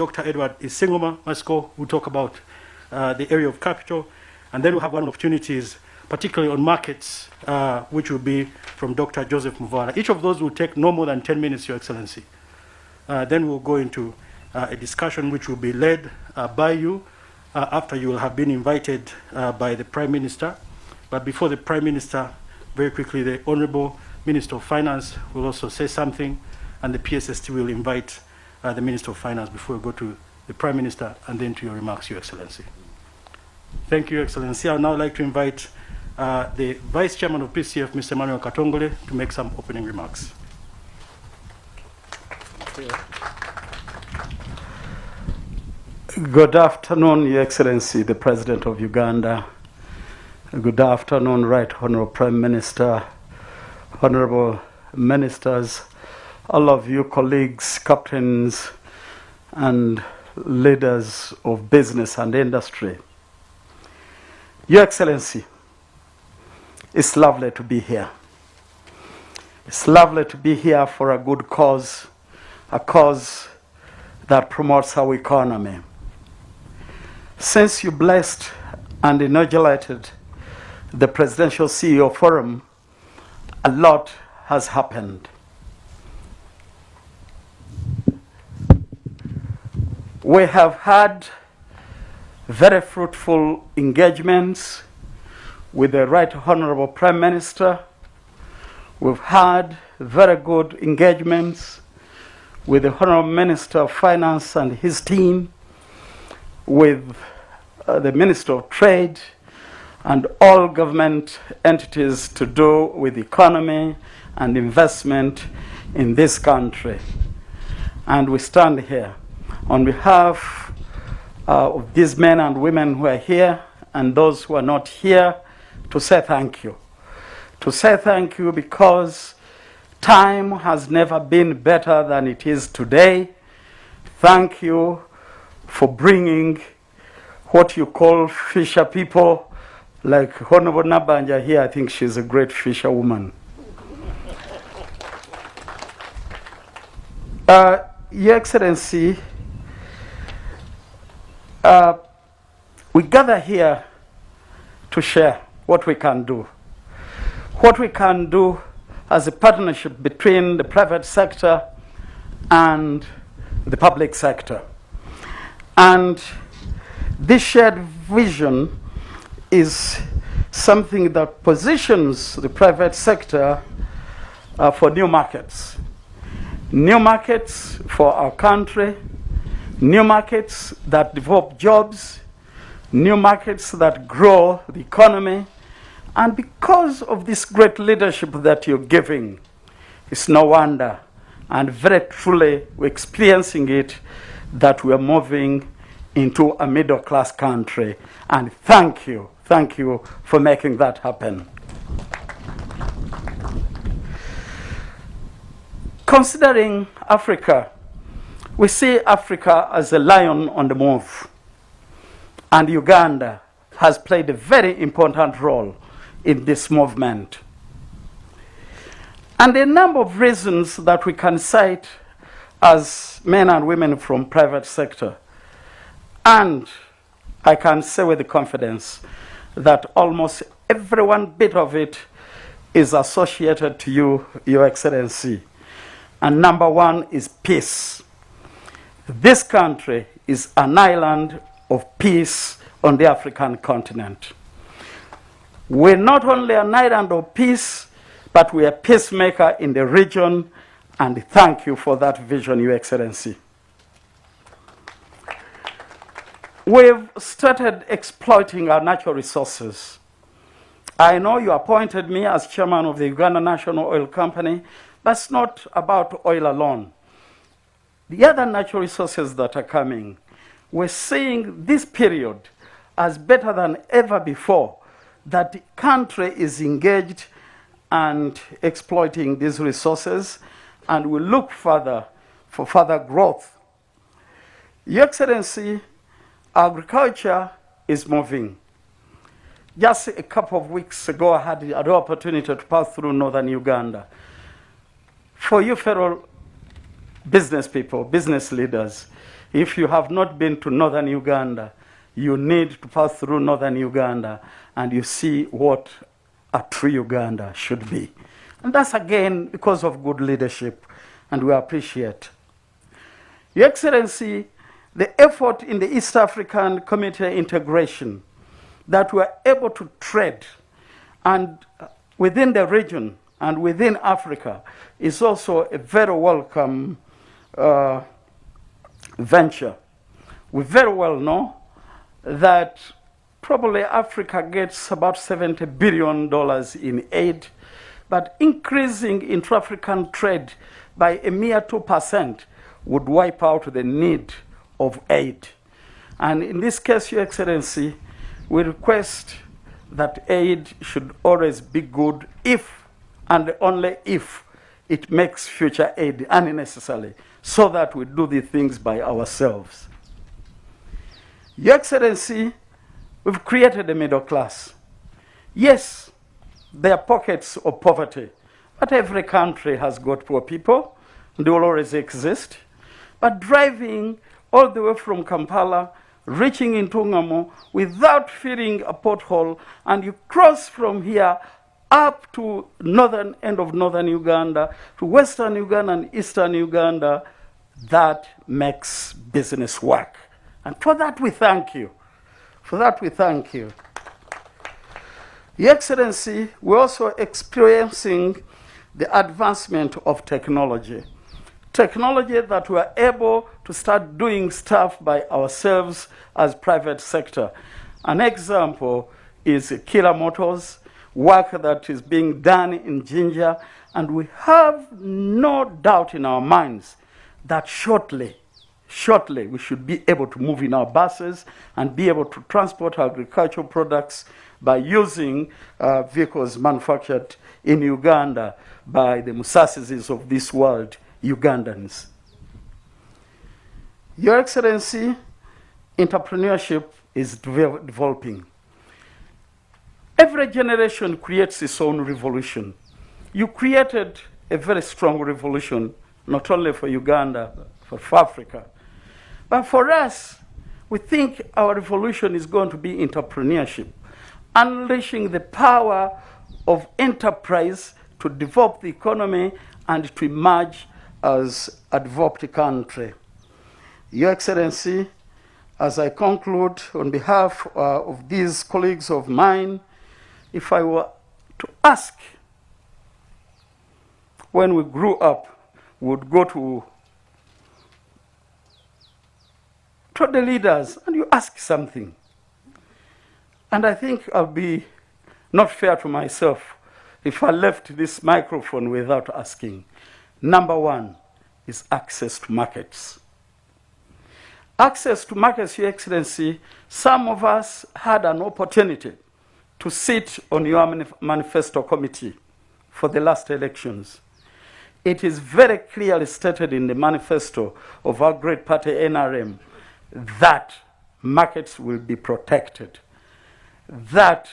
Dr. Edward Isingoma Masco, who will talk about the area of capital. And then we'll have one opportunities, particularly on markets, which will be from Dr. Joseph Muvala. Each of those will take no more than 10 minutes, Your Excellency. Then we'll go into a discussion which will be led by you after you will have been invited by the Prime Minister. But before the Prime Minister, very quickly, the Honorable Minister of Finance will also say something, and the PSST will invite the Minister of Finance before we go to the Prime Minister and then to your remarks, Your Excellency. Thank you, Your Excellency. I would now like to invite the Vice Chairman of PCF, Mr. Emmanuel Katongole, to make some opening remarks. Good afternoon, Your Excellency, the President of Uganda. Good afternoon, Right Honorable Prime Minister, Honorable Ministers, all of you colleagues, captains, and leaders of business and industry. Your Excellency, it's lovely to be here. It's lovely to be here for a good cause, a cause that promotes our economy. Since you blessed and inaugurated the Presidential CEO Forum, a lot has happened. We have had very fruitful engagements with the Right Honorable Prime Minister. We've had very good engagements with the Honorable Minister of Finance and his team, with the Minister of Trade, and all government entities to do with economy and investment in this country. And we stand here on behalf of these men and women who are here and those who are not here to say thank you. To say thank you because time has never been better than it is today. Thank you for bringing what you call fisher people, like Honorable Nabanja here. I think she's a great fisherwoman. Your Excellency, we gather here to share what we can do. What we can do as a partnership between the private sector and the public sector. And this shared vision is something that positions the private sector for new markets. New markets for our country, new markets that develop jobs, new markets that grow the economy. And because of this great leadership that you're giving, it's no wonder, and very truly we're experiencing it, that we're moving into a middle-class country. And thank you for making that happen. Considering Africa, we see Africa as a lion on the move. And Uganda has played a very important role in this movement. And a number of reasons that we can cite as men and women from private sector. And I can say with confidence that almost every one bit of it is associated to you, Your Excellency. And number one is peace. This country is an island of peace on the African continent. We're not only an island of peace, but we are a peacemaker in the region, and thank you for that vision, Your Excellency. We've started exploiting our natural resources. I know you appointed me as chairman of the Uganda National Oil Company, but it's not about oil alone. The other natural resources that are coming, we're seeing this period as better than ever before, that the country is engaged and exploiting these resources, and we look further for further growth. Your Excellency, agriculture is moving. Just a couple of weeks ago, I had the opportunity to pass through northern Uganda. For you fellow business people, business leaders, If you have not been to northern Uganda, you need to pass through northern Uganda and you see what a true Uganda should be. And that's again because of good leadership, and we appreciate. Your Excellency, the effort in the East African Community integration, that we are able to trade and within the region and within Africa, is also a very welcome venture. We very well know that probably Africa gets about $70 billion in aid, but increasing intra-African trade by a mere 2% would wipe out the need of aid. And in this case, Your Excellency, we request that aid should always be good if and only if it makes future aid unnecessary, so that we do the things by ourselves. Your Excellency, we've created a middle class. Yes, there are pockets of poverty, but every country has got poor people, and they will always exist. But driving all the way from Kampala, reaching in Tungamo without filling a pothole, and you cross from here up to northern end of northern Uganda, to western Uganda and eastern Uganda, that makes business work. And for that we thank you. For that we thank you. Your Excellency, we're also experiencing the advancement of technology. Technology that we are able to start doing stuff by ourselves as private sector. An example is Killer Motors, work that is being done in Jinja, and we have no doubt in our minds that shortly we should be able to move in our buses and be able to transport agricultural products by using vehicles manufactured in Uganda by the Musasis of this world, Ugandans. Your Excellency, entrepreneurship is developing. Every generation creates its own revolution. You created a very strong revolution, not only for Uganda, but for Africa. But for us, we think our revolution is going to be entrepreneurship, unleashing the power of enterprise to develop the economy and to emerge as a developed country. Your Excellency, as I conclude, on behalf of these colleagues of mine, if I were to ask, when we grew up, we would go to the leaders and you ask something. And I think I'll be not fair to myself if I left this microphone without asking. Number one is access to markets. Access to markets, Your Excellency, some of us had an opportunity to sit on your manifesto committee for the last elections. It is very clearly stated in the manifesto of our great party, NRM, that markets will be protected. That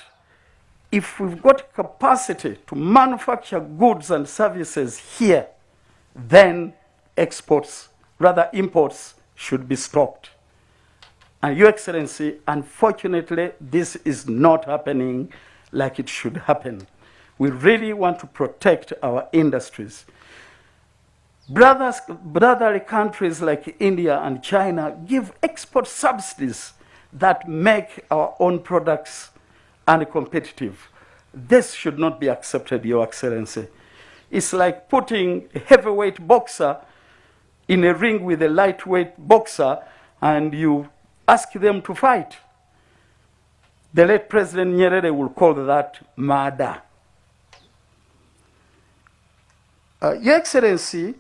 if we've got capacity to manufacture goods and services here, then imports should be stopped. And Your Excellency, unfortunately, this is not happening like it should happen. We really want to protect our industries. Brotherly countries like India and China give export subsidies that make our own products uncompetitive. This should not be accepted, Your Excellency. It's like putting a heavyweight boxer in a ring with a lightweight boxer and you ask them to fight. The late President Nyerere will call that murder. Your Excellency,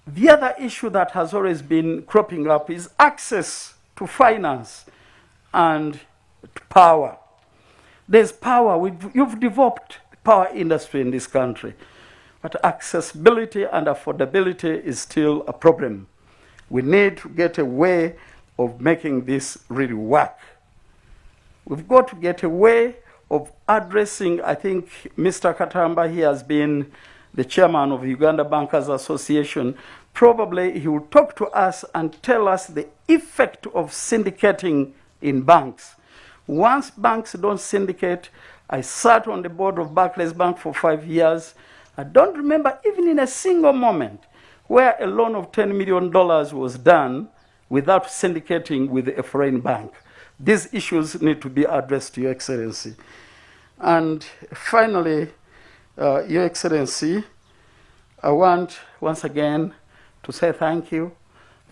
the other issue that has always been cropping up is access to finance and to power. There's power. You've developed the power industry in this country, but accessibility and affordability is still a problem. We need to get a way of making this really work. We've got to get a way of addressing, I think Mr. Katamba, he has been the chairman of Uganda Bankers Association, probably he will talk to us and tell us the effect of syndicating in banks. Once banks don't syndicate, I sat on the board of Barclays Bank for 5 years. I don't remember even in a single moment where a loan of $10 million was done without syndicating with a foreign bank. These issues need to be addressed, Your Excellency. And finally, Your Excellency, I want once again to say thank you.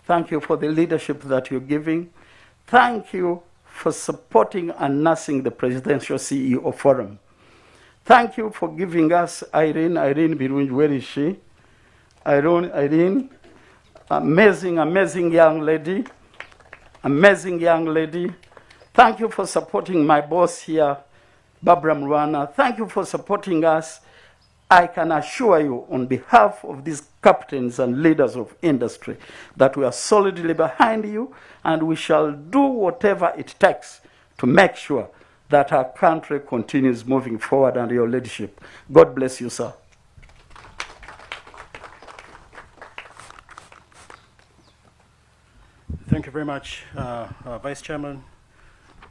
Thank you for the leadership that you're giving. Thank you for supporting and nursing the Presidential CEO Forum. Thank you for giving us Irene Birungi, where is she? Irene, amazing young lady. Thank you for supporting my boss here, Barbara Mrwana. Thank you for supporting us. I can assure you on behalf of these captains and leaders of industry that we are solidly behind you, and we shall do whatever it takes to make sure that our country continues moving forward under your leadership. God bless you, sir. Thank you very much, Vice Chairman.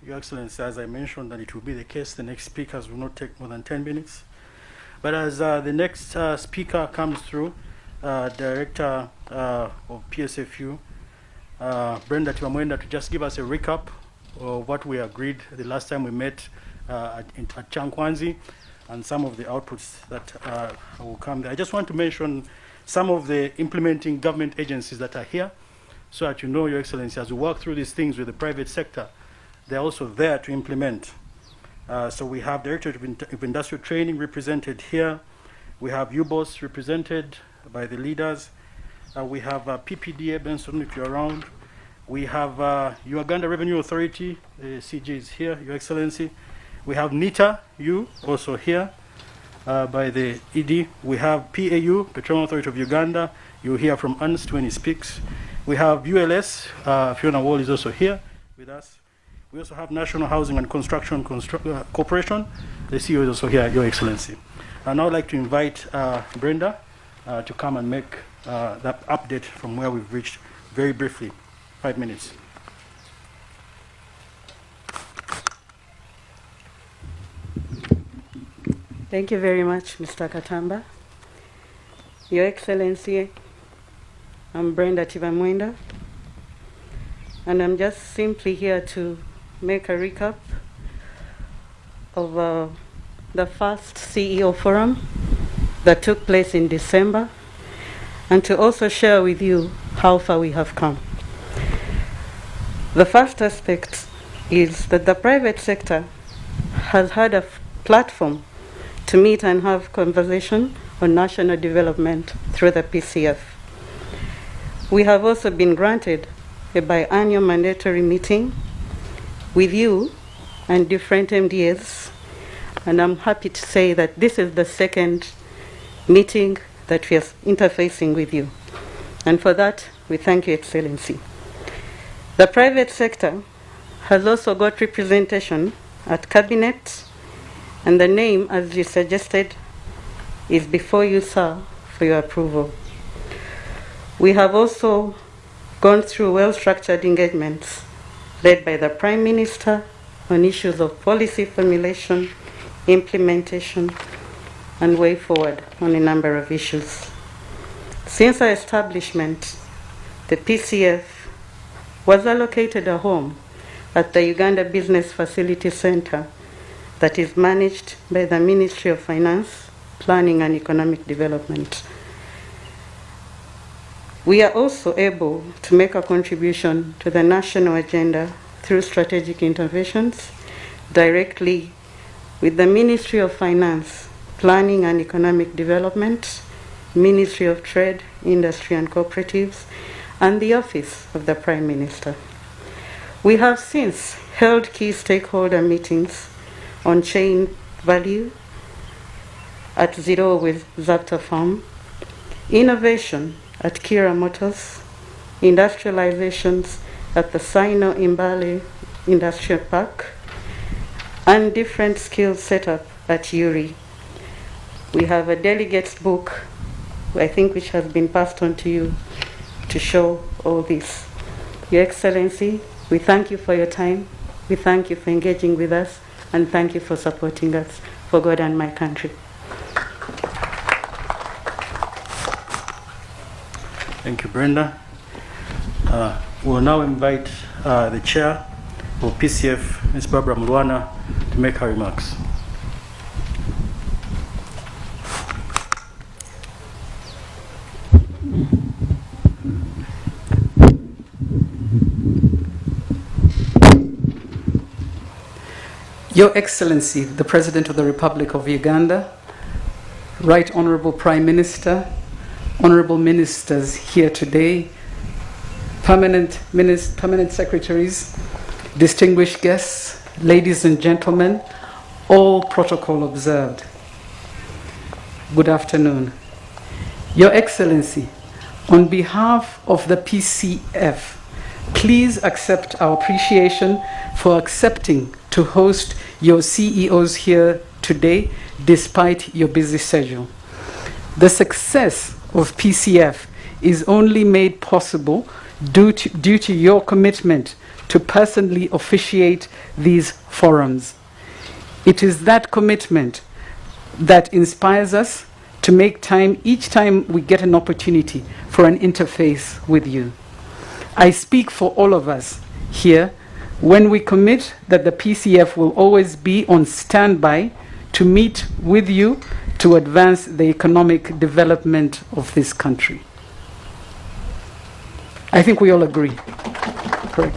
Your Excellency, as I mentioned, that it will be the case, the next speakers will not take more than 10 minutes. But as the next speaker comes through, Director of PSFU, Brenda Tiwamwenda, to just give us a recap of what we agreed the last time we met at Chankwanzi and some of the outputs that will come there. I just want to mention some of the implementing government agencies that are here, so that you know, Your Excellency, as we work through these things with the private sector, they're also there to implement. So we have Director of Industrial Training represented here. We have UBOS represented by the leaders. We have PPDA, Benson, if you're around. We have Uganda Revenue Authority, CG is here, Your Excellency. We have NITA, you, also here by the ED. We have PAU, Petroleum Authority of Uganda. You'll hear from Ernst when he speaks. We have ULS, Fiona Wall is also here with us. We also have National Housing and Construction Corporation. The CEO is also here, Your Excellency. And now I'd like to invite Brenda to come and make that update from where we've reached very briefly. 5 minutes. Thank you very much, Mr. Katamba. Your Excellency, I'm Brenda Tiwamwenda, and I'm just simply here to make a recap of the first CEO forum that took place in December, and to also share with you how far we have come. The first aspect is that the private sector has had a platform to meet and have conversation on national development through the PCF. We have also been granted a biannual mandatory meeting with you and different MDAs, and I'm happy to say that this is the second meeting that we are interfacing with you. And for that, we thank you, Excellency. The private sector has also got representation at Cabinet, and the name, as you suggested, is before you, sir, for your approval. We have also gone through well-structured engagements led by the Prime Minister on issues of policy formulation, implementation, and way forward on a number of issues. Since our establishment, the PCF was allocated a home at the Uganda Business Facility Center that is managed by the Ministry of Finance, Planning and Economic Development. We are also able to make a contribution to the national agenda through strategic interventions directly with the Ministry of Finance, Planning and Economic Development, Ministry of Trade, Industry and Cooperatives, and the Office of the Prime Minister. We have since held key stakeholder meetings on chain value at Zero with Zapta Farm, innovation at Kira Motors, industrializations at the Sino Imbale Industrial Park, and different skills set up at Yuri. We have a delegates book, I think, which has been passed on to you, to show all this. Your Excellency, we thank you for your time. We thank you for engaging with us, and thank you for supporting us for God and my country. Thank you, Brenda. We'll now invite the chair of PCF, Ms. Barbara Mulwana, to make her remarks. Your Excellency, the President of the Republic of Uganda, Right Honorable Prime Minister, Honorable Ministers here today, permanent secretaries, distinguished guests, ladies and gentlemen, all protocol observed. Good afternoon. Your Excellency, on behalf of the PCF, please accept our appreciation for accepting to host your CEOs here today despite your busy schedule. The success of PCF is only made possible due to your commitment to personally officiate these forums. It is that commitment that inspires us to make time each time we get an opportunity for an interface with you. I speak for all of us here when we commit that the PCF will always be on standby to meet with you to advance the economic development of this country. I think we all agree. Correct.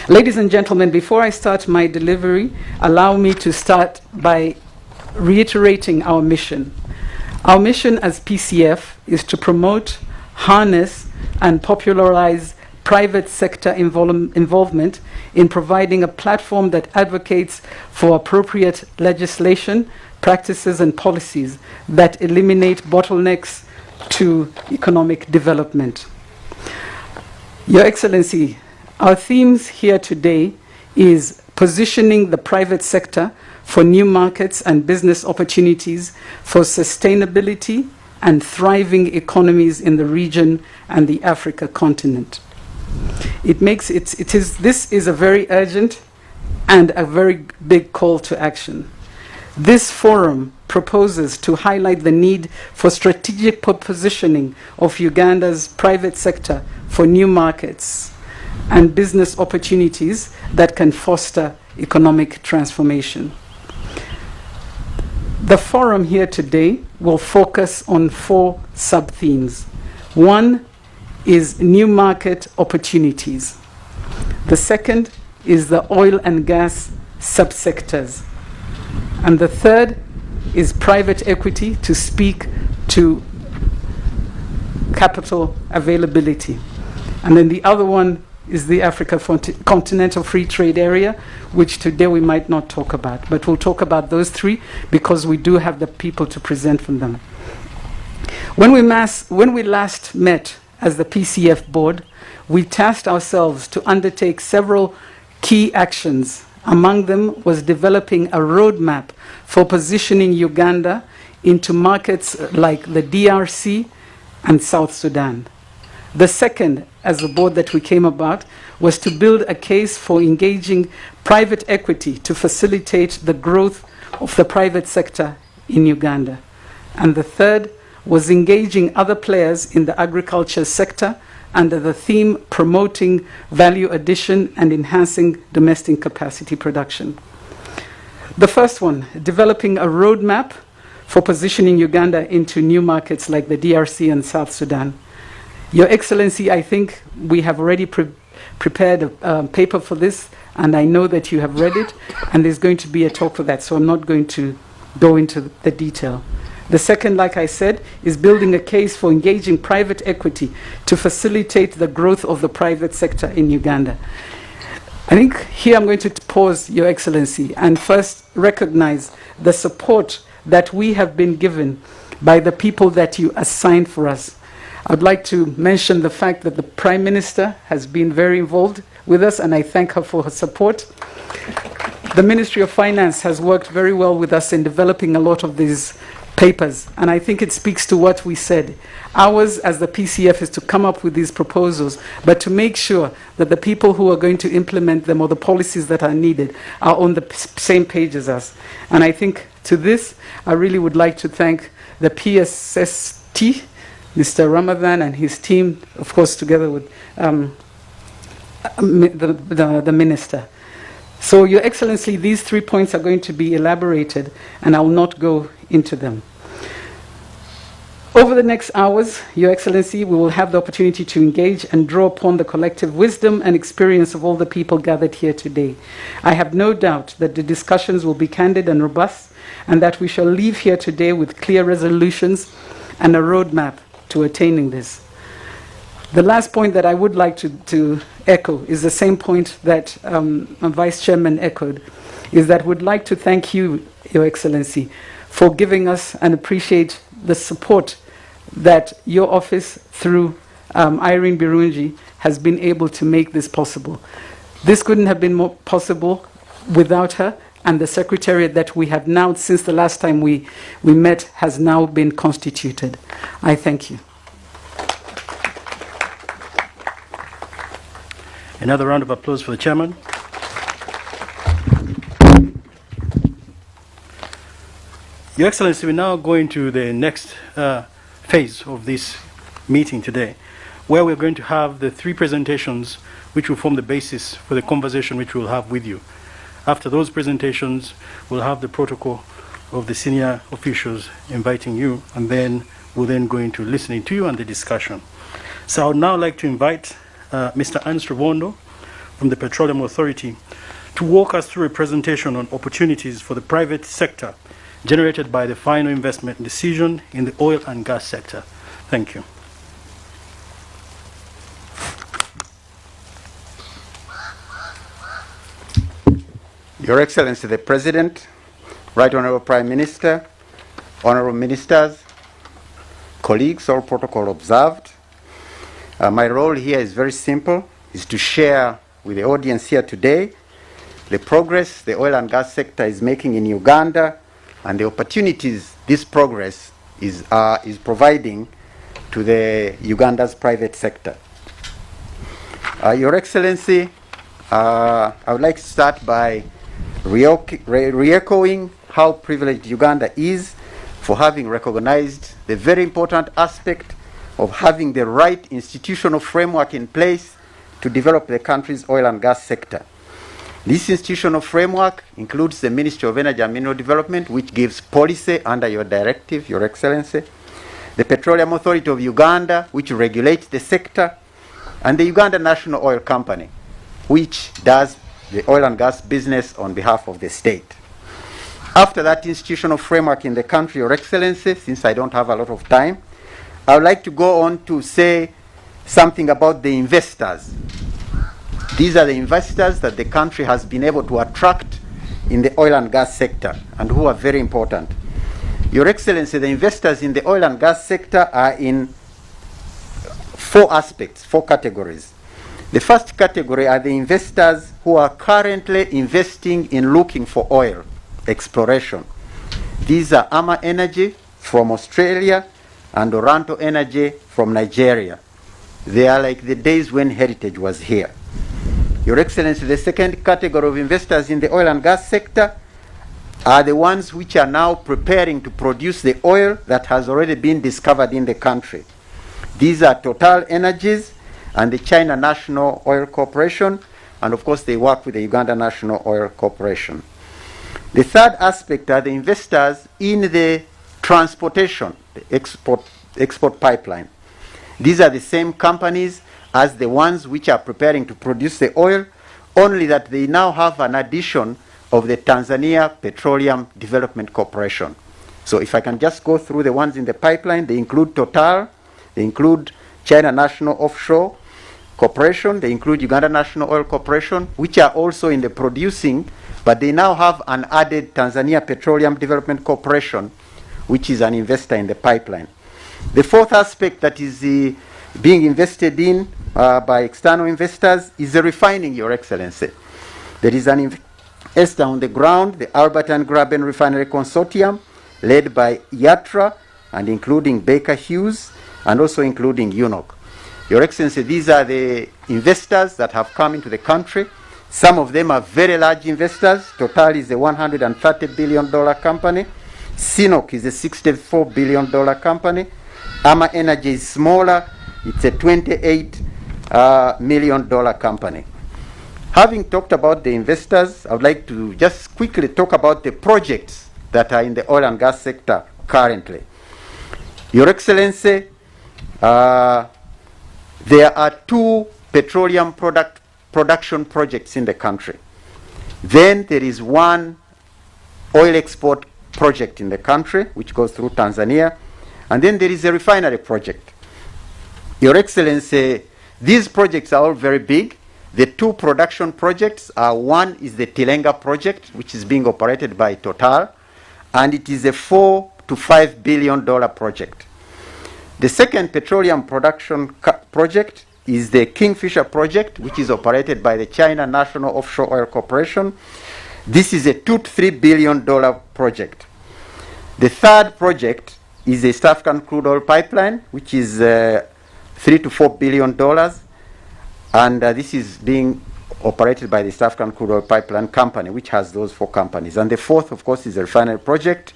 Ladies and gentlemen, before I start my delivery, allow me to start by reiterating our mission. Our mission as PCF is to promote, harness, and popularize private sector involvement in providing a platform that advocates for appropriate legislation, practices, and policies that eliminate bottlenecks to economic development. Your Excellency, our themes here today is positioning the private sector for new markets and business opportunities for sustainability and thriving economies in the region and the Africa continent. This is a very urgent and a very big call to action. This forum proposes to highlight the need for strategic positioning of Uganda's private sector for new markets and business opportunities that can foster economic transformation. The forum here today will focus on 4 sub-themes. One is new market opportunities. The second is the oil and gas subsectors. And the third is private equity to speak to capital availability. And then the other one is the Africa Continental Free Trade Area, which today we might not talk about. But we'll talk about those 3 because we do have the people to present from them. When we last met as the PCF board, we tasked ourselves to undertake several key actions. Among them was developing a roadmap for positioning Uganda into markets like the DRC and South Sudan. The second, as a board that we came about, was to build a case for engaging private equity to facilitate the growth of the private sector in Uganda. And the third was engaging other players in the agriculture sector under the theme promoting value addition and enhancing domestic capacity production. The first one, developing a roadmap for positioning Uganda into new markets like the DRC and South Sudan. Your Excellency, I think we have already prepared a paper for this, and I know that you have read it, and there's going to be a talk for that, so I'm not going to go into the detail. The second, like I said, is building a case for engaging private equity to facilitate the growth of the private sector in Uganda. I think here I'm going to pause, Your Excellency, and first recognize the support that we have been given by the people that you assigned for us. I'd like to mention the fact that the Prime Minister has been very involved with us, and I thank her for her support. The Ministry of Finance has worked very well with us in developing a lot of these papers, and I think it speaks to what we said. Ours as the PCF is to come up with these proposals, but to make sure that the people who are going to implement them or the policies that are needed are on the same page as us. And I think to this, I really would like to thank the PSST, Mr. Ramadan and his team, of course, together with the minister. So, Your Excellency, these 3 points are going to be elaborated, and I will not go into them. Over the next hours, Your Excellency, we will have the opportunity to engage and draw upon the collective wisdom and experience of all the people gathered here today. I have no doubt that the discussions will be candid and robust, and that we shall leave here today with clear resolutions and a roadmap to attaining this. The last point that I would like to echo is the same point that Vice Chairman echoed, is that we'd like to thank you, Your Excellency, for giving us and appreciate the support that your office, through Irene Birungi, has been able to make this possible. This couldn't have been more possible without her, and the secretariat that we have now, since the last time we met, has now been constituted. I thank you. Another round of applause for the chairman. Your Excellency, we're now going to the next phase of this meeting today, where we're going to have the 3 presentations which will form the basis for the conversation which we'll have with you. After those presentations, we'll have the protocol of the senior officials inviting you, and then we'll then go into listening to you and the discussion. So I would now like to invite Mr. Ernst Rubondo from the Petroleum Authority to walk us through a presentation on opportunities for the private sector generated by the final investment decision in the oil and gas sector. Thank you. Your Excellency the President, Right Honorable Prime Minister, Honorable Ministers, colleagues, all protocol observed. My role here is very simple, is to share with the audience here today the progress the oil and gas sector is making in Uganda and the opportunities this progress is providing to the Uganda's private sector. Your Excellency, I would like to start by re-echoing how privileged Uganda is for having recognized the very important aspect of having the right institutional framework in place to develop the country's oil and gas sector. This institutional framework includes the Ministry of Energy and Mineral Development, which gives policy under your directive, Your Excellency, the Petroleum Authority of Uganda, which regulates the sector, and the Uganda National Oil Company, which does the oil and gas business on behalf of the state. After that institutional framework in the country, Your Excellency, since I don't have a lot of time, I would like to go on to say something about the investors. These are the investors that the country has been able to attract in the oil and gas sector and who are very important. Your Excellency, the investors in the oil and gas sector are in 4 aspects, 4 categories. The first category are the investors who are currently investing in looking for oil exploration. These are Ama Energy from Australia and Oranto Energy from Nigeria. They are like the days when Heritage was here. Your Excellency, the second category of investors in the oil and gas sector are the ones which are now preparing to produce the oil that has already been discovered in the country. These are Total Energies and the China National Oil Corporation, and of course they work with the Uganda National Oil Corporation. The third aspect are the investors in the transportation, the export pipeline. These are the same companies as the ones which are preparing to produce the oil, only that they now have an addition of the Tanzania Petroleum Development Corporation. So if I can just go through the ones in the pipeline, they include Total, they include China National Offshore Corporation, they include Uganda National Oil Corporation, which are also in the producing, but they now have an added Tanzania Petroleum Development Corporation, which is an investor in the pipeline. The fourth aspect that is being invested in by external investors is the refining, Your Excellency. There is an investor on the ground, the Albert and Graben Refinery Consortium, led by Yatra and including Baker Hughes and also including UNOC. Your Excellency, these are the investors that have come into the country. Some of them are very large investors. Total is a $130 billion company. CNOC is a $64 billion company. Ama Energy is smaller. It's a $28 million company. Having talked about the investors, I would like to just quickly talk about the projects that are in the oil and gas sector currently. Your Excellency, there are 2 petroleum production projects in the country. Then there is 1 oil export project in the country, which goes through Tanzania. And then there is a refinery project. Your Excellency, these projects are all very big. The 2 production projects are, one is the Tilenga project, which is being operated by Total, and it is a $4 to $5 billion project. The second petroleum production project is the Kingfisher project, which is operated by the China National Offshore Oil Corporation. This is a $2 to $3 billion project. The third project is a East African crude oil pipeline, which is $3 to $4 billion. And this is being operated by the East African Crude Oil Pipeline Company, which has those 4 companies. And the fourth, of course, is the refinery project.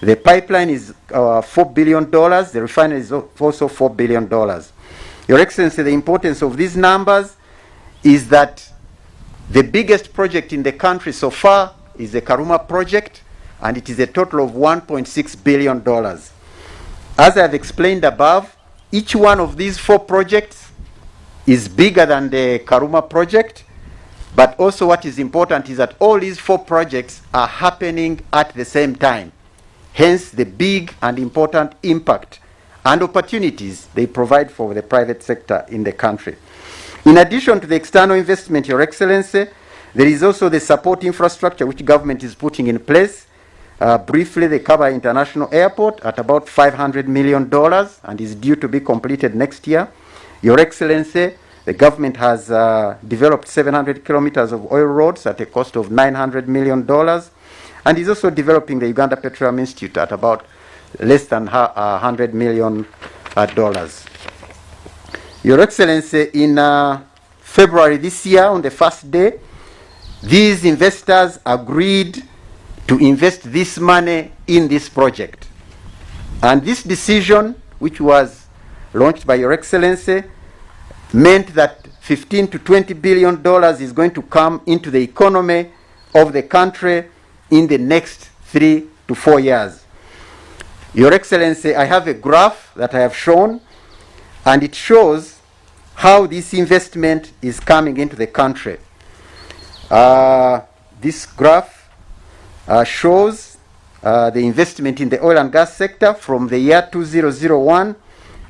The pipeline is $4 billion. The refinery is also $4 billion. Your Excellency, the importance of these numbers is that the biggest project in the country so far is the Karuma project, and it is a total of $1.6 billion. As I have explained above, each one of these 4 projects is bigger than the Karuma project, but also what is important is that all these 4 projects are happening at the same time. Hence the big and important impact and opportunities they provide for the private sector in the country. In addition to the external investment, Your Excellency, there is also the support infrastructure which government is putting in place. Briefly, the Kaba International Airport at about $500 million and is due to be completed next year. Your Excellency, the government has developed 700 kilometers of oil roads at a cost of $900 million and is also developing the Uganda Petroleum Institute at about less than $100 million. Your Excellency, in February this year, on the first day, these investors agreed to invest this money in this project. And this decision, which was launched by Your Excellency, meant that $15 to $20 billion is going to come into the economy of the country in the next 3 to 4 years. Your Excellency, I have a graph that I have shown, and it shows how this investment is coming into the country. This graph shows the investment in the oil and gas sector from the year 2001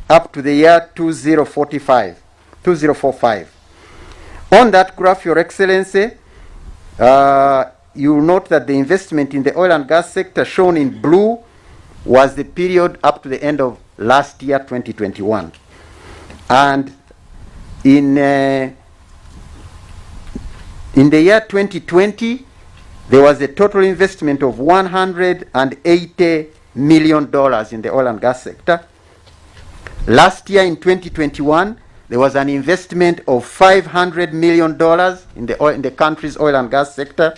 up to the year 2045. On that graph, Your Excellency, you will note that the investment in the oil and gas sector shown in blue was the period up to the end of last year, 2021. And in the year 2020, there was a total investment of $180 million in the oil and gas sector. Last year, in 2021, there was an investment of $500 million in the country's oil and gas sector.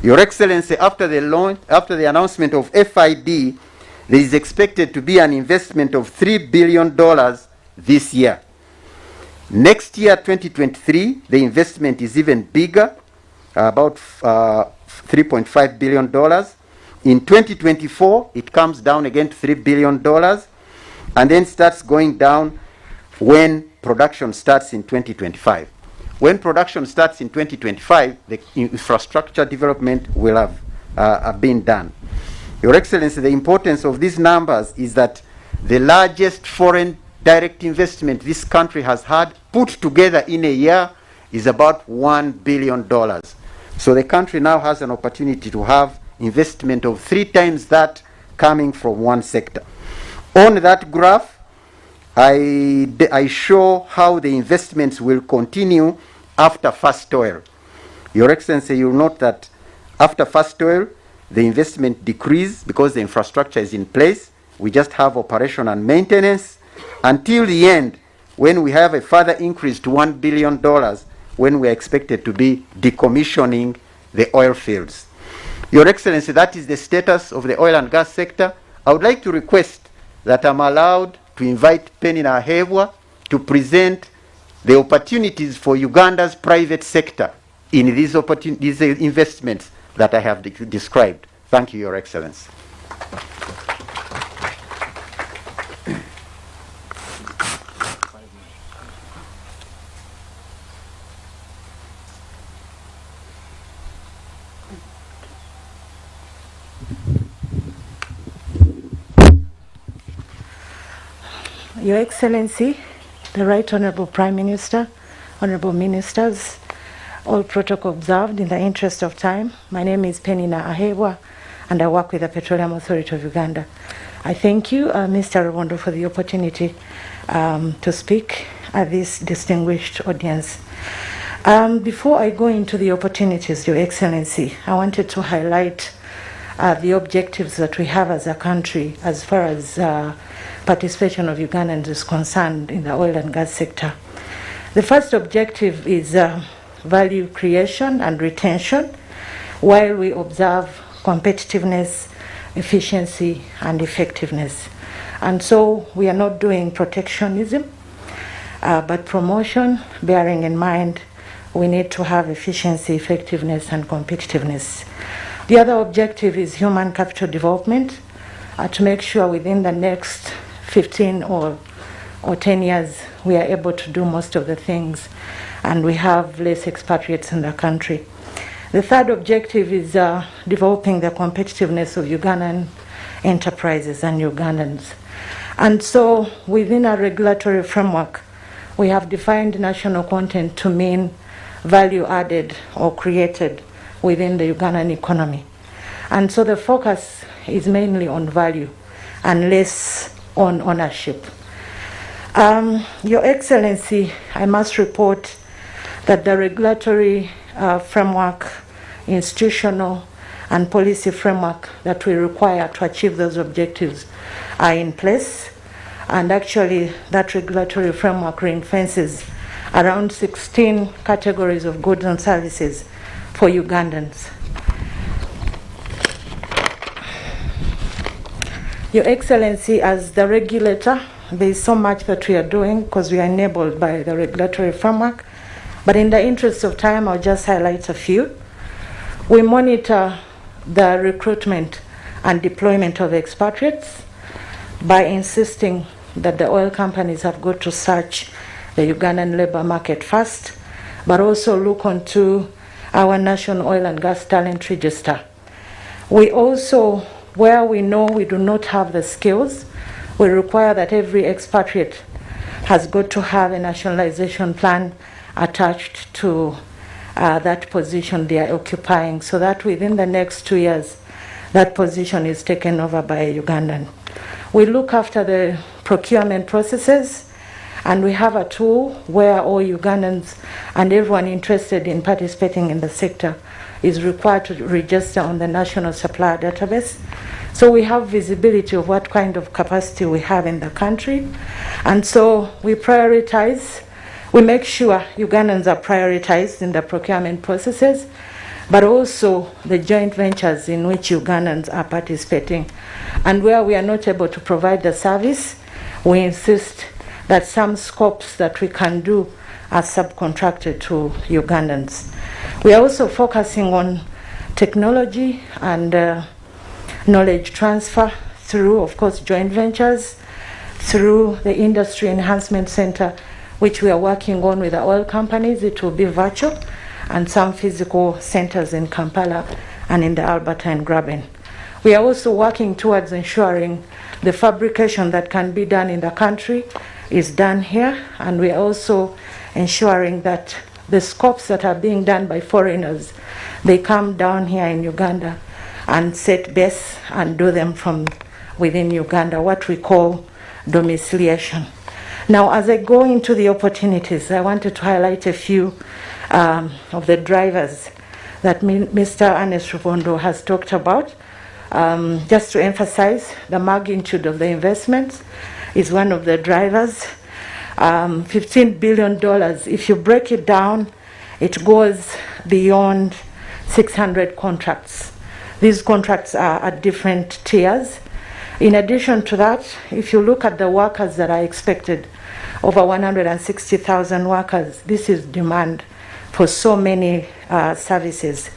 Your Excellency, after the announcement of FID, there is expected to be an investment of $3 billion this year. Next year, 2023, the investment is even bigger, about $3.5 billion. In 2024, it comes down again to $3 billion, and then starts going down when production starts in 2025. When production starts in 2025, the infrastructure development will have been done. Your Excellency, the importance of these numbers is that the largest foreign direct investment this country has had put together in a year is about $1 billion. So the country now has an opportunity to have investment of 3 times that coming from one sector. On that graph, I show how the investments will continue after first oil. Your Excellency, you'll note that after first oil, the investment decrease because the infrastructure is in place. We just have operation and maintenance until the end, when we have a further increase to $1 billion, when we are expected to be decommissioning the oil fields. Your Excellency, that is the status of the oil and gas sector. I would like to request that I'm allowed to invite Penina Ahebwa to present the opportunities for Uganda's private sector in these investments that I have described. Thank you, Your Excellency. Your Excellency, the Right Honorable Prime Minister, Honorable Ministers, all protocol observed. In the interest of time, my name is Penina Ahebwa, and I work with the Petroleum Authority of Uganda. I thank you, Mr. Rwondo, for the opportunity to speak at this distinguished audience. Before I go into the opportunities, Your Excellency, I wanted to highlight the objectives that we have as a country as far as participation of Ugandans is concerned in the oil and gas sector. The first objective is value creation and retention, while we observe competitiveness, efficiency, and effectiveness. And so we are not doing protectionism, but promotion, bearing in mind we need to have efficiency, effectiveness, and competitiveness. The other objective is human capital development, to make sure within the next 15 or 10 years we are able to do most of the things and we have less expatriates in the country. The third objective is developing the competitiveness of Ugandan enterprises and Ugandans. And so within our regulatory framework, we have defined national content to mean value added or created within the Ugandan economy. And so the focus is mainly on value and less on ownership. Your Excellency, I must report that the regulatory framework, institutional and policy framework that we require to achieve those objectives are in place. And actually, that regulatory framework ring-fences around 16 categories of goods and services for Ugandans. Your Excellency, as the regulator, there is so much that we are doing because we are enabled by the regulatory framework. But in the interest of time, I'll just highlight a few. We monitor the recruitment and deployment of expatriates by insisting that the oil companies have got to search the Ugandan labor market first, but also look onto our national oil and gas talent register. We also, where we know we do not have the skills, we require that every expatriate has got to have a nationalization plan attached to that position they are occupying, so that within the next 2 years, that position is taken over by a Ugandan. We look after the procurement processes, and we have a tool where all Ugandans and everyone interested in participating in the sector is required to register on the National Supplier Database. So we have visibility of what kind of capacity we have in the country. And so we prioritize, we make sure Ugandans are prioritized in the procurement processes, but also the joint ventures in which Ugandans are participating. And where we are not able to provide the service, we insist that some scopes that we can do are subcontracted to Ugandans. We are also focusing on technology and knowledge transfer through, of course, joint ventures, through the Industry Enhancement Center, which we are working on with the oil companies. It will be virtual, and some physical centers in Kampala and in the Alberta and Graben. We are also working towards ensuring the fabrication that can be done in the country is done here, and we are also ensuring that the scopes that are being done by foreigners, they come down here in Uganda and set base and do them from within Uganda, what we call domiciliation. Now, as I go into the opportunities, I wanted to highlight a few of the drivers that Mr. Ernest Rwondo has talked about, Just to emphasize, the magnitude of the investments is one of the drivers. $15 billion, if you break it down, it goes beyond 600 contracts. These contracts are at different tiers. In addition to that, if you look at the workers that are expected, over 160,000 workers, this is demand for so many services.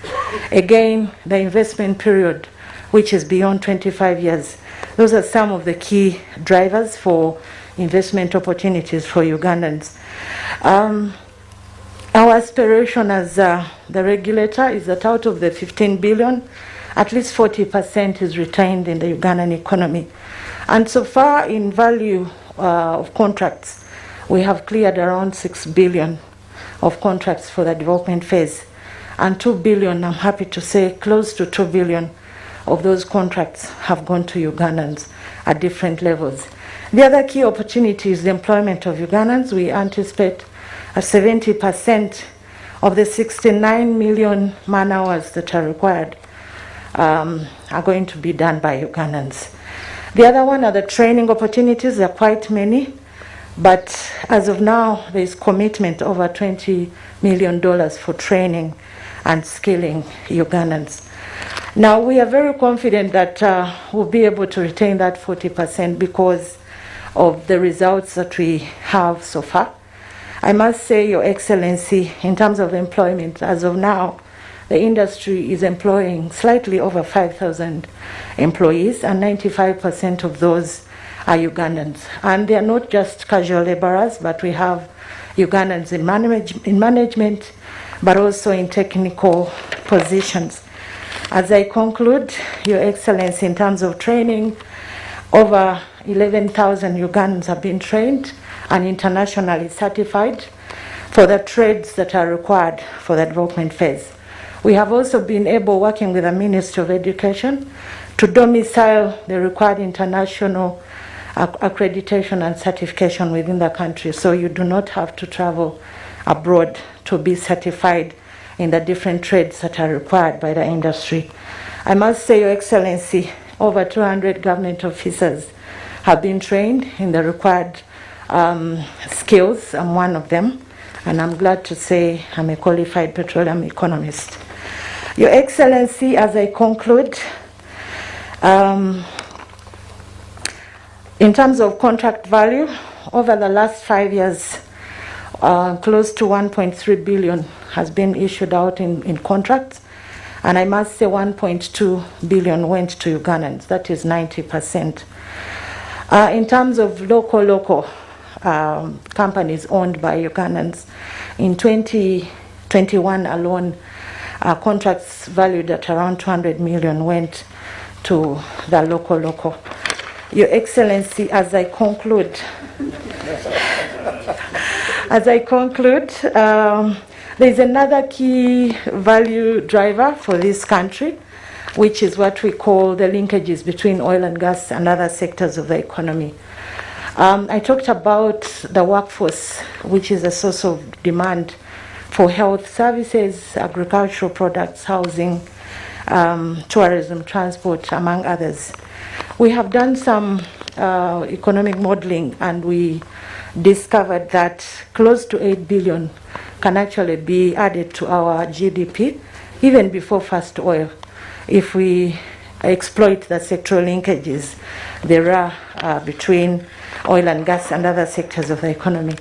Again, the investment period, which is beyond 25 years, those are some of the key drivers for investment opportunities for Ugandans. Our aspiration as the regulator is that out of the 15 billion, at least 40% is retained in the Ugandan economy. And so far in value of contracts, we have cleared around 6 billion of contracts for the development phase. And 2 billion, I'm happy to say, close to 2 billion of those contracts have gone to Ugandans at different levels. The other key opportunity is the employment of Ugandans. We anticipate 70% of the 69 million man hours that are required are going to be done by Ugandans. The other one are the training opportunities. There are quite many, but as of now, there is commitment over $20 million for training and skilling Ugandans. Now, we are very confident that we'll be able to retain that 40% because of the results that we have so far. I must say, Your Excellency, in terms of employment, as of now, the industry is employing slightly over 5,000 employees, and 95% of those are Ugandans. And they are not just casual laborers, but we have Ugandans in management, but also in technical positions. As I conclude, Your Excellency, in terms of training, over 11,000 Ugandans have been trained and internationally certified for the trades that are required for the development phase. We have also been able, working with the Ministry of Education, to domicile the required international accreditation and certification within the country, so you do not have to travel abroad to be certified in the different trades that are required by the industry. I must say, Your Excellency, over 200 government officers have been trained in the required skills. I'm one of them, and I'm glad to say I'm a qualified petroleum economist. Your Excellency, as I conclude, in terms of contract value, over the last 5 years, close to 1.3 billion has been issued out in contracts, and I must say 1.2 billion went to Ugandans. That is 90%. In terms of local companies owned by Ugandans, in 2021 alone, contracts valued at around 200 million went to the local. Your Excellency, as I conclude, there is another key value driver for this country, which is what we call the linkages between oil and gas and other sectors of the economy. I talked about the workforce, which is a source of demand for health services, agricultural products, housing, tourism, transport, among others. We have done some economic modeling, and we discovered that close to 8 billion can actually be added to our GDP even before first oil, if we exploit the sectoral linkages there are between oil and gas and other sectors of the economy.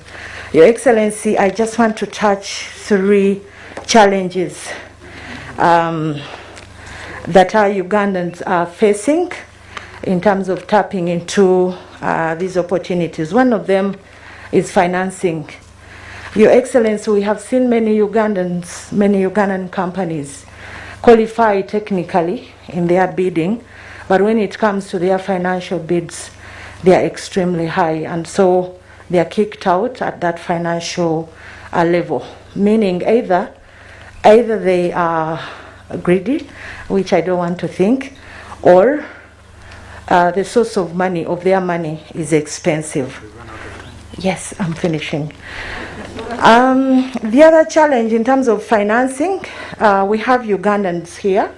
Your Excellency, I just want to touch 3 challenges that our Ugandans are facing in terms of tapping into these opportunities. One of them is financing. Your Excellency, we have seen many Ugandan companies qualify technically in their bidding, but when it comes to their financial bids, they are extremely high, and so they are kicked out at that financial level, meaning either they are greedy, which I don't want to think, or the source of money, of their money, is expensive. Yes, I'm finishing. The other challenge in terms of financing, we have Ugandans here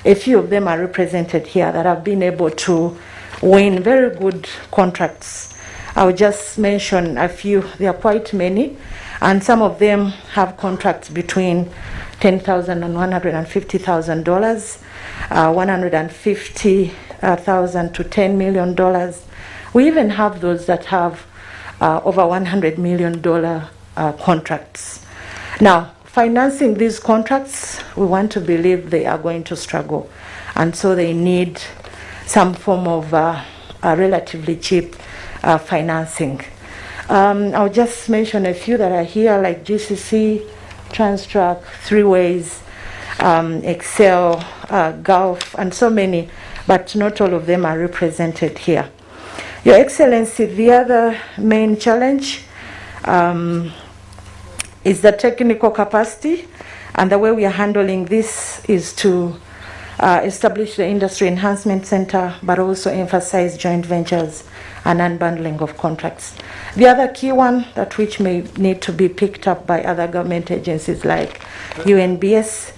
a few of them are represented here that have been able to win very good contracts. I'll just mention a few. There are quite many, and some of them have contracts between $10,000 and $150,000, $150,000 to $10 million. We even have those that have over $100 million contracts. Now, financing these contracts, we want to believe they are going to struggle, and so they need some form of a relatively cheap financing. I'll just mention a few that are here, like GCC, Transtrack, Three Ways, Excel, Gulf, and so many, but not all of them are represented here. Your Excellency, the other main challenge is the technical capacity, and the way we are handling this is to establish the Industry Enhancement Center, but also emphasize joint ventures and unbundling of contracts. The other key one that which may need to be picked up by other government agencies like UNBS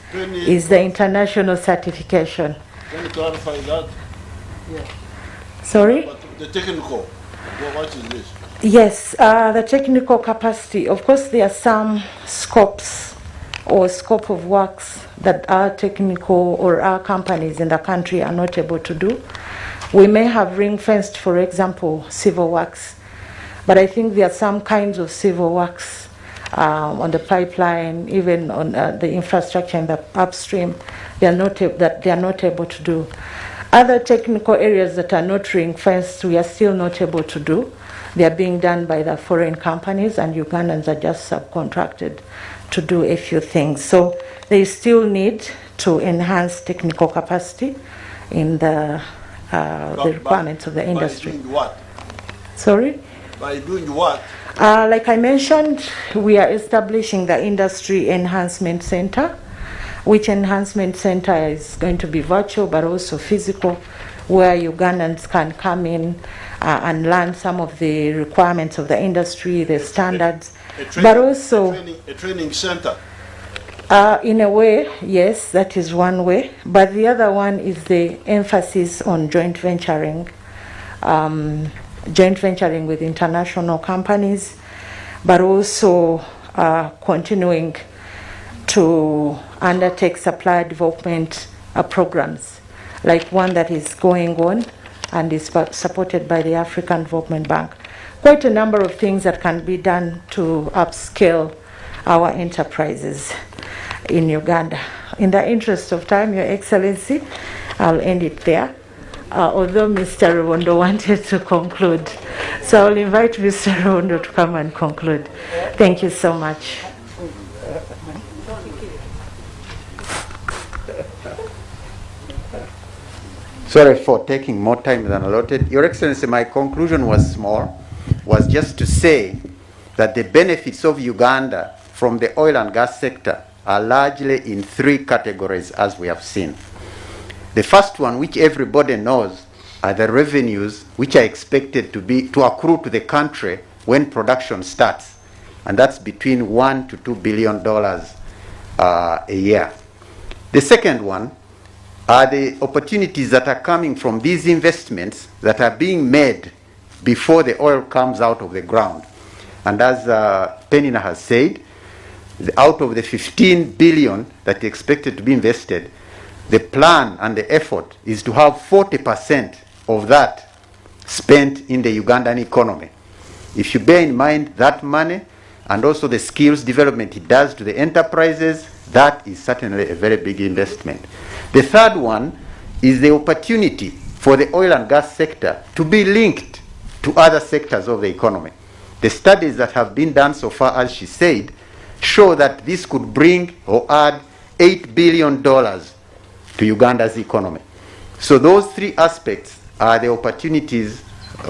is the international certification. Can you clarify that? Yeah. Sorry? But the technical, what is this? Yes, the technical capacity. Of course, there are some scopes or scope of works that our technical or our companies in the country are not able to do. We may have ring-fenced, for example, civil works, but I think there are some kinds of civil works on the pipeline, even on the infrastructure in the upstream, they are not able to do. Other technical areas that are not ring-fenced, we are still not able to do. They are being done by the foreign companies, and Ugandans are just subcontracted to do a few things. So they still need to enhance technical capacity in the requirements of the industry. By doing what? Sorry? By doing what? Like I mentioned, we are establishing the Industry Enhancement Center, which enhancement center is going to be virtual but also physical, where Ugandans can come in and learn some of the requirements of the industry, the standards, but also a training center. in a way, yes, that is one way. But the other one is the emphasis on joint venturing with international companies, but also continuing to undertake supply development programs, like one that is going on and is supported by the African Development Bank. Quite a number of things that can be done to upscale our enterprises in Uganda. In the interest of time, Your Excellency, I'll end it there. Although Mr. Rubondo wanted to conclude. So I'll invite Mr. Rubondo to come and conclude. Thank you so much. Sorry for taking more time than allotted. Your Excellency, my conclusion was small, was just to say that the benefits of Uganda from the oil and gas sector are largely in three categories, as we have seen. The first one, which everybody knows, are the revenues which are expected to accrue to the country when production starts, and that's between $1 to $2 billion a year. The second one are the opportunities that are coming from these investments that are being made before the oil comes out of the ground. And as Penina has said, out of the 15 billion that is expected to be invested, the plan and the effort is to have 40% of that spent in the Ugandan economy. If you bear in mind that money and also the skills development it does to the enterprises, that is certainly a very big investment. The third one is the opportunity for the oil and gas sector to be linked to other sectors of the economy. The studies that have been done so far, as she said, show that this could bring or add $8 billion to Uganda's economy. So those three aspects are the opportunities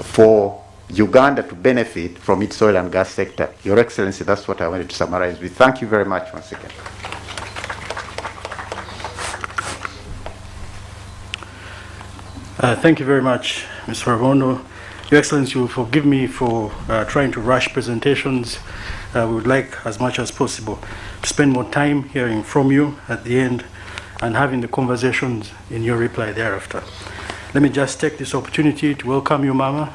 for Uganda to benefit from its oil and gas sector. Your Excellency, that's what I wanted to summarize with. Thank you very much once again. Thank you very much, Mr. Rubondo. Your Excellency, you will forgive me for trying to rush presentations. We would like, as much as possible, to spend more time hearing from you at the end and having the conversations in your reply thereafter. Let me just take this opportunity to welcome you, Mama.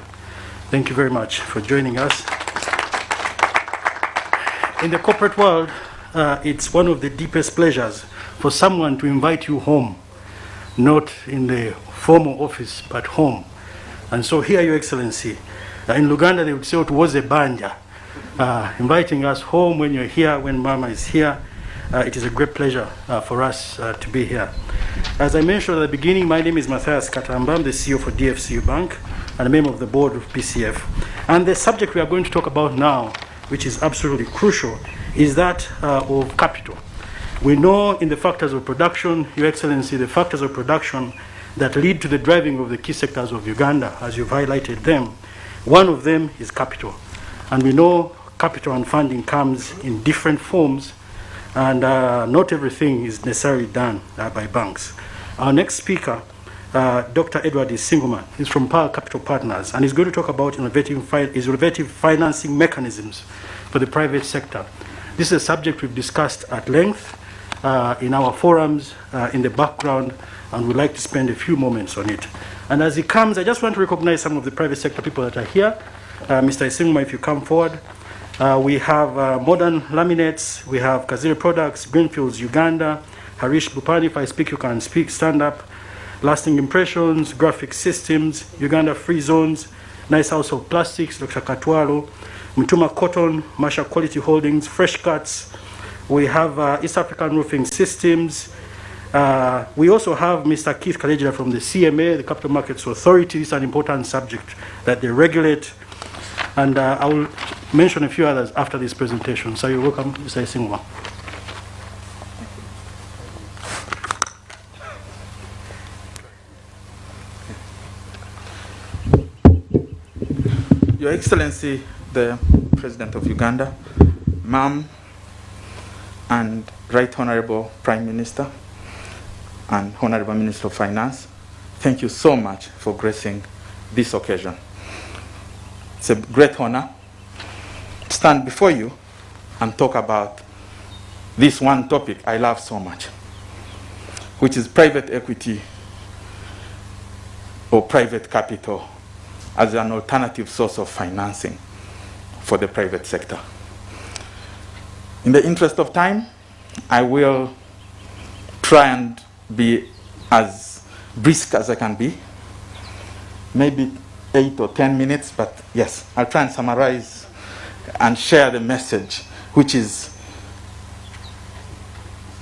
Thank you very much for joining us. In the corporate world, it's one of the deepest pleasures for someone to invite you home, not in the formal office, but home. And so here, Your Excellency, in Luganda they would say "Tuwoze banja," inviting us home when you're here, when Mama is here. It is a great pleasure for us to be here. As I mentioned at the beginning, my name is Matthias Katamba. I'm the CEO for DFCU Bank and a member of the board of PCF. And the subject we are going to talk about now, which is absolutely crucial, is that of capital. We know in the factors of production, Your Excellency, the factors of production that lead to the driving of the key sectors of Uganda, as you've highlighted them, one of them is capital. And we know capital and funding comes in different forms, and not everything is necessarily done by banks. Our next speaker, Dr. Edward Singleman, is from Power Capital Partners, and he's going to talk about innovative financing mechanisms for the private sector. This is a subject we've discussed at length in our forums in the background, and we'd like to spend a few moments on it. And as he comes, I just want to recognize some of the private sector people that are here. Mr. Singleman, if you come forward. We have Modern Laminates, we have Kaziri Products, Greenfields Uganda, Harish Bupani, if I speak you can speak, stand up, Lasting Impressions, Graphic Systems, Uganda Free Zones, Nice House of Plastics, Dr. Katwalo, Mutuma Cotton, Masha Quality Holdings, Fresh Cuts, we have East African Roofing Systems, we also have Mr. Keith Kalejira from the CMA, the Capital Markets Authority. It's an important subject that they regulate. And I will mention a few others after this presentation. So you're welcome, Mr. Singleman. Your Excellency, the President of Uganda, Ma'am, and Right Honorable Prime Minister, and Honorable Minister of Finance, thank you so much for gracing this occasion. It's a great honor to stand before you and talk about this one topic I love so much, which is private equity or private capital as an alternative source of financing for the private sector. In the interest of time, I will try and be as brisk as I can be, maybe 8 or 10 minutes, but yes, I'll try and summarize and share the message, which is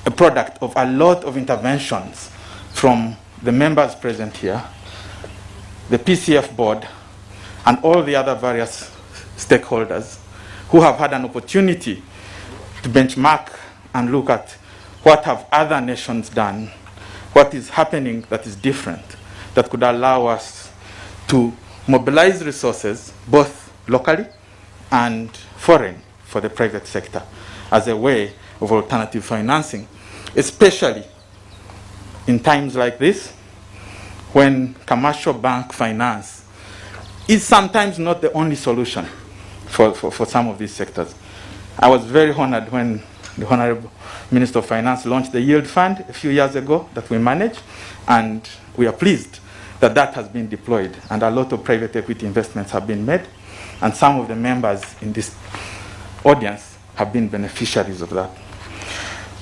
a product of a lot of interventions from the members present here, the PCF board, and all the other various stakeholders who have had an opportunity to benchmark and look at what have other nations done, what is happening that is different, that could allow us to mobilize resources, both locally and foreign, for the private sector as a way of alternative financing, especially in times like this, when commercial bank finance is sometimes not the only solution for some of these sectors. I was very honored when the Honorable Minister of Finance launched the Yield Fund a few years ago that we manage, and we are pleased that that has been deployed, and a lot of private equity investments have been made, and some of the members in this audience have been beneficiaries of that.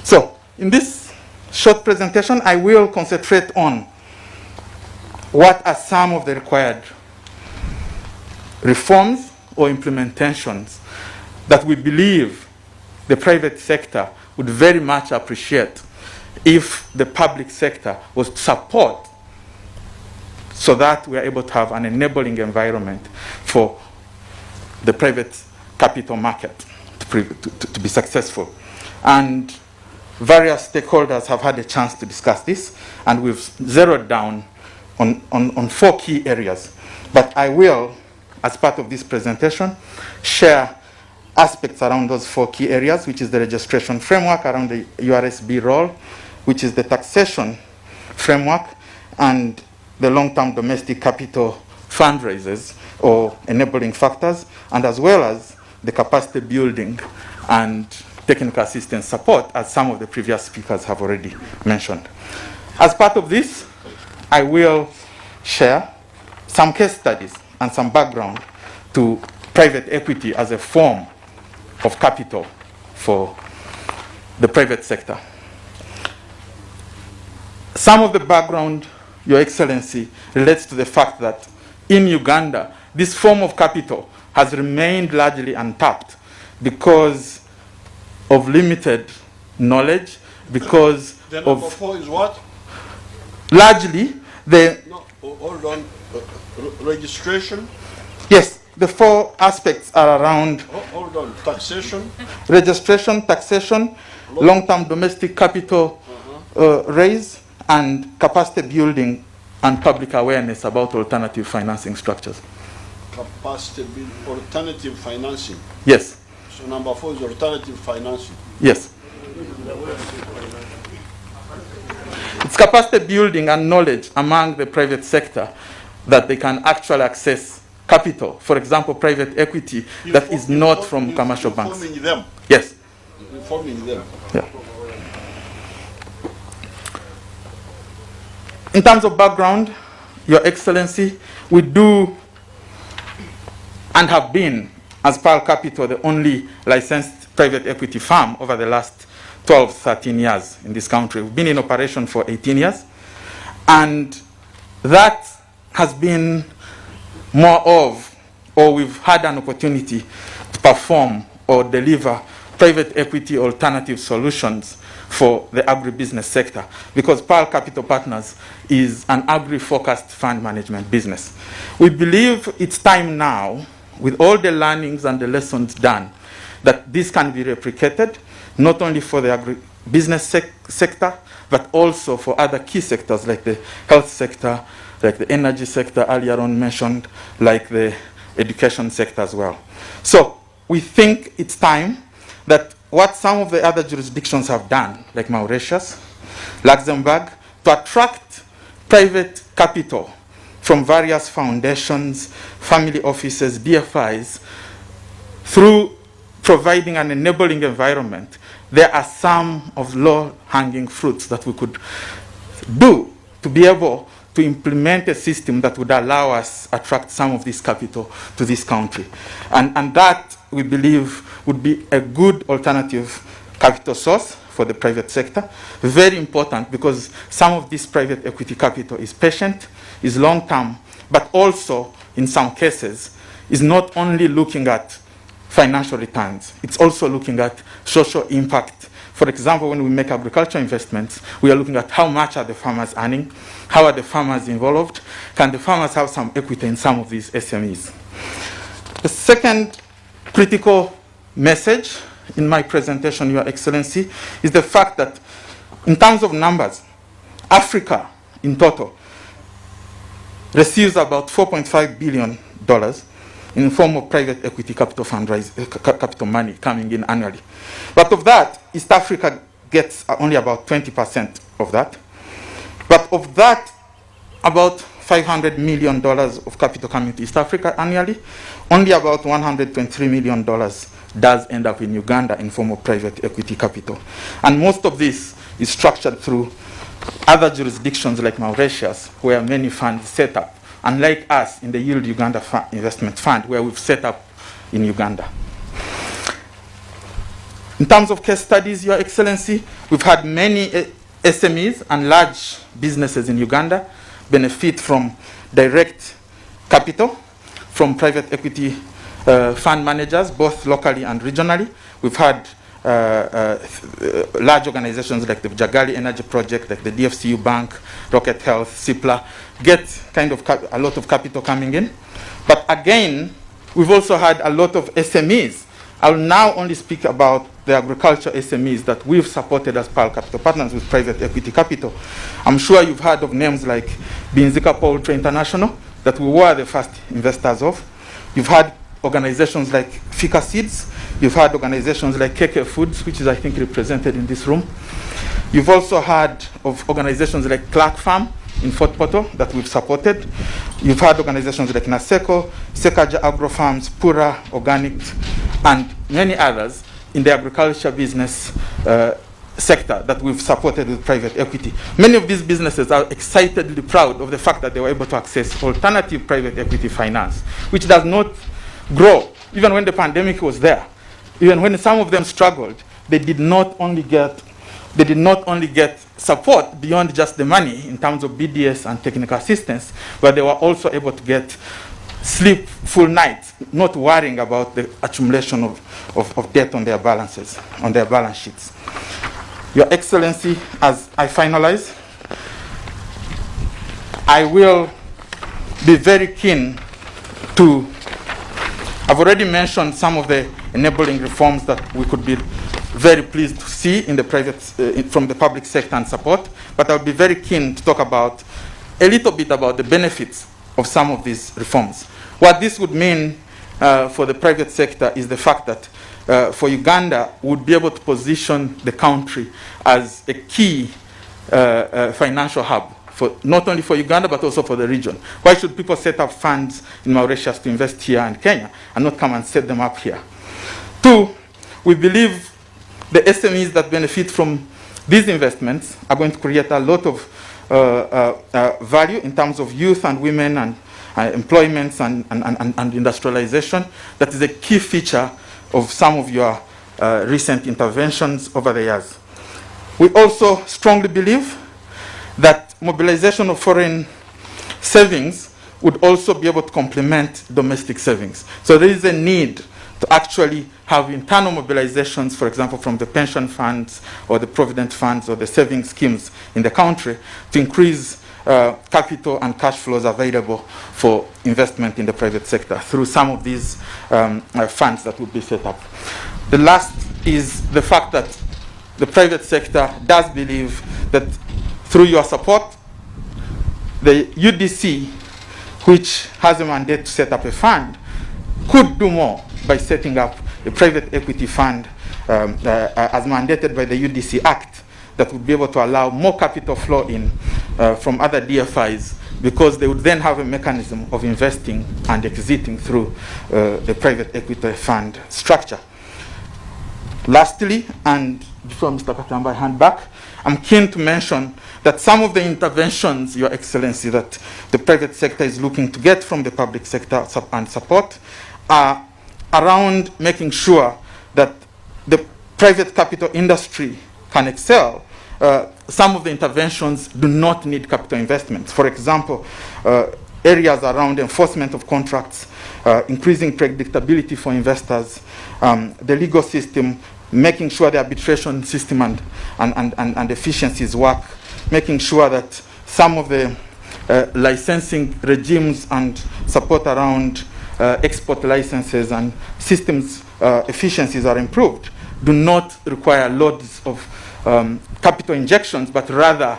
So, in this short presentation, I will concentrate on what are some of the required reforms or implementations that we believe the private sector would very much appreciate if the public sector was to support, so that we are able to have an enabling environment for the private capital market to be successful. And various stakeholders have had a chance to discuss this, and we've zeroed down on 4 key areas. But I will, as part of this presentation, share aspects around those 4 key areas, which is the registration framework around the URSB role, which is the taxation framework, and the long-term domestic capital fundraisers or enabling factors, and as well as the capacity building and technical assistance support, as some of the previous speakers have already mentioned. As part of this, I will share some case studies and some background to private equity as a form of capital for the private sector. Some of the background, Your Excellency, relates to the fact that in Uganda, this form of capital has remained largely untapped because of limited knowledge, because The number of 4 is what? largely the, No, hold on. Registration? yes, the four aspects are around Hold on. Taxation? registration, taxation, long-term domestic capital raise, and capacity building and public awareness about alternative financing structures. Capacity build, alternative financing. Yes, So number 4 is alternative financing. yes. It's capacity building and knowledge among the private sector that they can actually access capital. For example, private equity that is not from commercial banks. Informing them. Yes. Informing them. Yeah. In terms of background, Your Excellency, we do and have been, as Pearl Capital, the only licensed private equity firm over the last 12, 13 years in this country. We've been in operation for 18 years, and that has been more of, or we've had an opportunity to perform or deliver private equity alternative solutions for the agribusiness sector, because Pearl Capital Partners is an agri-focused fund management business. We believe it's time now, with all the learnings and the lessons done, that this can be replicated, not only for the agribusiness sector, but also for other key sectors like the health sector, like the energy sector earlier on mentioned, like the education sector as well. So we think it's time that what some of the other jurisdictions have done, like Mauritius, Luxembourg, to attract private capital from various foundations, family offices, DFIs, through providing an enabling environment, there are some of low-hanging fruits that we could do to be able to implement a system that would allow us attract some of this capital to this country. And that, we believe, would be a good alternative capital source for the private sector. Very important, because some of this private equity capital is patient, is long-term, but also, in some cases, is not only looking at financial returns, it's also looking at social impact. For example, when we make agriculture investments, we are looking at how much are the farmers earning, how are the farmers involved, can the farmers have some equity in some of these SMEs. The second critical message in my presentation, Your Excellency, is the fact that in terms of numbers, Africa in total receives about $4.5 billion in the form of private equity capital capital money coming in annually. But of that, East Africa gets only about 20% of that. But of that, about $500 million of capital coming to East Africa annually, only about $123 million does end up in Uganda in form of private equity capital. And most of this is structured through other jurisdictions like Mauritius, where many funds set up, unlike us in the Yield Uganda Investment Fund, where we've set up in Uganda. In terms of case studies, Your Excellency, we've had many SMEs and large businesses in Uganda benefit from direct capital from private equity fund managers, both locally and regionally. We've had large organizations like the Jagali Energy Project, like the DFCU Bank, Rocket Health, CIPLA, get kind of a lot of capital coming in. But again, we've also had a lot of SMEs. I'll now only speak about the agriculture SMEs that we've supported as Pearl Capital Partners with private equity capital. I'm sure you've heard of names like Binzika Poultry International, that we were the first investors of. You've had organizations like Fika Seeds. You've had organizations like KK Foods, which is, I think, represented in this room. You've also heard of organizations like Clark Farm in Fort Portal that we've supported. You've had organizations like Naseko, Sekaja Agro Farms, Pura Organics, and many others in the agriculture business sector that we've supported with private equity. Many of these businesses are excitedly proud of the fact that they were able to access alternative private equity finance, which does not grow. Even when the pandemic was there, even when some of them struggled, they did not only get support beyond just the money in terms of BDS and technical assistance, but they were also able to get sleepful nights, not worrying about the accumulation of debt on their balances, on their balance sheets. Your Excellency, as I finalize, I will be very keen to, I've already mentioned some of the enabling reforms that we could be very pleased to see in the private, from the public sector and support, but I'll be very keen to talk about a little bit about the benefits of some of these reforms. What this would mean for the private sector is the fact that for Uganda, would be able to position the country as a key financial hub, for, not only for Uganda, but also for the region. Why should people set up funds in Mauritius to invest here in Kenya and not come and set them up here? Two, we believe the SMEs that benefit from these investments are going to create a lot of value in terms of youth and women and employments and industrialization. That is a key feature of some of your recent interventions over the years. We also strongly believe that mobilization of foreign savings would also be able to complement domestic savings. So there is a need to actually have internal mobilizations, for example, from the pension funds or the provident funds or the saving schemes in the country to increase capital and cash flows available for investment in the private sector through some of these funds that would be set up. The last is the fact that the private sector does believe that through your support, the UDC, which has a mandate to set up a fund, could do more by setting up a private equity fund as mandated by the UDC Act that would be able to allow more capital flow in from other DFIs, because they would then have a mechanism of investing and exiting through the private equity fund structure. Lastly, and before Mr. Katamba hand back, I'm keen to mention that some of the interventions, Your Excellency, that the private sector is looking to get from the public sector and support are around making sure that the private capital industry can excel. Some of the interventions do not need capital investments. For example, areas around enforcement of contracts, increasing predictability for investors, the legal system, making sure the arbitration system and efficiencies work, making sure that some of the licensing regimes and support around export licenses and systems efficiencies are improved, do not require loads of capital injections, but rather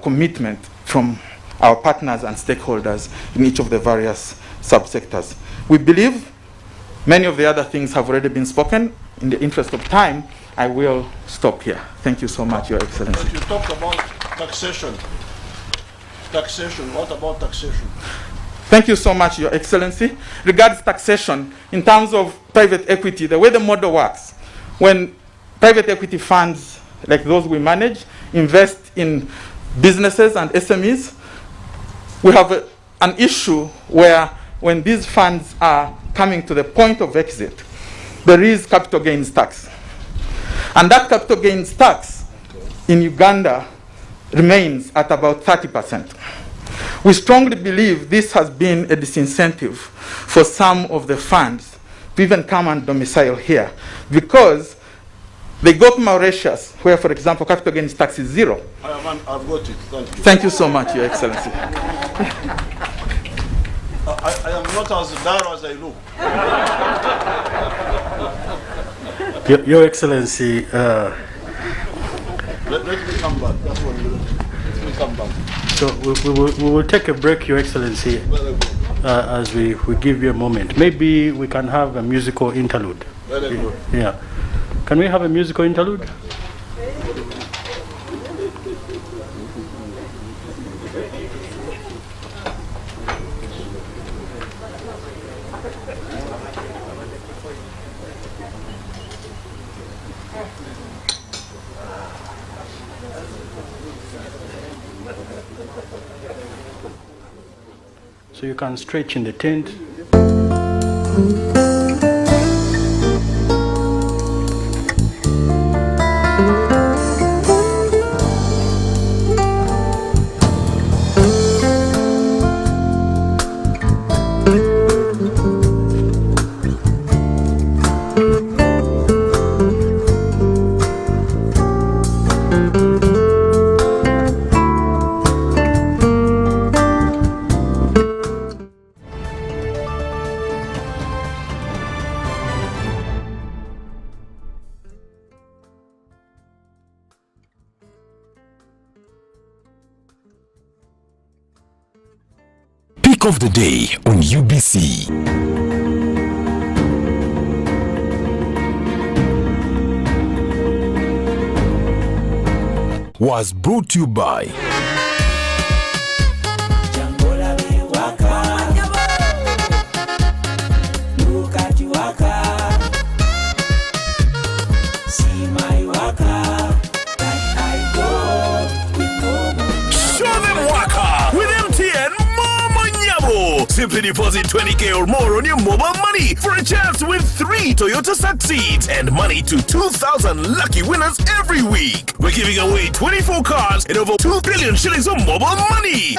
commitment from our partners and stakeholders in each of the various subsectors. We believe many of the other things have already been spoken. In the interest of time, I will stop here. Thank you so much, Your Excellency. But you talked about taxation. Taxation, what about taxation? Thank you so much, Your Excellency. Regards taxation, in terms of private equity, the way the model works, when private equity funds like those we manage invest in businesses and SMEs, we have an issue where when these funds are coming to the point of exit, there is capital gains tax. And that capital gains tax in Uganda remains at about 30%. We strongly believe this has been a disincentive for some of the funds to even come and domicile here, because they go to Mauritius, where, for example, capital gains tax is zero. I've got it. Thank you. Thank you so much, Your Excellency. I am not as dire as I look. Your Excellency, Let me come back. That's what let me come back. so we will take a break, Your Excellency, Very good. as we give you a moment. Maybe we can have a musical interlude. Very good. Yeah. Can we have a musical interlude? So you can stretch in the tent. Pick of the day on UBC. Was brought to you by Simply deposit 20K or more on your mobile money for a chance to win 3 Toyota Succeeds and money to 2,000 lucky winners every week. We're giving away 24 cars and over 2 billion shillings of mobile money.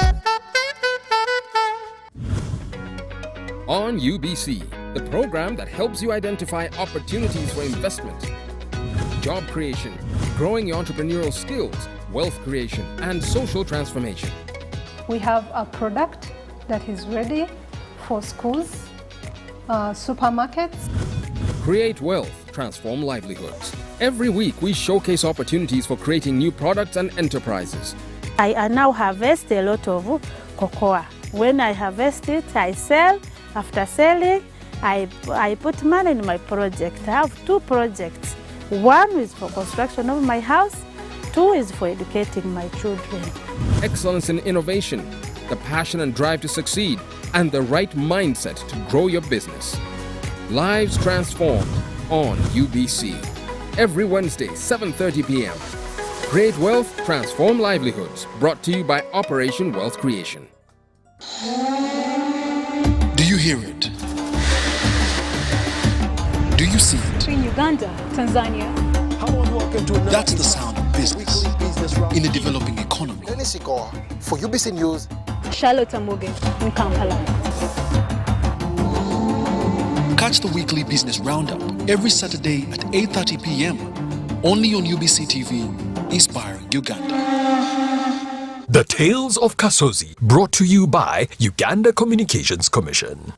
On UBC, the program that helps you identify opportunities for investment, job creation, growing your entrepreneurial skills, wealth creation, and social transformation. We have a product that is ready for schools, supermarkets. Create wealth, transform livelihoods. Every week we showcase opportunities for creating new products and enterprises. I now harvest a lot of cocoa. When I harvest it, I sell. After selling, I put money in my project. I have 2 projects. 1 is for construction of my house, 2 is for educating my children. Excellence in innovation, the passion and drive to succeed, and the right mindset to grow your business. Lives transformed on UBC. Every Wednesday, 7:30 p.m. Create wealth, transform livelihoods. Brought to you by Operation Wealth Creation. Do you hear it? Do you see it? In Uganda, Tanzania. That's the sound of business in a developing economy. For UBC News, Charlotte Amuge in Kampala. Catch the weekly business roundup every Saturday at 8:30 p.m. only on UBC TV, inspiring Uganda. The Tales of Kasozi, brought to you by Uganda Communications Commission.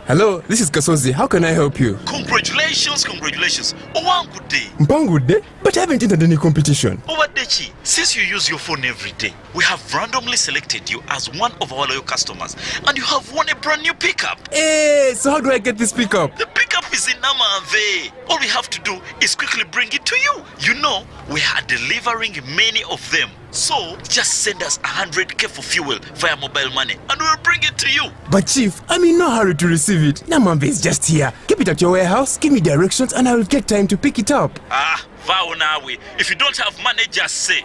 Hello, this is Kasozi. How can I help you? Congratulations. Oh, one good day. Good day? But I haven't entered any competition. Dechi, since you use your phone every day, we have randomly selected you as one of our loyal customers, and you have won a brand new pickup. Hey, so how do I get this pickup? The pickup is in Namave. All we have to do is quickly bring it to you. You know, we are delivering many of them. So, just send us 100K for fuel via mobile money and we'll bring it to you. But Chief, I'm in no hurry to receive it. Namambe is just here. Keep it at your warehouse, give me directions and I will get time to pick it up. Vow Nawe. If you don't have money, just say.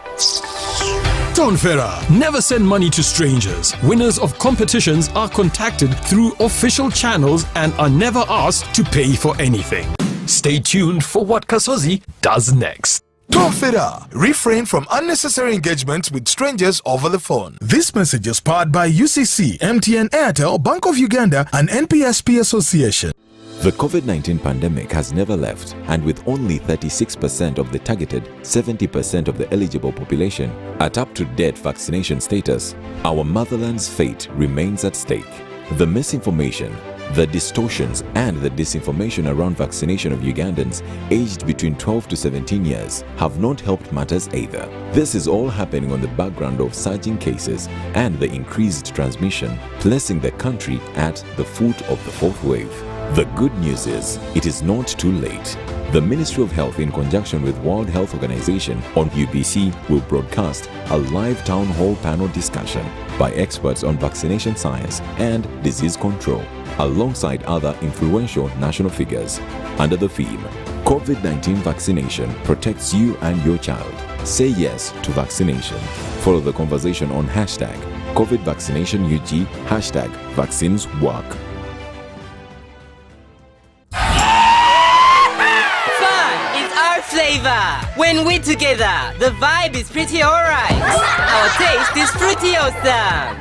Tonfera. Never send money to strangers. Winners of competitions are contacted through official channels and are never asked to pay for anything. Stay tuned for what Kasozi does next. Tonfera. Refrain from unnecessary engagements with strangers over the phone. This message is powered by UCC, MTN, Airtel, Bank of Uganda, and NPSP Association. The COVID-19 pandemic has never left, and with only 36% of the targeted 70% of the eligible population at up-to-date vaccination status, our motherland's fate remains at stake. The misinformation, the distortions and the disinformation around vaccination of Ugandans aged between 12 to 17 years have not helped matters either. This is all happening on the background of surging cases and the increased transmission, placing the country at the foot of the 4th wave. The good news is, it is not too late. The Ministry of Health, in conjunction with World Health Organization on UBC, will broadcast a live town hall panel discussion by experts on vaccination science and disease control, alongside other influential national figures, under the theme, COVID-19 vaccination protects you and your child. say yes to vaccination. Follow the conversation on hashtag COVID Vaccination UG, hashtag vaccines work. Flavor. When we're together, the vibe is pretty alright. Our taste is pretty awesome.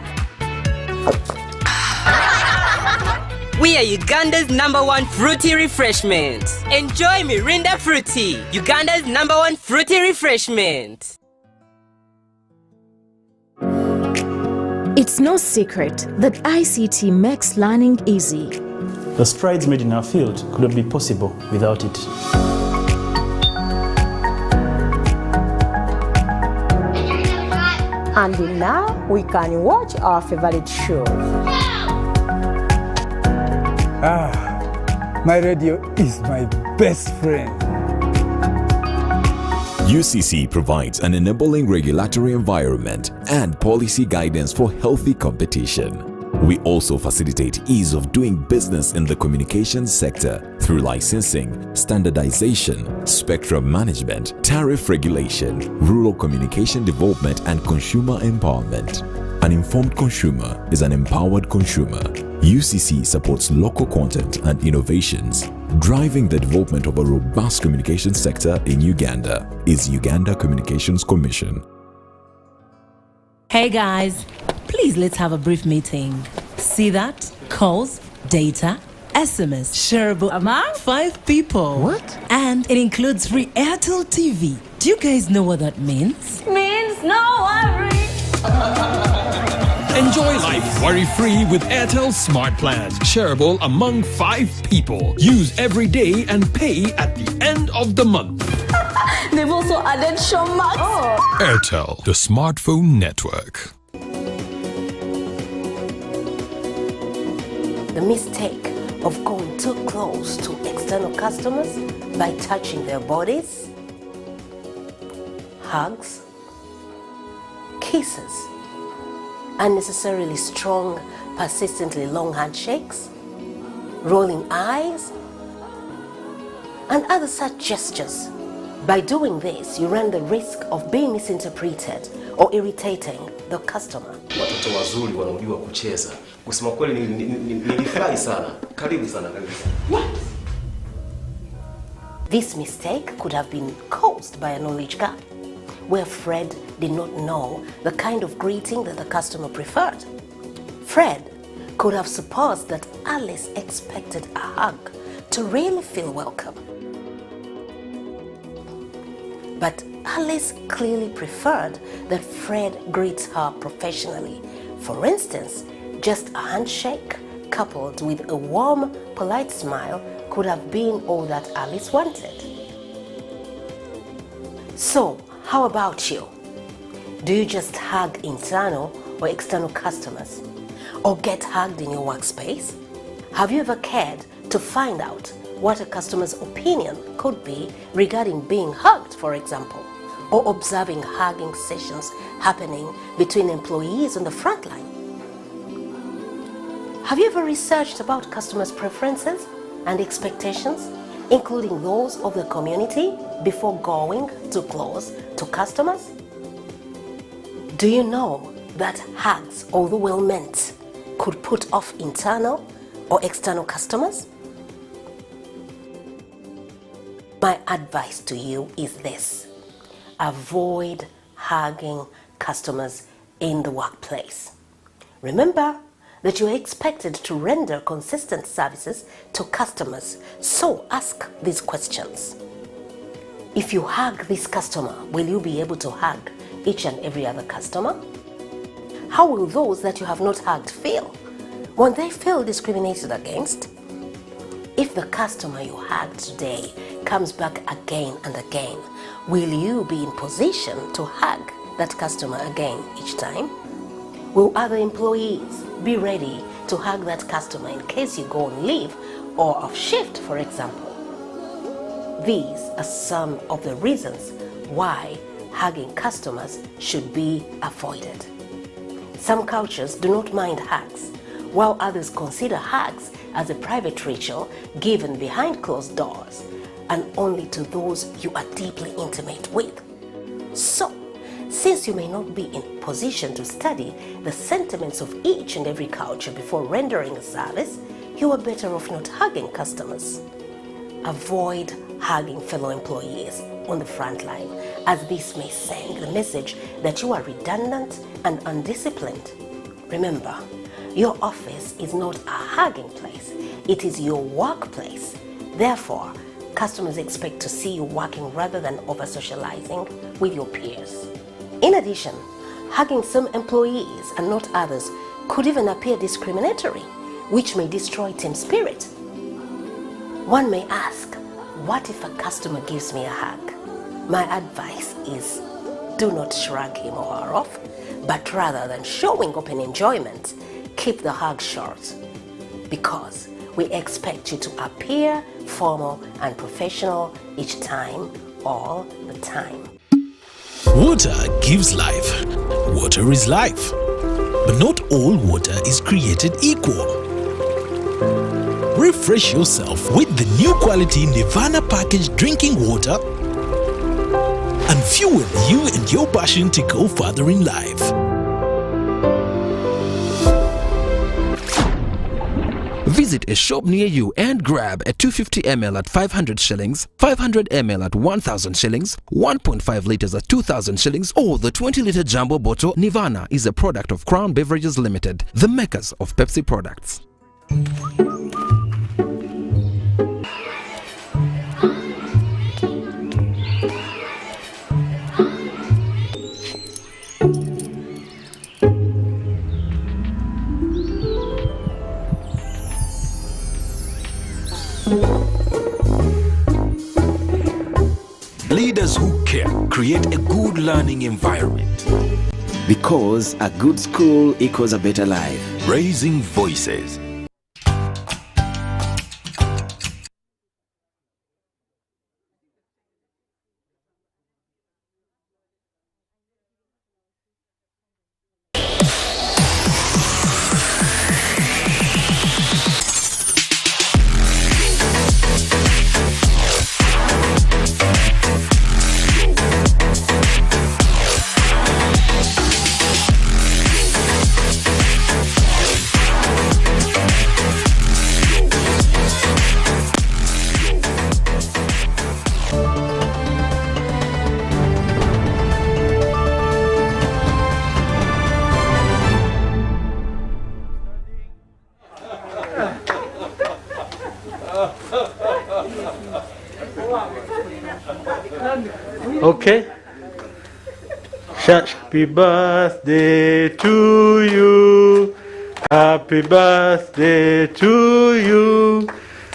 We are Uganda's #1 fruity refreshment. Enjoy Mirinda Fruity, Uganda's #1 fruity refreshment. It's no secret that ICT makes learning easy. The strides made in our field could not be possible without it. And now we can watch our favorite show. My radio is my best friend. UCC provides an enabling regulatory environment and policy guidance for healthy competition. We also facilitate ease of doing business in the communications sector through licensing, standardization, spectrum management, tariff regulation, rural communication development, and consumer empowerment. An informed consumer is an empowered consumer. UCC supports local content and innovations. Driving the development of a robust communication sector in Uganda is Uganda Communications Commission. Hey guys, please let's have a brief meeting. See that? Calls, data, SMS, shareable among 5 people. What? And it includes free Airtel TV. Do you guys know what that means? Means no worry. Enjoy life worry-free with Airtel Smart Plans, shareable among 5 people. Use every day and pay at the end of the month. They've also added Showmax. Airtel, the smartphone network. The mistake of going too close to external customers by touching their bodies, hugs, kisses, unnecessarily strong, persistently long handshakes, rolling eyes, and other such gestures. By doing this, you run the risk of being misinterpreted or irritating the customer. Watoto wazuri wanaojua kucheza. Kusema kweli nilifurahi sana. Karibu sana. What? This mistake could have been caused by a knowledge gap, where Fred did not know the kind of greeting that the customer preferred. Fred could have supposed that Alice expected a hug to really feel welcome. But Alice clearly preferred that Fred greets her professionally. For instance, just a handshake coupled with a warm, polite smile could have been all that Alice wanted. So, how about you? Do you just hug internal or external customers? Or get hugged in your workspace? Have you ever cared to find out what a customer's opinion could be regarding being hugged, for example, or observing hugging sessions happening between employees on the front line? Have you ever researched about customers' preferences and expectations, including those of the community, before going too close to customers? Do you know that hugs, although well meant, could put off internal or external customers? My advice to you is this: avoid hugging customers in the workplace. Remember that you are expected to render consistent services to customers, so ask these questions. If you hug this customer, will you be able to hug each and every other customer? How will those that you have not hugged feel? Won't they feel discriminated against? If the customer you hugged today comes back again and again, will you be in position to hug that customer again each time? Will other employees be ready to hug that customer in case you go on leave or off shift, for example? These are some of the reasons why hugging customers should be avoided. Some cultures do not mind hugs, while others consider hugs as a private ritual given behind closed doors and only to those you are deeply intimate with. So, since you may not be in position to study the sentiments of each and every culture before rendering a service, you are better off not hugging customers. Avoid hugging fellow employees on the front line, as this may send the message that you are redundant and undisciplined. Remember, your office is not a hugging place, it is your workplace. Therefore, customers expect to see you working rather than over-socializing with your peers. In addition, hugging some employees and not others could even appear discriminatory, which may destroy team spirit. One may ask, what if a customer gives me a hug? My advice is, do not shrug him or her off, but rather than showing open enjoyment, keep the hug short, because we expect you to appear formal and professional each time, all the time. Water gives life. Water is life. But not all water is created equal. Refresh yourself with the new quality Nirvana packaged drinking water and fuel you and your passion to go further in life. Visit a shop near you and grab a 250 ml at 500 shillings, 500 ml at 1000 shillings, 1.5 liters at 2000 shillings, or the 20-liter jumbo bottle. Nirvana is a product of Crown Beverages Limited, the makers of Pepsi products. Leaders who care create a good learning environment. Because a good school equals a better life. Raising voices. Okay. Happy birthday to you. Happy birthday to you.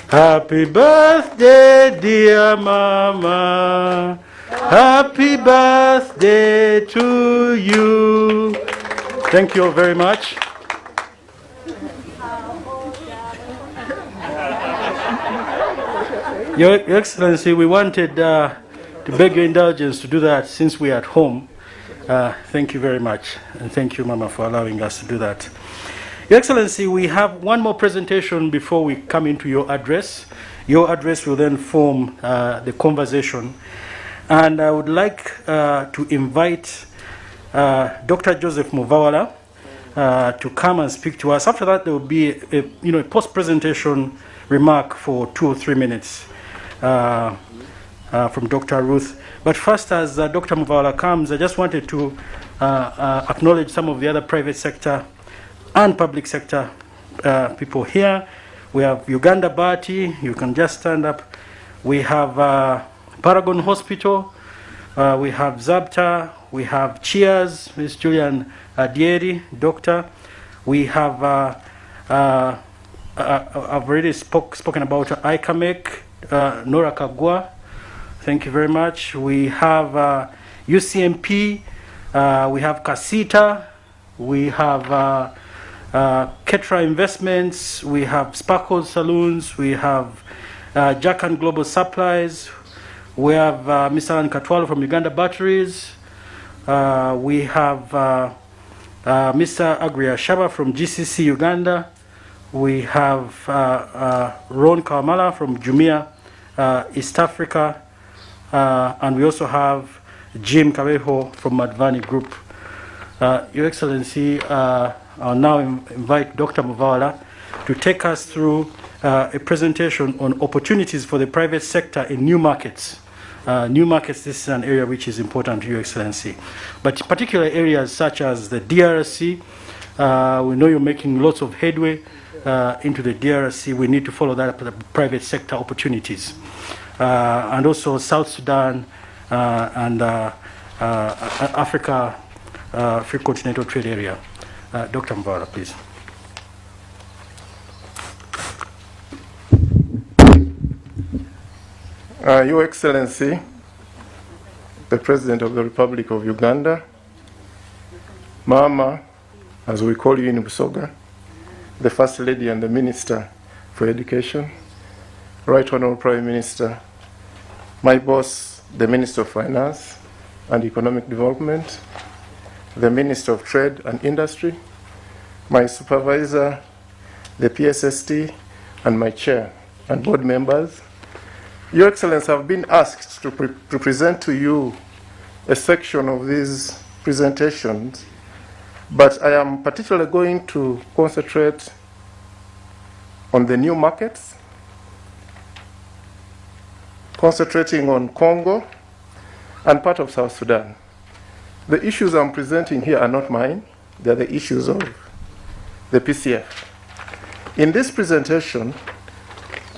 Happy birthday, dear Mama. Happy birthday to you. Thank you all very much. Your Excellency, we wanted to beg your indulgence to do that since we are at home. Thank you very much. And thank you, Mama, for allowing us to do that. Your Excellency, we have one more presentation before we come into your address. Your address will then form the conversation. And I would like to invite Dr. Joseph Muvawala to come and speak to us. After that, there will be a post-presentation remark for 2 or 3 minutes from Dr. Ruth. But first, as Dr. Muvawala comes, I just wanted to acknowledge some of the other private sector and public sector people here. We have Uganda Bati, you can just stand up. We have Paragon Hospital, we have Zabta, we have Cheers, Ms. Julian Dieri, doctor. We have, I've already spoken about ICAMEC, Nora Kagwa, thank you very much. We have UCMP, we have Casita, we have Ketra Investments, we have Sparkles Saloons, we have Jack and Global Supplies, we have Mr. Alan Katwalo from Uganda Batteries, we have Mr. Agria Shaba from GCC Uganda, we have Ron Kawamala from Jumia East Africa, and we also have Jim Kaweho from Madvani Group. Your Excellency, I'll now invite Dr. Muvala to take us through a presentation on opportunities for the private sector in new markets. New markets, this is an area which is important to Your Excellency. But particular areas such as the DRC, we know you're making lots of headway into the DRC. We need to follow that up with the private sector opportunities. And also South Sudan and Africa, Free Continental Trade Area. Dr. Muvala, please. Your Excellency, the President of the Republic of Uganda, Mama, as we call you in Busoga, the First Lady and the Minister for Education, Right Honorable Prime Minister, my boss, the Minister of Finance and Economic Development, the Minister of Trade and Industry, my supervisor, the PSST, and my chair and board members. Your Excellency, I've been asked to present to you a section of these presentations, but I am particularly going to concentrate on the new markets, concentrating on Congo and part of South Sudan. The issues I'm presenting here are not mine, they're the issues of the PCF. In this presentation,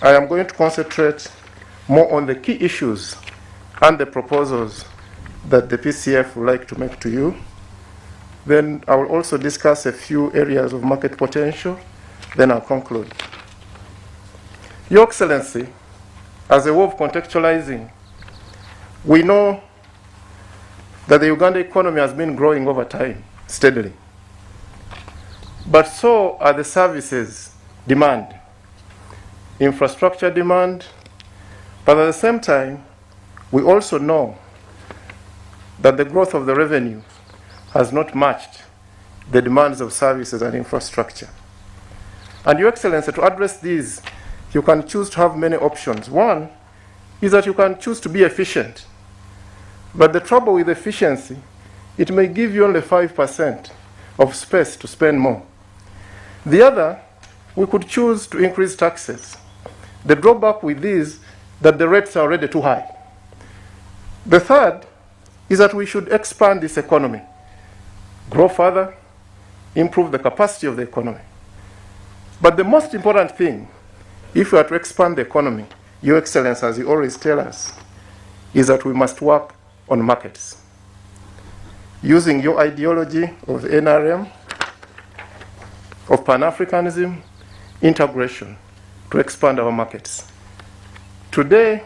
I am going to concentrate more on the key issues and the proposals that the PCF would like to make to you. Then I will also discuss a few areas of market potential, then I'll conclude. Your Excellency, as a way of contextualizing, we know that the Uganda economy has been growing over time, steadily. But so are the services demand, infrastructure demand, but at the same time, we also know that the growth of the revenue has not matched the demands of services and infrastructure. And Your Excellency, to address these, you can choose to have many options. One is that you can choose to be efficient. But the trouble with efficiency, it may give you only 5% of space to spend more. The other, we could choose to increase taxes. The drawback with these that the rates are already too high. The third is that we should expand this economy, grow further, improve the capacity of the economy. But the most important thing, if we are to expand the economy, Your Excellency, as you always tell us, is that we must work on markets. Using your ideology of the NRM, of Pan-Africanism, integration, to expand our markets. Today,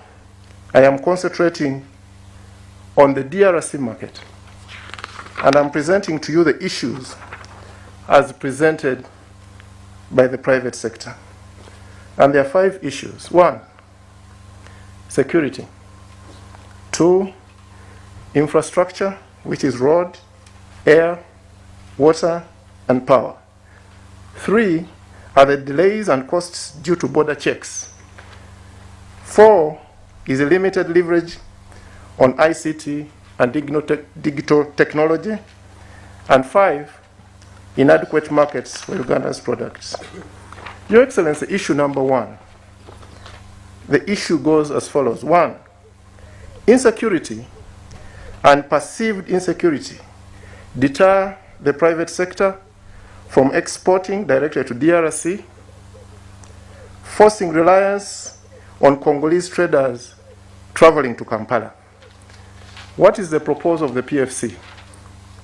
I am concentrating on the DRC market, and I'm presenting to you the issues as presented by the private sector. And there are 5 issues. 1, security. 2, infrastructure, which is road, air, water, and power. 3 are the delays and costs due to border checks. 4 is a limited leverage on ICT and digital technology. And 5, inadequate markets for Uganda's products. Your Excellency, issue number 1. The issue goes as follows. 1, insecurity and perceived insecurity deter the private sector from exporting directly to DRC, forcing reliance on Congolese traders traveling to Kampala. What is the proposal of the PFC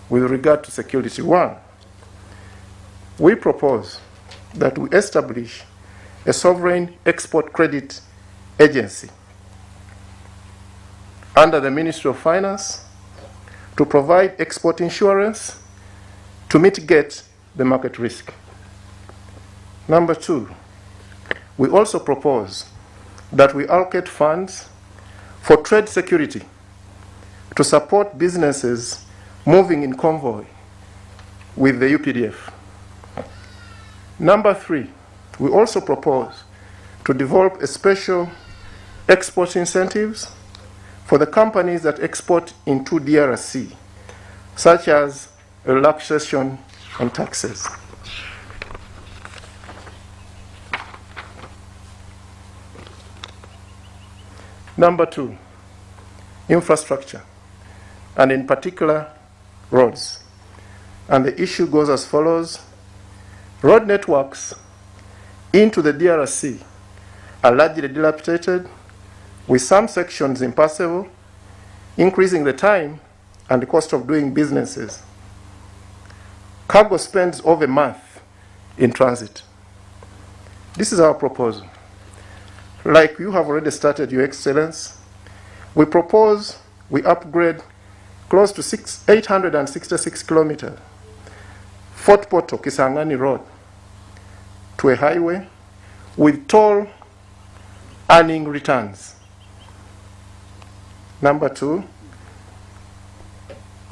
with regard to security? 1, we propose that we establish a sovereign export credit agency under the Ministry of Finance to provide export insurance to mitigate the market risk. Number 2, we also propose that we allocate funds for trade security to support businesses moving in convoy with the UPDF. Number 3, we also propose to develop a special export incentives for the companies that export into DRC, such as relaxation on taxes. Number 2, infrastructure, and in particular, roads. And the issue goes as follows. Road networks into the DRC are largely dilapidated, with some sections impassable, increasing the time and the cost of doing businesses. Cargo spends over a month in transit. This is our proposal. Like you have already started, Your Excellence, we propose we upgrade close to 866 kilometers, Fort Portal Kisangani Road, to a highway with toll earning returns. Number 2,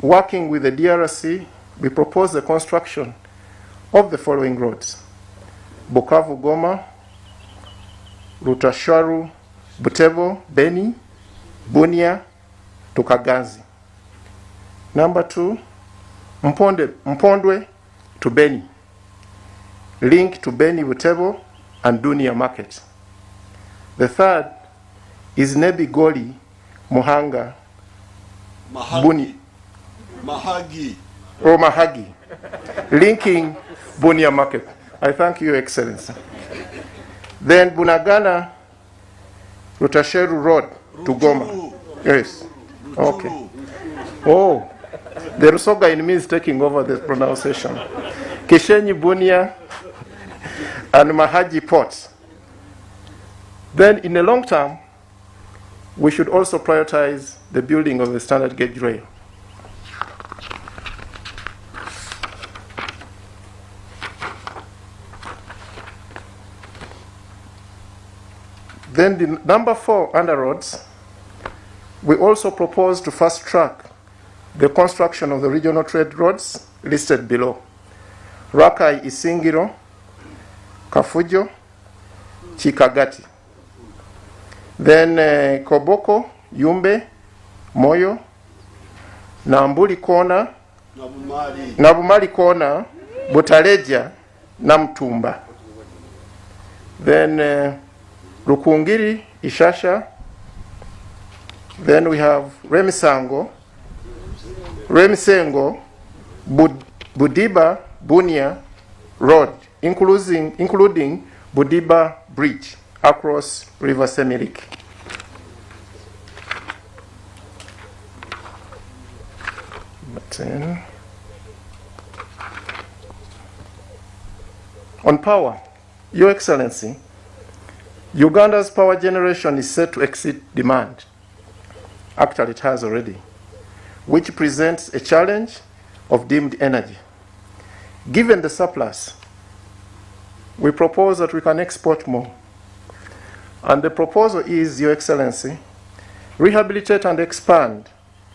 working with the DRC, we propose the construction of the following roads: Bukavu Goma, Rutashwaru, Butevo, Beni, Bunia to Kagazi. Number 2, Mpondwe to Beni, link to Beni, Butevo, and Dunia Market. The third is Nebi Goli, Muhanga, Buni, Mahagi, linking Bunia Market. I thank you, Excellency. Then Bunagana, Rutasheru Road to Goma. Yes. Okay. Oh, the Rusoga in me is taking over the pronunciation. Kishenyi Bunia and Mahaji ports. Then in the long term, we should also prioritize the building of the standard gauge rail. Then the number 4 under roads, we also propose to fast track the construction of the regional trade roads listed below: Rakai Isingiro, Kafujo, Chikagati. Then Koboko, Yumbe, Moyo, Nambuli Kona, Nabumali Kona, Butaleja, Namtumba. Then Rukungiri, Ishasha. Then we have Remisengo, Budiba, Bunia Road, including Budiba Bridge across River Semirik. On power, Your Excellency, Uganda's power generation is set to exceed demand. Actually, it has already, which presents a challenge of deemed energy. Given the surplus, we propose that we can export more. And the proposal is, Your Excellency, rehabilitate and expand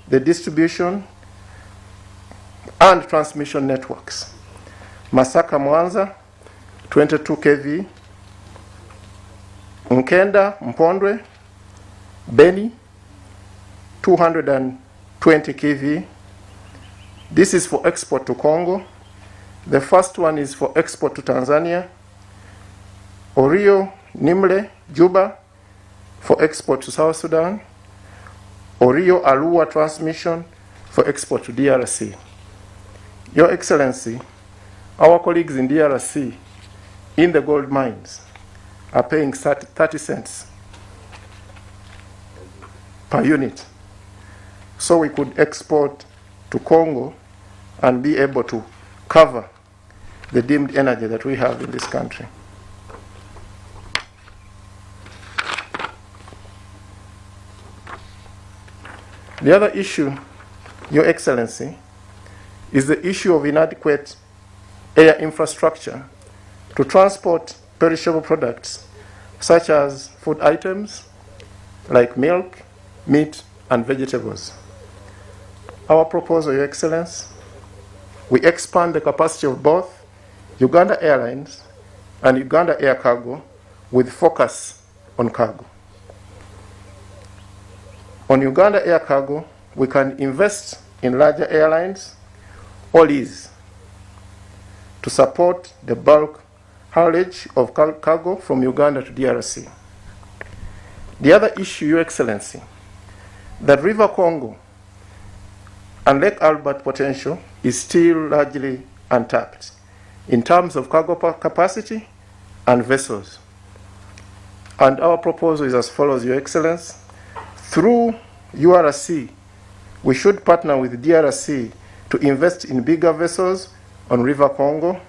the distribution and transmission networks. Masaka Mwanza, 22 kV, Nkenda, Mpondwe, Beni, 220 kV. This is for export to Congo. The first one is for export to Tanzania. Orio, Nimle, Juba, for export to South Sudan. Orio, Arua transmission for export to DRC. Your Excellency, our colleagues in DRC, in the gold mines, are paying 30 cents per unit. So we could export to Congo and be able to cover the deemed energy that we have in this country. The other issue, Your Excellency, is the issue of inadequate air infrastructure to transport perishable products such as food items like milk, meat, and vegetables. Our proposal, Your Excellency, we expand the capacity of both Uganda Airlines and Uganda Air Cargo with focus on cargo. On Uganda Air Cargo, we can invest in larger airlines or lease to support the bulk haulage of cargo from Uganda to DRC. The other issue, Your Excellency, that River Congo and Lake Albert potential is still largely untapped in terms of cargo capacity and vessels. And our proposal is as follows, Your Excellency. Through URC, we should partner with DRC to invest in bigger vessels on River Congo.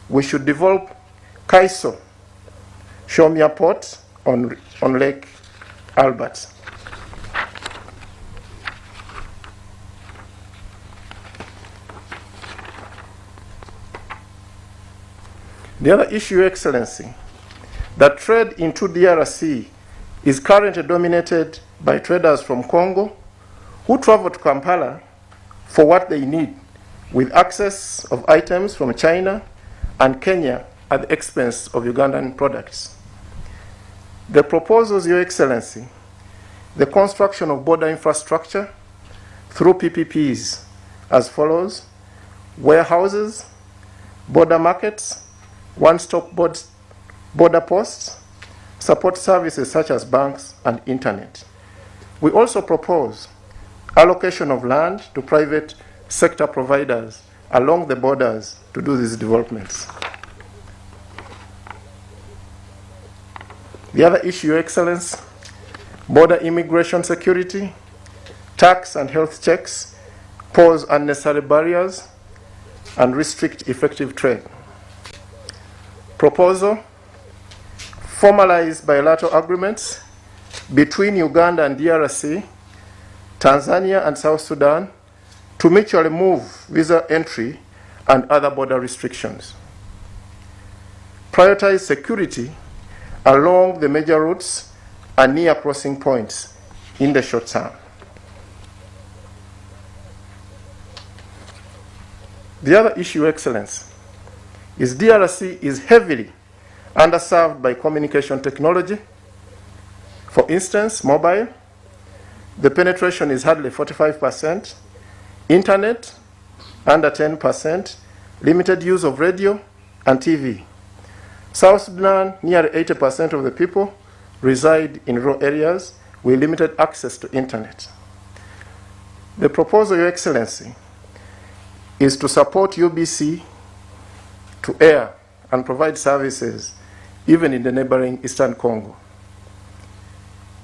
We should develop Kaiso, Shomya Port on Lake Albert. The other issue, Your Excellency, that trade into DRC is currently dominated by traders from Congo who travel to Kampala for what they need, with access of items from China and Kenya at the expense of Ugandan products. The proposals, Your Excellency, the construction of border infrastructure through PPPs as follows: warehouses, border markets, one-stop border posts, support services such as banks and internet. We also propose allocation of land to private sector providers along the borders to do these developments. The other issue, Your Excellency, border immigration security, tax and health checks pose unnecessary barriers and restrict effective trade. Proposal: formalize bilateral agreements between Uganda and DRC, Tanzania and South Sudan to mutually move visa entry and other border restrictions. Prioritize security along the major routes and near crossing points in the short term. The other issue, Your Excellency, is DRC is heavily underserved by communication technology. For instance, mobile, the penetration is hardly 45%, internet, under 10%, limited use of radio and TV. South Sudan, nearly 80% of the people reside in rural areas with limited access to internet. The proposal, Your Excellency, is to support UBC to air and provide services even in the neighboring Eastern Congo.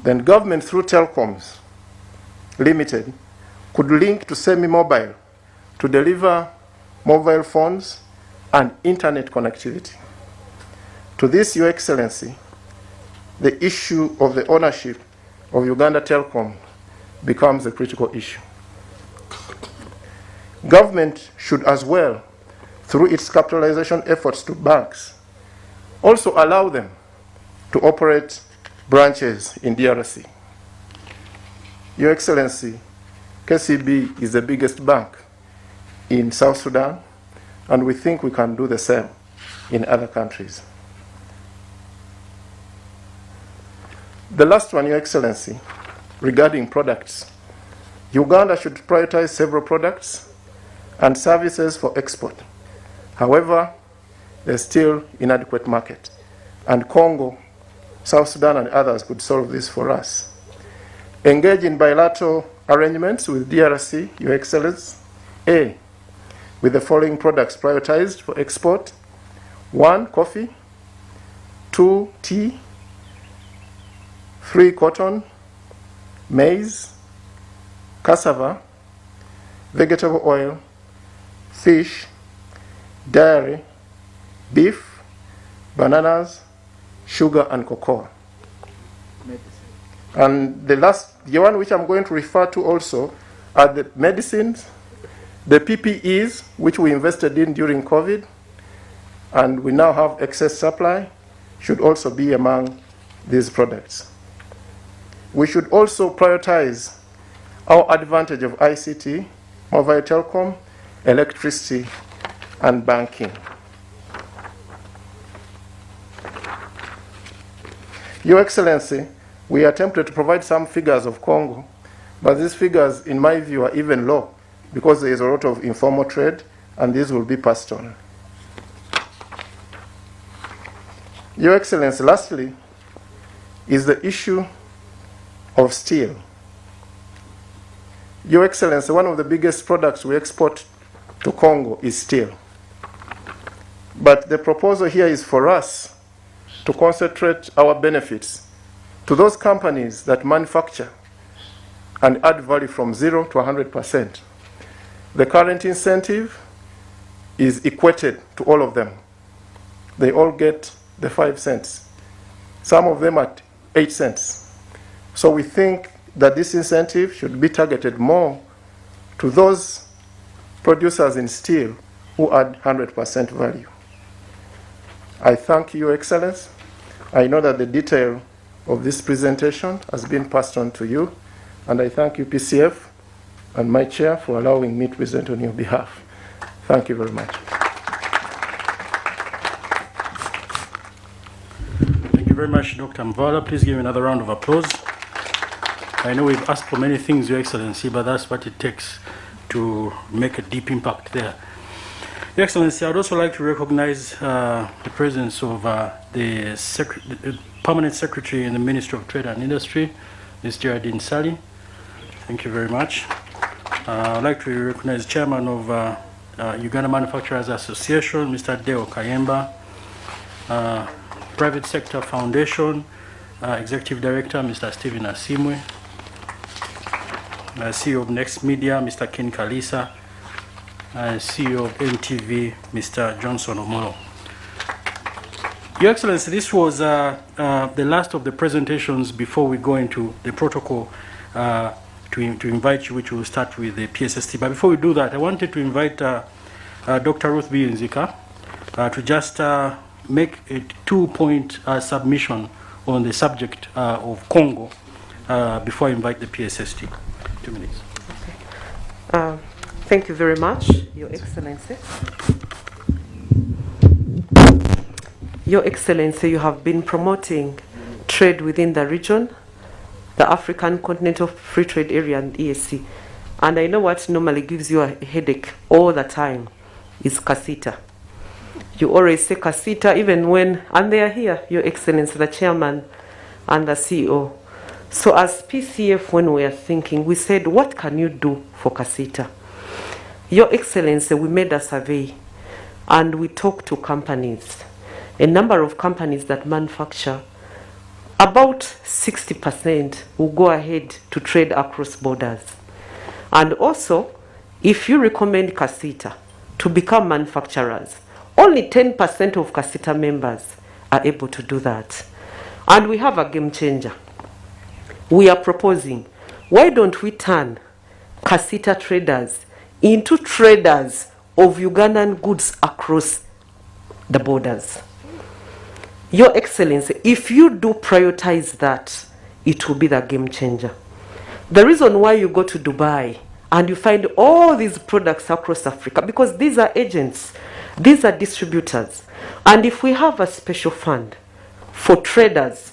Then government through telecoms limited could link to semi-mobile to deliver mobile phones and internet connectivity. To this, Your Excellency, the issue of the ownership of Uganda Telecom becomes a critical issue. Government should as well, through its capitalization efforts to banks, also allow them to operate branches in DRC. Your Excellency, KCB is the biggest bank in South Sudan, and we think we can do the same in other countries. The last one, Your Excellency, regarding products. Uganda should prioritize several products and services for export. However, there's still inadequate market, and Congo, South Sudan, and others could solve this for us. Engage in bilateral arrangements with DRC, Your Excellency. A, with the following products prioritized for export: 1, coffee; 2, tea; 3, cotton; maize; cassava; vegetable oil; fish; dairy; beef; bananas; sugar, and cocoa. And the one which I'm going to refer to also are the medicines, the PPEs, which we invested in during COVID, and we now have excess supply, should also be among these products. We should also prioritize our advantage of ICT, mobile telecom, electricity, and banking. Your Excellency, We attempted to provide some figures of Congo, but these figures, in my view, are even low because there is a lot of informal trade, and these will be passed on. Your Excellency, lastly, is the issue of steel. Your Excellency, one of the biggest products we export to Congo is steel. But the proposal here is for us to concentrate our benefits to those companies that manufacture and add value from 0 to 100%. The current incentive is equated to all of them. They all get the 5 cents. Some of them at 8 cents. So we think that this incentive should be targeted more to those producers in steel who add 100% value. I thank Your Excellency. I know that the detail of this presentation has been passed on to you, and I thank you, PCF, and my chair for allowing me to present on your behalf. Thank you very much. Thank you very much, Dr. Mvala. Please give me another round of applause. I know we've asked for many things, Your Excellency, but that's what it takes to make a deep impact there. Your Excellency, I'd also like to recognize the presence of the Permanent Secretary in the Ministry of Trade and Industry, Ms. Geraldine Sally. Thank you very much. I'd like to recognize the Chairman of Uganda Manufacturers Association, Mr. Deo Kayemba, Private Sector Foundation, Executive Director, Mr. Stephen Asimwe, CEO of Next Media, Mr. Ken Kalisa, and CEO of NTV, Mr. Johnson Omolo. Your Excellency, this was the last of the presentations before we go into the protocol to invite you, which will start with the PSST. But before we do that, I wanted to invite Dr. Ruth B. Nzika to just make a 2-point submission on the subject of Congo before I invite the PSST. 2 minutes. Okay. Thank you very much, Your Excellency. Your Excellency, you have been promoting trade within the region, the African Continental Free Trade Area and EAC. And I know what normally gives you a headache all the time is Casita. You always say Casita even when, and they are here, Your Excellency, the Chairman and the CEO. So as PCF, when we are thinking, we said, what can you do for Casita? Your Excellency, we made a survey and we talked to companies, a number of companies that manufacture. About 60% will go ahead to trade across borders. And also, if you recommend Casita to become manufacturers, only 10% of Casita members are able to do that. And we have a game changer. We are proposing, why don't we turn Casita traders into traders of Ugandan goods across the borders? Your Excellency, if you do prioritize that, it will be the game changer. The reason why you go to Dubai and you find all these products across Africa, because these are agents, these are distributors. And if we have a special fund for traders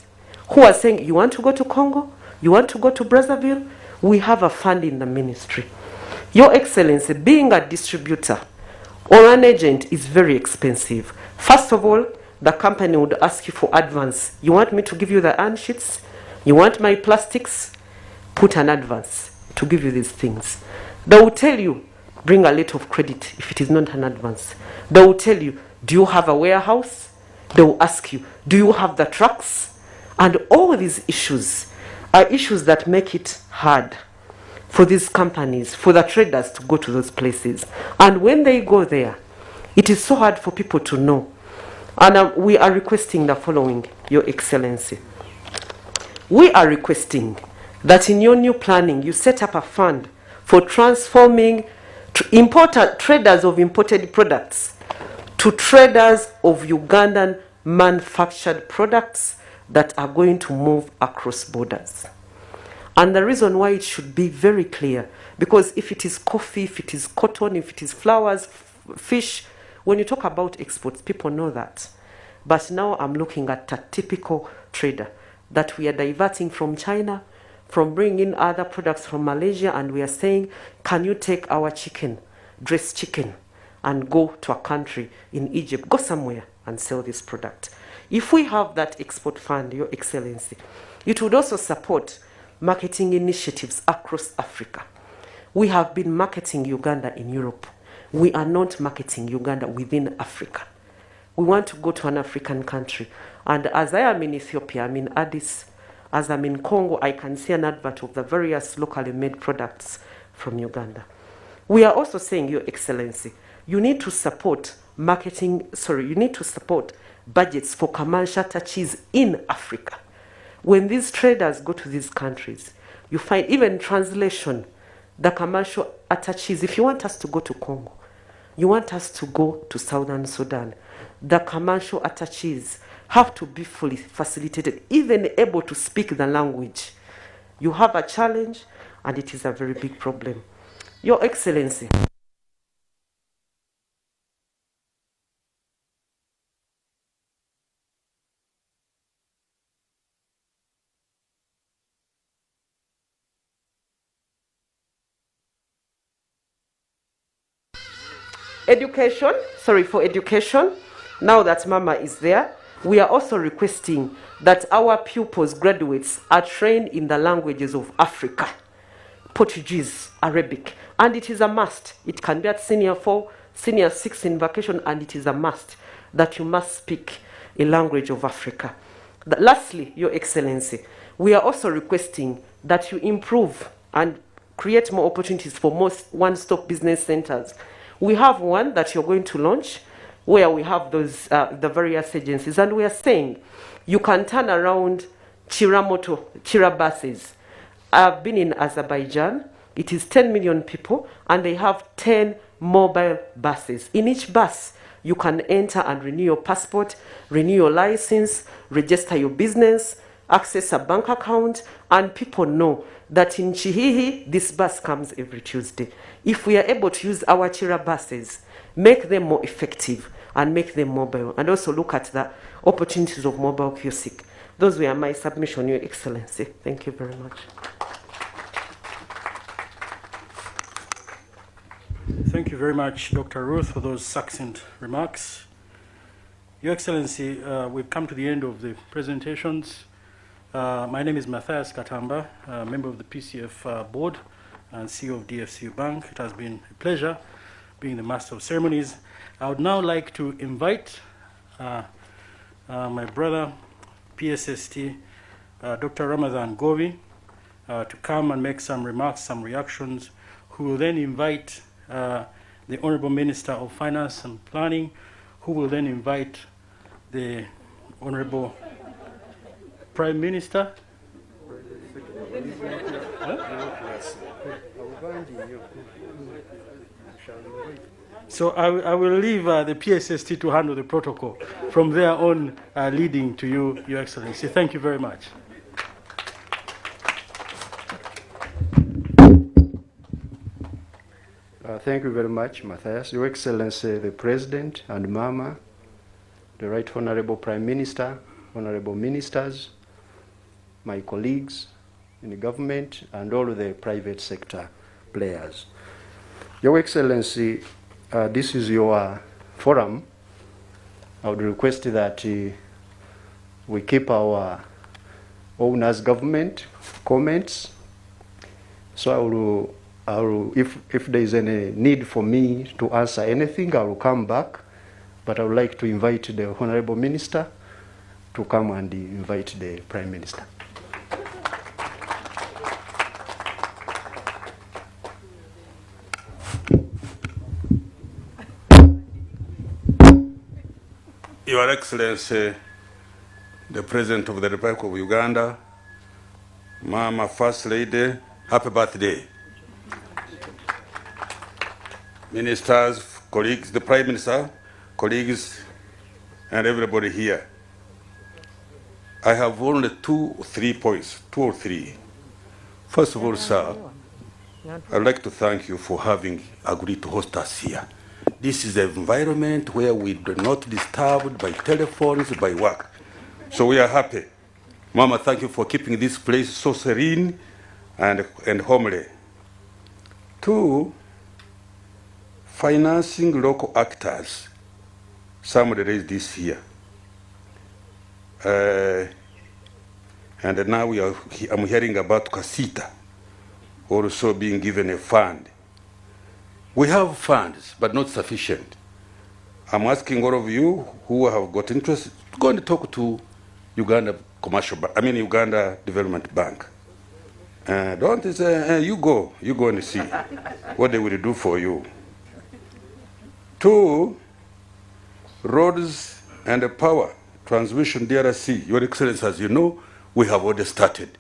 who are saying, you want to go to Congo, you want to go to Brazzaville, we have a fund in the ministry. Your Excellency, being a distributor or an agent is very expensive. First of all, the company would ask you for advance. You want me to give you the iron sheets? You want my plastics? Put an advance to give you these things. They will tell you, bring a letter of credit if it is not an advance. They will tell you, do you have a warehouse? They will ask you, do you have the trucks? And all these issues are issues that make it hard for these companies, for the traders to go to those places. And when they go there, it is so hard for people to know. And we are requesting the following, Your Excellency. We are requesting that in your new planning, you set up a fund for transforming traders of imported products to traders of Ugandan manufactured products that are going to move across borders. And the reason why it should be very clear, because if it is coffee, if it is cotton, if it is flowers, fish, when you talk about exports, people know that. But now I'm looking at a typical trader. that we are diverting from China, from bringing in other products from Malaysia, and we are saying, can you take our chicken, dressed chicken, and go to a country in Egypt, go somewhere and sell this product. If we have that export fund, Your Excellency, it would also support marketing initiatives across Africa. We have been marketing Uganda in Europe. We are not marketing Uganda within Africa. We want to go to an African country. And as I am in Ethiopia, I'm in Addis, as I'm in Congo, I can see an advert of the various locally made products from Uganda. We are also saying, Your Excellency, you need to support you need to support budgets for commercial attaches in Africa. When these traders go to these countries, you find even translation, the commercial attaches, if you want us to go to Congo, you want us to go to Southern Sudan, the commercial attaches have to be fully facilitated, even able to speak the language. You have a challenge, and it is a very big problem. Your Excellency, for education, now that Mama is there, we are also requesting that our pupils, graduates, are trained in the languages of Africa, Portuguese, Arabic, and it is a must. It can be at senior 4, senior 6 in vacation, and it is a must that you must speak a language of Africa. Lastly, Your Excellency, we are also requesting that you improve and create more opportunities for most one-stop business centers. We have one that you're going to launch where we have those the various agencies, and we are saying you can turn around Chira buses. I've been in Azerbaijan. It is 10 million people, and they have 10 mobile buses. In each bus, you can enter and renew your passport, renew your license, register your business, access a bank account, and people know that in Chihihi, this bus comes every Tuesday. If we are able to use our Chira buses, make them more effective and make them mobile, and also look at the opportunities of mobile kiosk. Those were my submission, Your Excellency. Thank you very much. Thank you very much, Dr. Ruth, for those succinct remarks. Your Excellency, we've come to the end of the presentations. My name is Matthias Katamba, member of the PCF board and CEO of DFCU Bank. It has been a pleasure being the Master of Ceremonies. I would now like to invite my brother, PSST, Dr. Ramadan Govi, to come and make some remarks, some reactions, who will then invite the Honorable Minister of Finance and Planning, who will then invite the Honorable Prime Minister. So I will leave the PSST to handle the protocol. From there on, leading to you, Your Excellency. Thank you very much. Thank you very much, Matthias. Your Excellency, the President and Mama, the Right Honorable Prime Minister, Honorable Ministers, my colleagues in the government, and all the private sector players. Your Excellency, this is your forum. I would request that we keep our own as government comments. So I will, if there is any need for me to answer anything, I will come back. But I would like to invite the Honorable Minister to come and invite the Prime Minister. Your Excellency, the President of the Republic of Uganda, Mama First Lady, happy birthday. Ministers, colleagues, the Prime Minister, colleagues, and everybody here. I have only 2 or 3 points, 2 or 3. First of all, sir, I'd like to thank you for having agreed to host us here. This is an environment where we do not disturbed by telephones, by work. So we are happy. Mama, thank you for keeping this place so serene and homely. 2, financing local actors. Somebody raised this here. And now I'm hearing about Kasita also being given a fund. We have funds, but not sufficient. I'm asking all of you who have got interest, go and talk to Uganda Uganda Development Bank. Don't say, you go and see what they will do for you. 2, roads and power transmission DRC. Your Excellency, as you know, we have already started.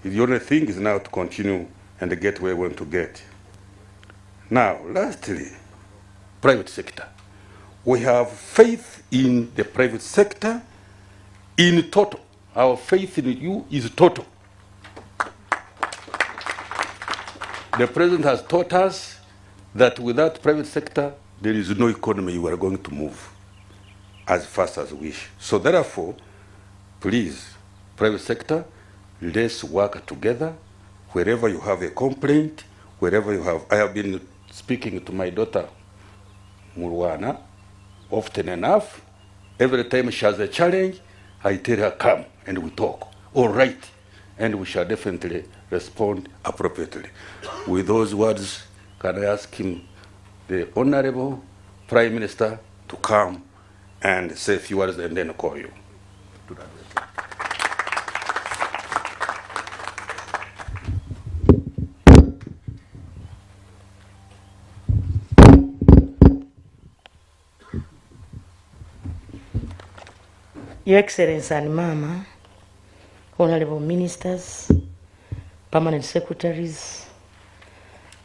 The only thing is now to continue and get where we want to get. Now, lastly, private sector. We have faith in the private sector in total. Our faith in you is total. The President has taught us that without private sector, there is no economy you are going to move as fast as we wish. So therefore, please, private sector, let's work together. Wherever you have a complaint, wherever you have, I have been speaking to my daughter, Murwana, often enough. Every time she has a challenge, I tell her, come, and we talk. All right, and we shall definitely respond appropriately. With those words, can I ask him, the Honorable Prime Minister, to come and say a few words and then call you. Your Excellency and Mama, Honorable Ministers, Permanent Secretaries,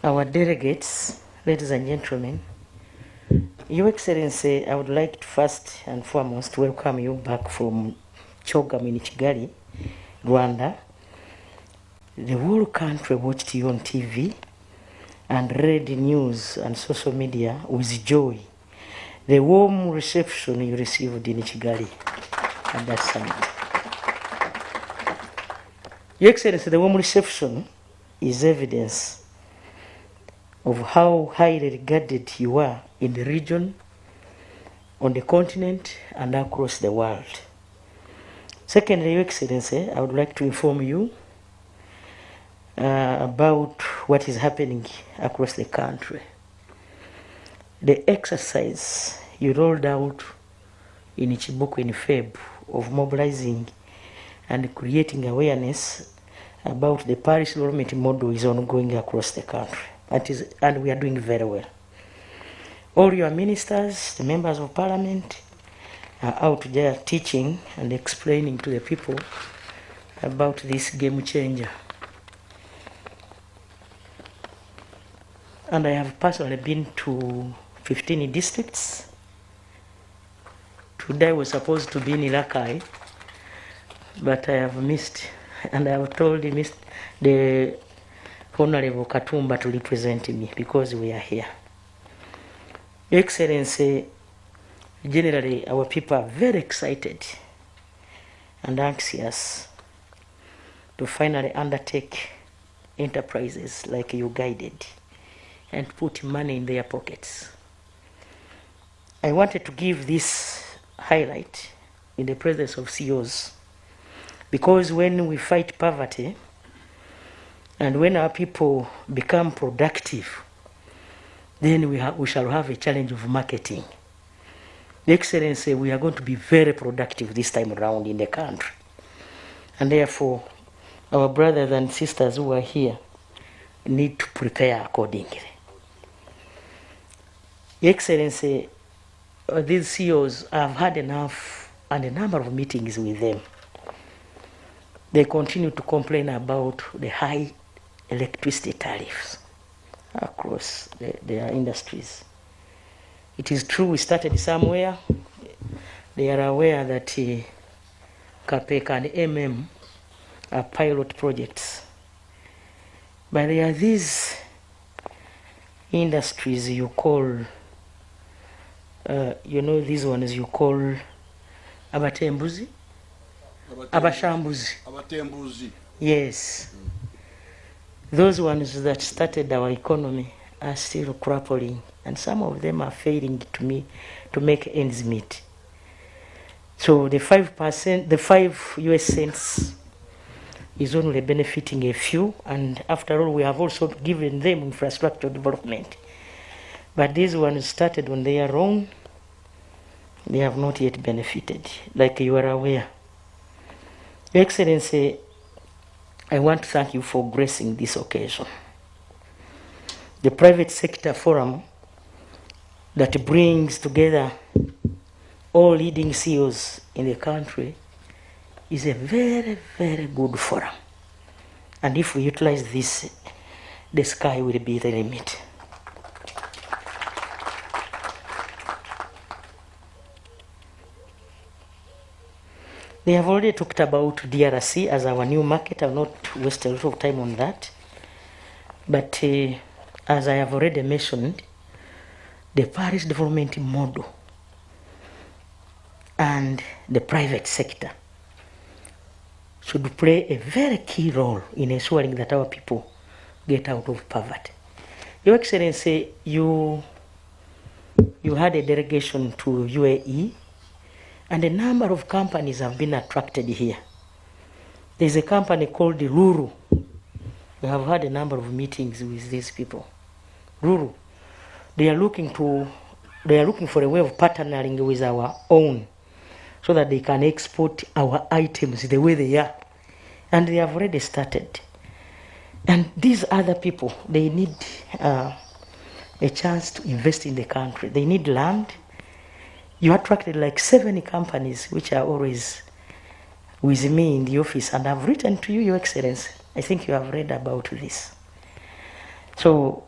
our delegates, ladies and gentlemen, Your Excellency, I would like to first and foremost welcome you back from Chogam in Kigali, Rwanda. The whole country watched you on TV and read news and social media with joy. The warm reception you received in Kigali at that summit. Your Excellency, the warm reception is evidence of how highly regarded you are in the region, on the continent, and across the world. Secondly, Your Excellency, I would like to inform you about what is happening across the country. The exercise you rolled out in Ichibuku in Feb of mobilizing and creating awareness about the Paris Development Model is ongoing across the country. And we are doing very well. All your ministers, the members of parliament, are out there teaching and explaining to the people about this game changer. And I have personally been to 15 districts. Today I was supposed to be in Irakai, but I have missed, and I have told the Honorable Katumba to represent me because we are here. Your Excellency, generally our people are very excited and anxious to finally undertake enterprises like you guided and put money in their pockets. I wanted to give this highlight in the presence of CEOs because when we fight poverty and when our people become productive, then we shall have a challenge of marketing. Excellency, we are going to be very productive this time around in the country. And therefore, our brothers and sisters who are here need to prepare accordingly. Excellency, these CEOs, I've had enough and a number of meetings with them. They continue to complain about the high electricity tariffs across their industries. It is true we started somewhere. They are aware that CAPEC and MM are pilot projects. But there are these industries you call, these ones you call abatembuzi, abashambuzi. Abatembuzi. Yes. Those ones that started our economy are still crumbling, and some of them are failing to make ends meet. So the 5%, the 5 US cents is only benefiting a few, and after all, we have also given them infrastructure development. But these ones started when they are wrong, they have not yet benefited, like you are aware. Your Excellency, I want to thank you for gracing this occasion. The private sector forum that brings together all leading CEOs in the country is a very, very good forum. And if we utilize this, the sky will be the limit. They have already talked about DRC as our new market. I'll not waste a lot of time on that. But as I have already mentioned, the Paris development model and the private sector should play a very key role in ensuring that our people get out of poverty. Your Excellency, you had a delegation to UAE, and a number of companies have been attracted here. There's a company called Ruru. We have had a number of meetings with these people. Ruru, they are looking for a way of partnering with our own, so that they can export our items the way they are. And they have already started. And these other people, they need a chance to invest in the country. They need land. You attracted like 70 companies, which are always with me in the office, and I've written to you, Your Excellency. I think you have read about this. So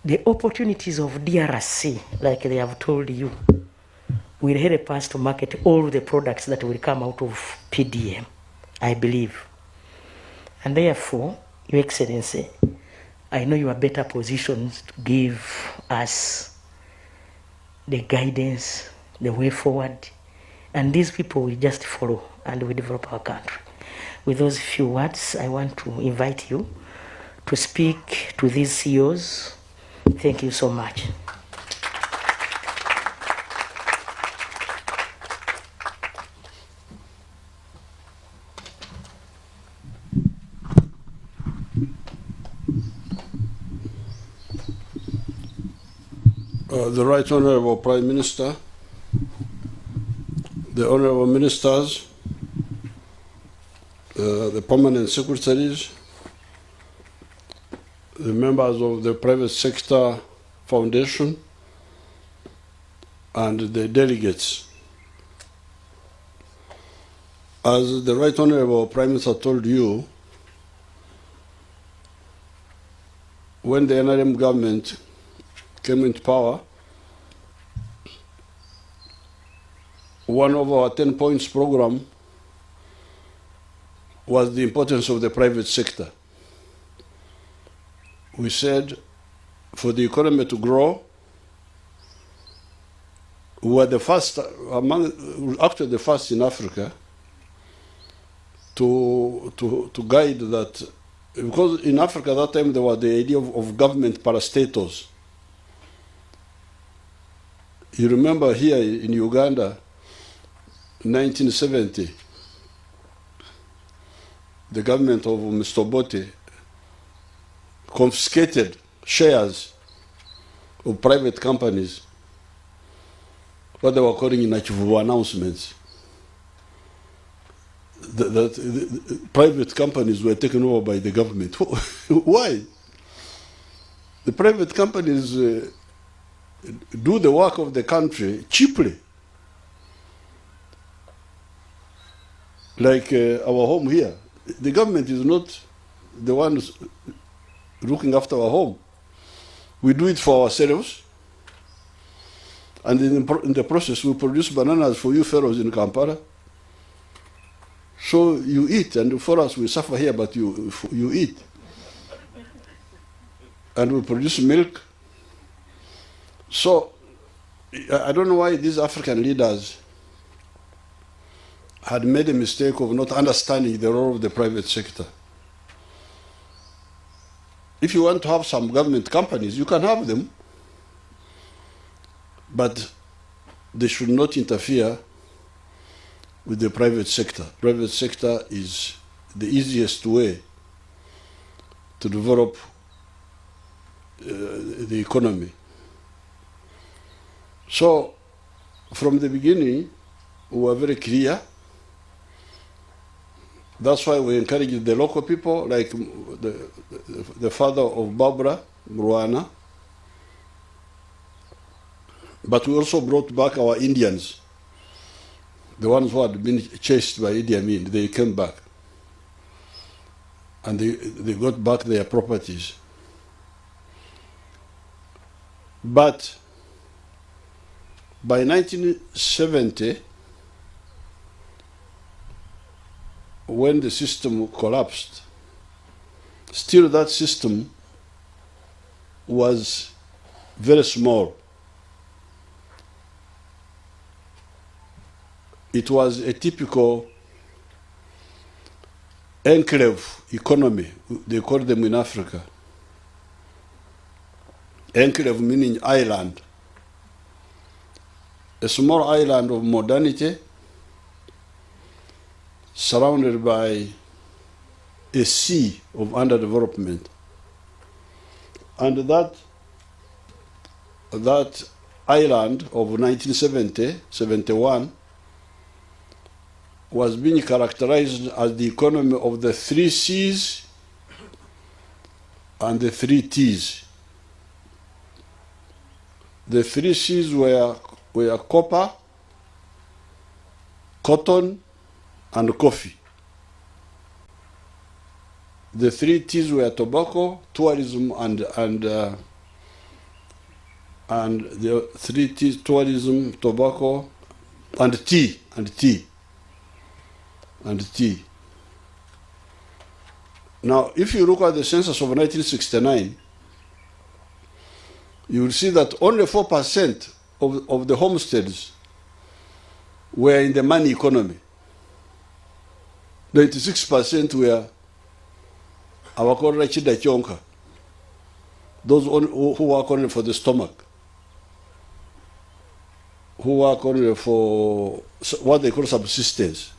the opportunities of DRC, like they have told you, will help us to market all the products that will come out of PDM, I believe. And therefore, Your Excellency, I know you are better positioned to give us the guidance, the way forward, and these people will just follow and we develop our country. With those few words, I want to invite you to speak to these CEOs. Thank you so much. The Right Honorable Prime Minister, the Honorable Ministers, the Permanent Secretaries, the members of the Private Sector Foundation, and the delegates. As the Right Honorable Prime Minister told you, when the NRM government came into power, one of our 10 points program was the importance of the private sector. We said for the economy to grow, we were the first, actually the first in Africa, to guide that, because in Africa at that time there was the idea of government parastatals. You remember here in Uganda, 1970, the government of Mr. Obote confiscated shares of private companies, what they were calling in Nachivu announcements. That private companies were taken over by the government. Why? The private companies do the work of the country cheaply. Like our home here. The government is not the ones looking after our home. We do it for ourselves, and in the process we produce bananas for you fellows in Kampala. So you eat, and for us we suffer here, but you eat. And we produce milk. So I don't know why these African leaders had made a mistake of not understanding the role of the private sector. If you want to have some government companies, you can have them, but they should not interfere with the private sector. Private sector is the easiest way to develop the economy. So, from the beginning, we were very clear. That's why we encouraged the local people, like the father of Barbara, Mruana. But we also brought back our Indians, the ones who had been chased by Idi Amin. They came back. And they got back their properties. But by 1970, when the system collapsed, still that system was very small. It was a typical enclave economy, they call them in Africa. Enclave meaning island. A small island of modernity surrounded by a sea of underdevelopment. And that island of 1970, 71, was being characterized as the economy of the 3 C's and the 3 T's. The 3 C's were copper, cotton, and coffee. The 3 T's were tobacco, tourism, and the 3 T's, tourism, tobacco, and tea. Now, if you look at the census of 1969, you will see that only 4% of the homesteads were in the money economy. 96% were awakora chida chonka, those who work only for the stomach, who work only for what they call subsistence.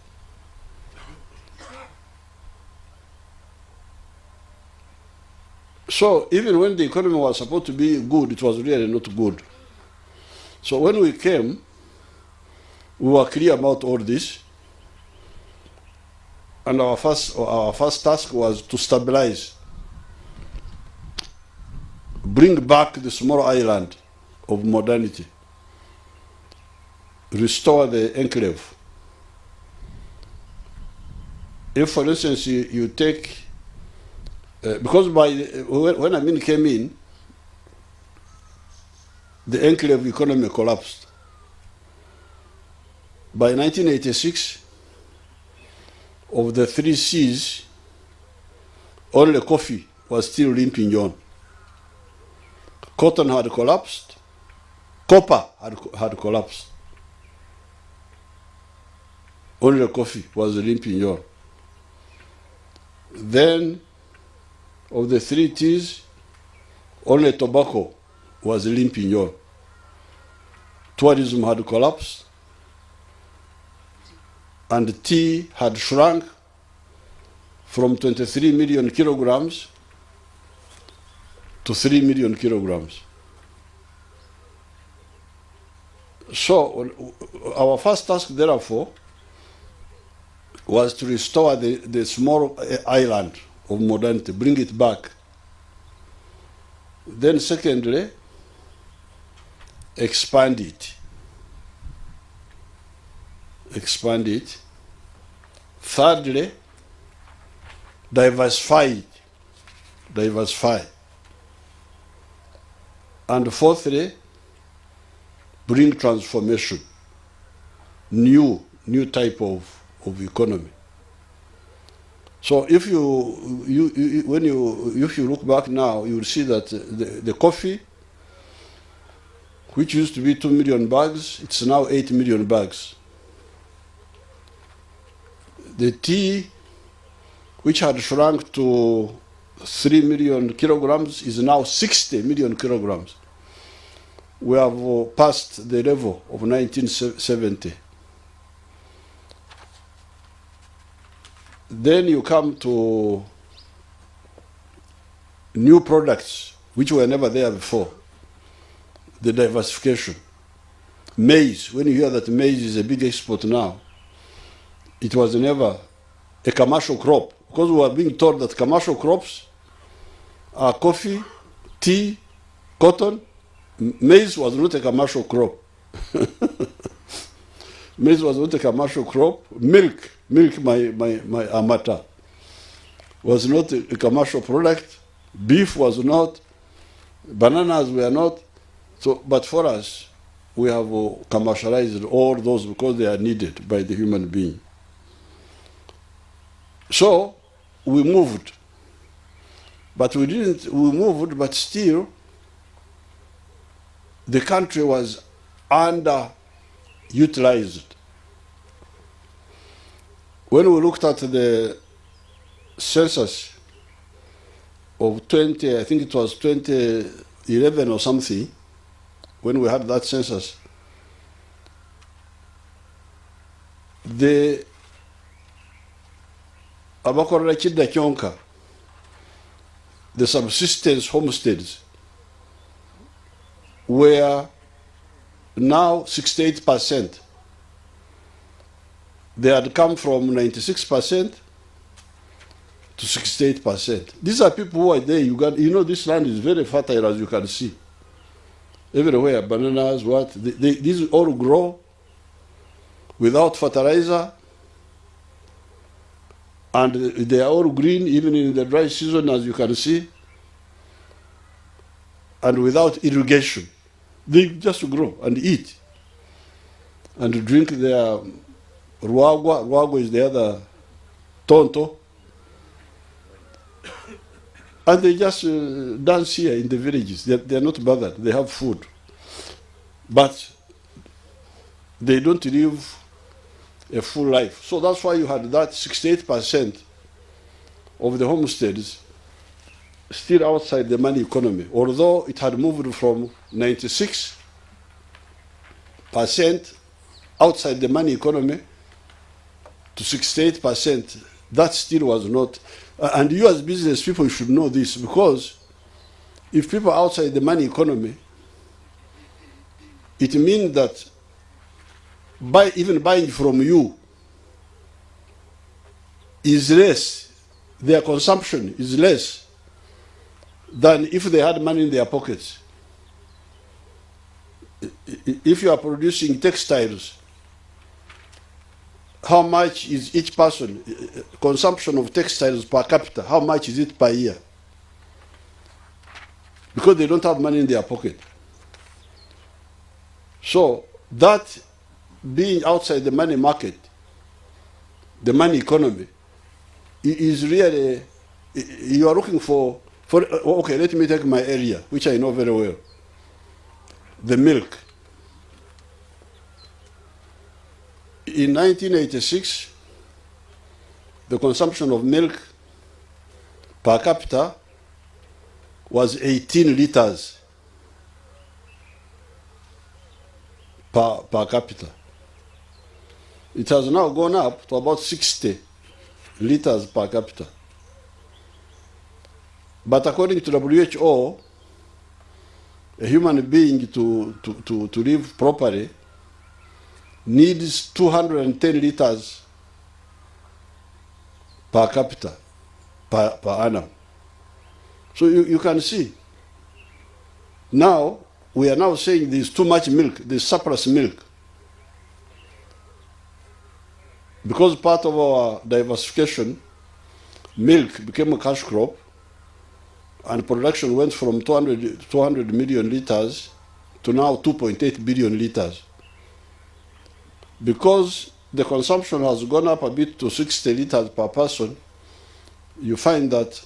So even when the economy was supposed to be good, it was really not good. So when we came, we were clear about all this. And our first task was to stabilize, bring back the small island of modernity, restore the enclave. If, for instance, you take, because when Amin came in, the enclave economy collapsed. By 1986, of the 3 C's, only coffee was still limping on. Cotton had collapsed, copper had collapsed. Only coffee was limping on. Then, of the 3 T's, only tobacco was limping on. Tourism had collapsed, and tea had shrunk from 23 million kilograms to 3 million kilograms. So our first task, therefore, was to restore the small island of modernity, bring it back. Then secondly, expand it. Thirdly, diversify. And fourthly, bring transformation, new type of economy. So if you look back now, you will see that the coffee, which used to be 2 million bags, it's now 8 million bags. The tea, which had shrunk to 3 million kilograms, is now 60 million kilograms. We have passed the level of 1970. Then you come to new products which were never there before, the diversification. Maize, when you hear that maize is a big export now, it was never a commercial crop, because we were being told that commercial crops are coffee, tea, cotton. Maize was not a commercial crop. Maize was not a commercial crop. Milk, my amata, was not a commercial product. Beef was not. Bananas were not. So, but for us, we have commercialized all those because they are needed by the human being. So we moved, but we moved, but still the country was underutilized. When we looked at the census of I think it was 2011 or something, when we had that census, the abakorera kidda kyonka, the subsistence homesteads, were now 68%. They had come from 96% to 68%. These are people who are there. You know, this land is very fertile, as you can see. Everywhere, bananas, these all grow without fertilizer, and they are all green, even in the dry season, as you can see, and without irrigation. They just grow and eat and drink their ruagwa. Ruagwa is the other tonto. And they just dance here in the villages. They're not bothered. They have food. But they don't live a full life. So that's why you had that 68% of the homesteads still outside the money economy, although it had moved from 96% outside the money economy to 68%. That still was not, and you as business people should know this, because if people are outside the money economy, it means that even buying from you is less, their consumption is less than if they had money in their pockets. If you are producing textiles, how much is each person, consumption of textiles per capita, how much is it per year? Because they don't have money in their pocket. So that being outside the money market, the money economy, is really, you are looking for, okay, let me take my area, which I know very well. The milk. In 1986, the consumption of milk per capita was 18 liters per capita. It has now gone up to about 60 liters per capita. But according to WHO, a human being to live properly needs 210 liters per capita, per annum. So you can see. Now, we are now saying there's too much milk, there's surplus milk. Because part of our diversification, milk became a cash crop, and production went from 200 million liters to now 2.8 billion liters. Because the consumption has gone up a bit to 60 liters per person, you find that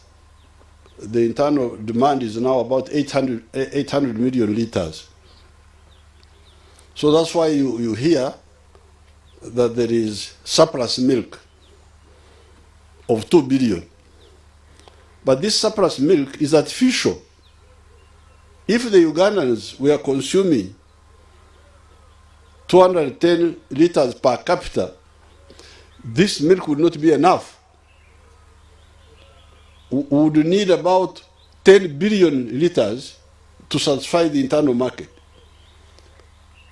the internal demand is now about 800 million liters. So that's why you hear that there is surplus milk of 2 billion. But this surplus milk is artificial. If the Ugandans were consuming 210 liters per capita, this milk would not be enough. We would need about 10 billion liters to satisfy the internal market.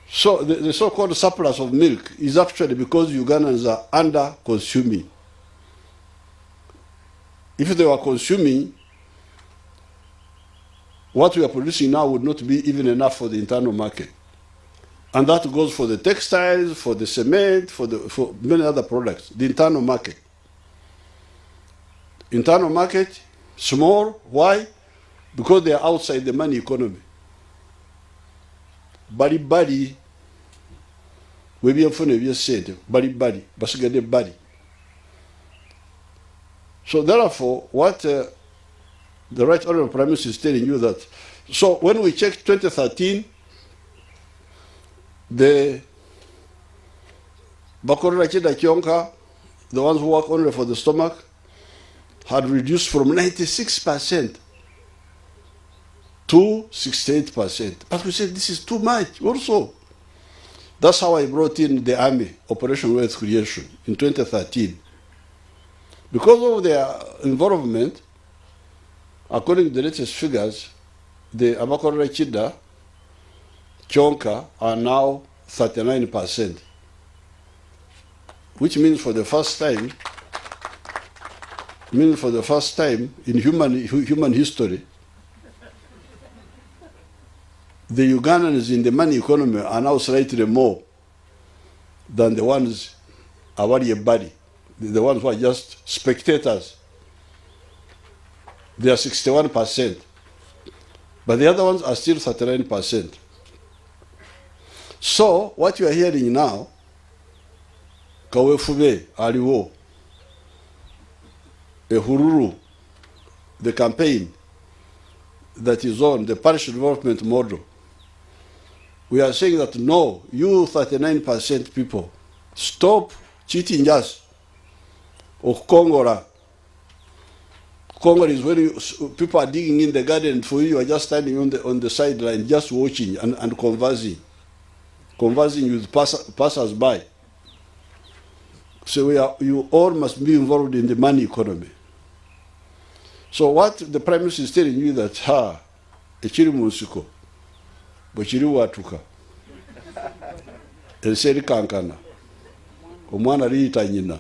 So the so-called surplus of milk is actually because Ugandans are under-consuming. If they were consuming, what we are producing now would not be even enough for the internal market. And that goes for the textiles, for the cement, for many other products, the internal market. Internal market, small, why? Because they are outside the money economy. Bali, we have said, bali, basigade bali. So therefore, what the Right Honourable Prime Minister is telling you that, so when we checked 2013, the Bakorra Chida Kionka, the ones who work only for the stomach, had reduced from 96% to 68%. But we said this is too much also. That's how I brought in the Army, Operation Wealth Creation, in 2013. Because of their involvement, according to the latest figures, the Abakorra Chida Kionka are now 39%, which means for the first time in human history, the Ugandans in the money economy are now slightly more than the ones awari body, the ones who are just spectators. They are 61%, but the other ones are still 39%. So what you are hearing now, Kawefube, Aliwo, Ehururu, the campaign that is on the parish development model, we are saying that no, you 39% people, stop cheating us of Kongora. Congo is when people are digging in the garden for you are just standing on the sideline, just watching and conversing with passers-by. So you all must be involved in the money economy. So what the Prime Minister is telling you that, echiri musiko, bochiri watuka, elseri kankana, omwana liita nyina.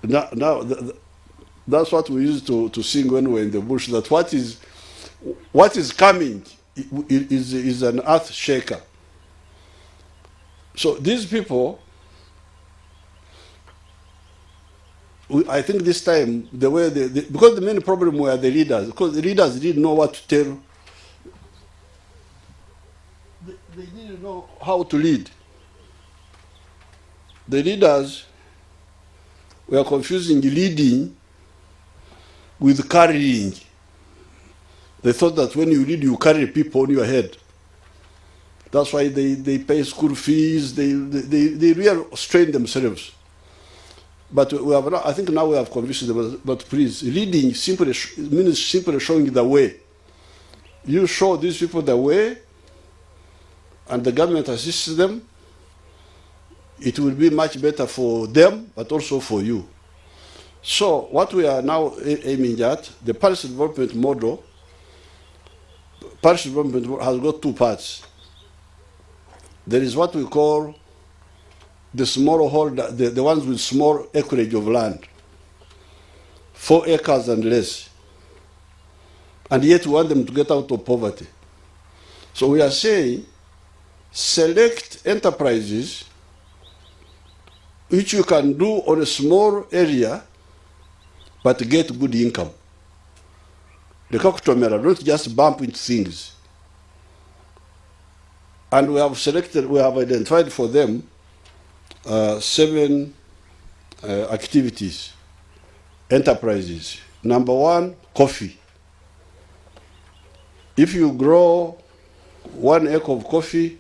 Now that's what we used to sing when we were in the bush, that what is coming is an earth shaker. So these people, I think this time, the way because the main problem were the leaders, because the leaders didn't know what to tell. They didn't know how to lead. The leaders were confusing leading with carrying. They thought that when you lead, you carry people on your head. That's why they pay school fees, they really strain themselves. But I think now we have convinced them, but please, leading simply means simply showing the way. You show these people the way, and the government assists them, it will be much better for them, but also for you. So what we are now aiming at, the parish development model, parish development has got two parts. There is what we call the smallholder, the ones with small acreage of land, 4 acres and less. And yet we want them to get out of poverty. So we are saying, select enterprises which you can do on a small area, but get good income. The Kakutomera, don't just bump into things. And we have identified for them 7 activities, enterprises. Number 1, coffee. If you grow 1 acre of coffee,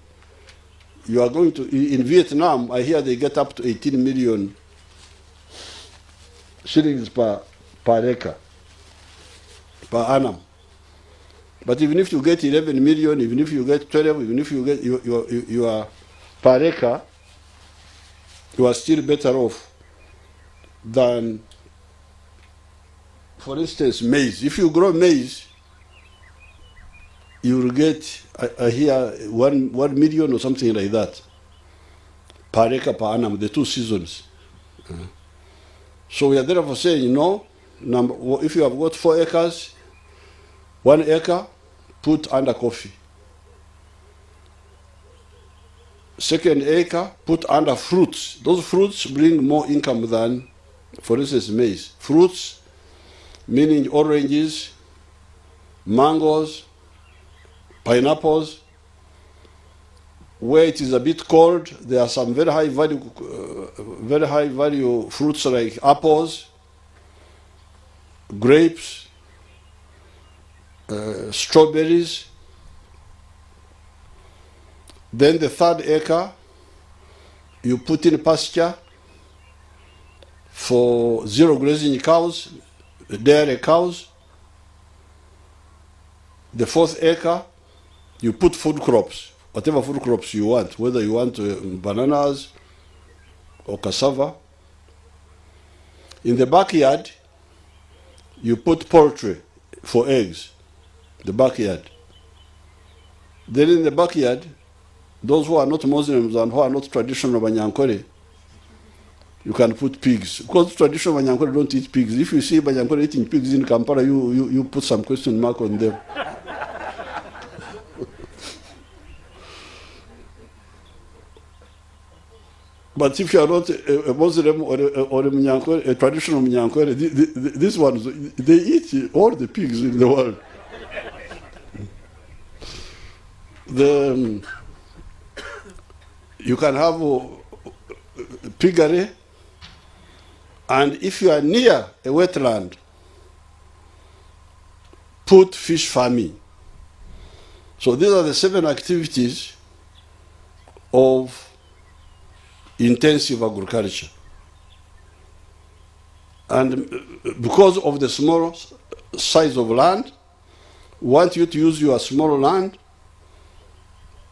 you are going to, in Vietnam, I hear they get up to 18 million shillings per acre, per annum. But even if you get 11 million, even if you get 12, even if you get you are per acre, you are still better off than, for instance, maize. If you grow maize, you will get here 1 million or something like that per acre per annum, the 2 seasons. So we are therefore saying, no, if you have got 4 acres, 1 acre, put under coffee. 2nd acre, put under fruits. Those fruits bring more income than, for instance, maize. Fruits, meaning oranges, mangoes, pineapples. Where it is a bit cold, there are some very high value fruits like apples, grapes, strawberries. Then the 3rd acre, you put in pasture for 0 grazing cows, dairy cows. The 4th acre, you put food crops, whatever food crops you want, whether you want bananas or cassava. In the backyard, you put poultry for eggs, the backyard. Then in the backyard, those who are not Muslims and who are not traditional Banyankore, you can put pigs. Because traditional Banyankore don't eat pigs. If you see Banyankore eating pigs in Kampala, you put some question mark on them. But if you are not a Muslim or a Munyankore, a traditional Munyankore, these ones, they eat all the pigs in the world. You can have piggery, and if you are near a wetland, put fish farming. So these are the 7 activities of intensive agriculture. And because of the small size of land, we want you to use your small land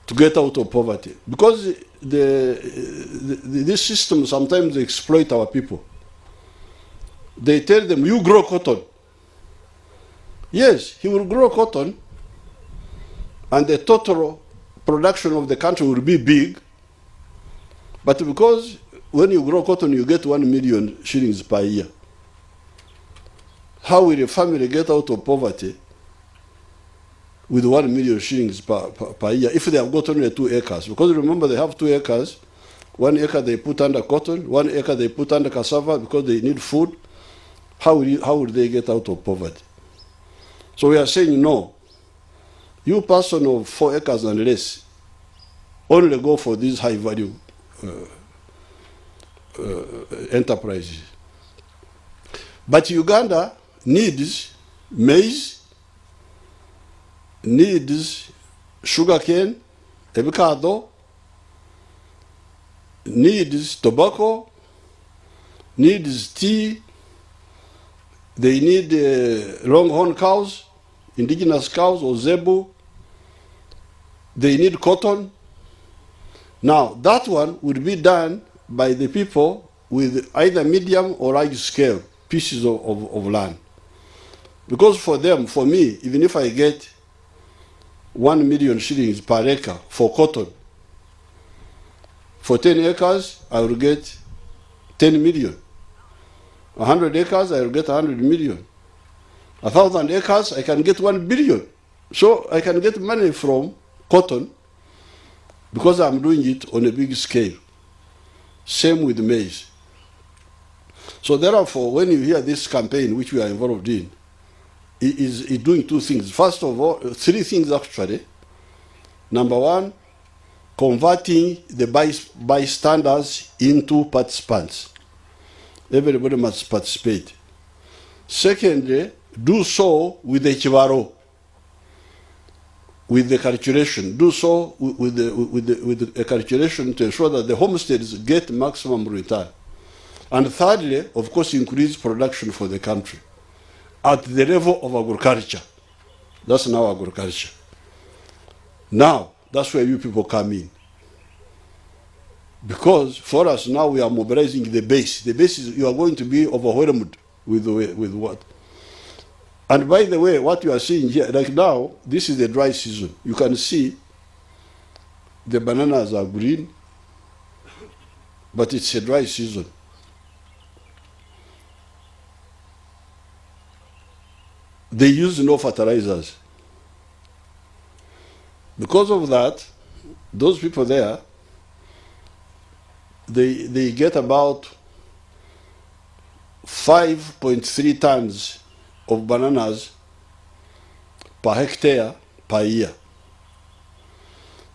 to get out of poverty. Because this system sometimes exploit our people. They tell them, you grow cotton. Yes, he will grow cotton, and the total production of the country will be big. But because when you grow cotton, you get 1 million shillings per year. How will a family get out of poverty with 1 million shillings per year if they have got only 2 acres? Because remember, they have 2 acres. 1 acre they put under cotton, 1 acre they put under cassava because they need food. How will they get out of poverty? So we are saying, no. You person of 4 acres and less, only go for these high value enterprises. But Uganda needs maize, needs sugarcane, avocado, needs tobacco, needs tea. They need longhorn cows, indigenous cows or zebu. They need cotton. Now, that one would be done by the people with either medium or large scale pieces of land. Because for them, for me, even if I get 1 million shillings per acre for cotton, for 10 acres, I will get 10 million. 100 acres, I will get 100 million. 1,000 acres, I can get 1 billion. So I can get money from cotton because I'm doing it on a big scale. Same with maize. So therefore, when you hear this campaign, which we are involved in, it is doing 2 things. First of all, 3 things actually. Number 1, converting the bystanders into participants. Everybody must participate. Secondly, do so with the chivaro, with the calculation. Do so with the calculation to ensure that the homesteads get maximum return. And thirdly, of course, increase production for the country at the level of agriculture. That's now agriculture. Now, that's where you people come in. Because for us now, we are mobilizing the base. The base is, you are going to be overwhelmed with what? And by the way, what you are seeing here, like now, this is the dry season. You can see the bananas are green, but it's a dry season. They use no fertilizers. Because of that, those people there, they get about 5.3 tons of bananas per hectare per year.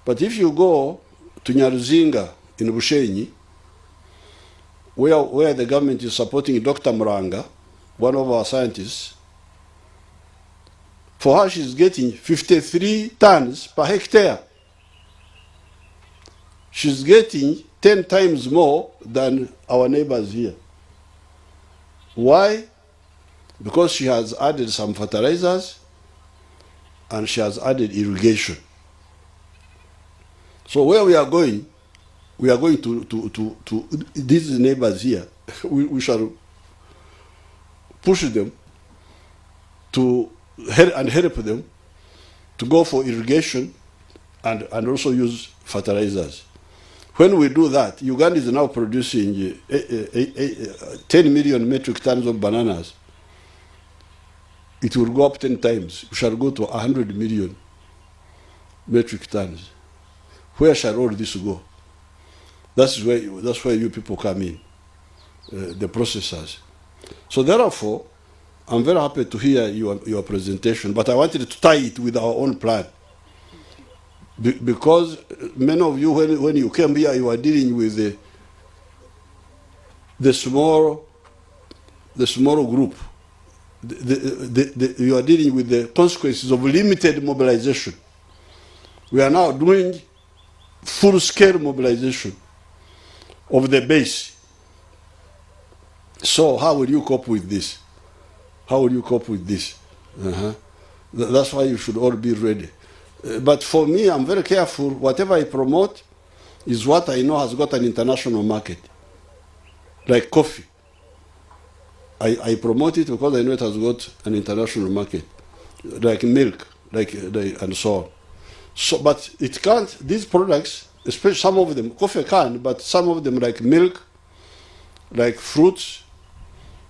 But if you go to Nyaruzinga in Bushenyi, where the government is supporting Dr. Muranga, one of our scientists, for her she's getting 53 tons per hectare. She's getting 10 times more than our neighbors here. Why? Because she has added some fertilizers and she has added irrigation. So where we are going to these neighbors here, we shall push them to help them to go for irrigation and also use fertilizers. When we do that, Uganda is now producing 10 million metric tons of bananas. It will go up 10 times. We shall go to 100 million metric tons. Where shall all this go? That's where you people come in, the processors. So therefore, I'm very happy to hear your presentation, but I wanted to tie it with our own plan. Because many of you, when you came here, you are dealing with the small group. You are dealing with the consequences of limited mobilization. We are now doing full-scale mobilization of the base. So how will you cope with this? How will you cope with this? That's why you should all be ready. But for me, I'm very careful. Whatever I promote is what I know has got an international market. Like coffee. I promote it because I know it has got an international market. Like milk, and so on. So, but it can't, these products, especially some of them, coffee can, but some of them like milk, like fruits,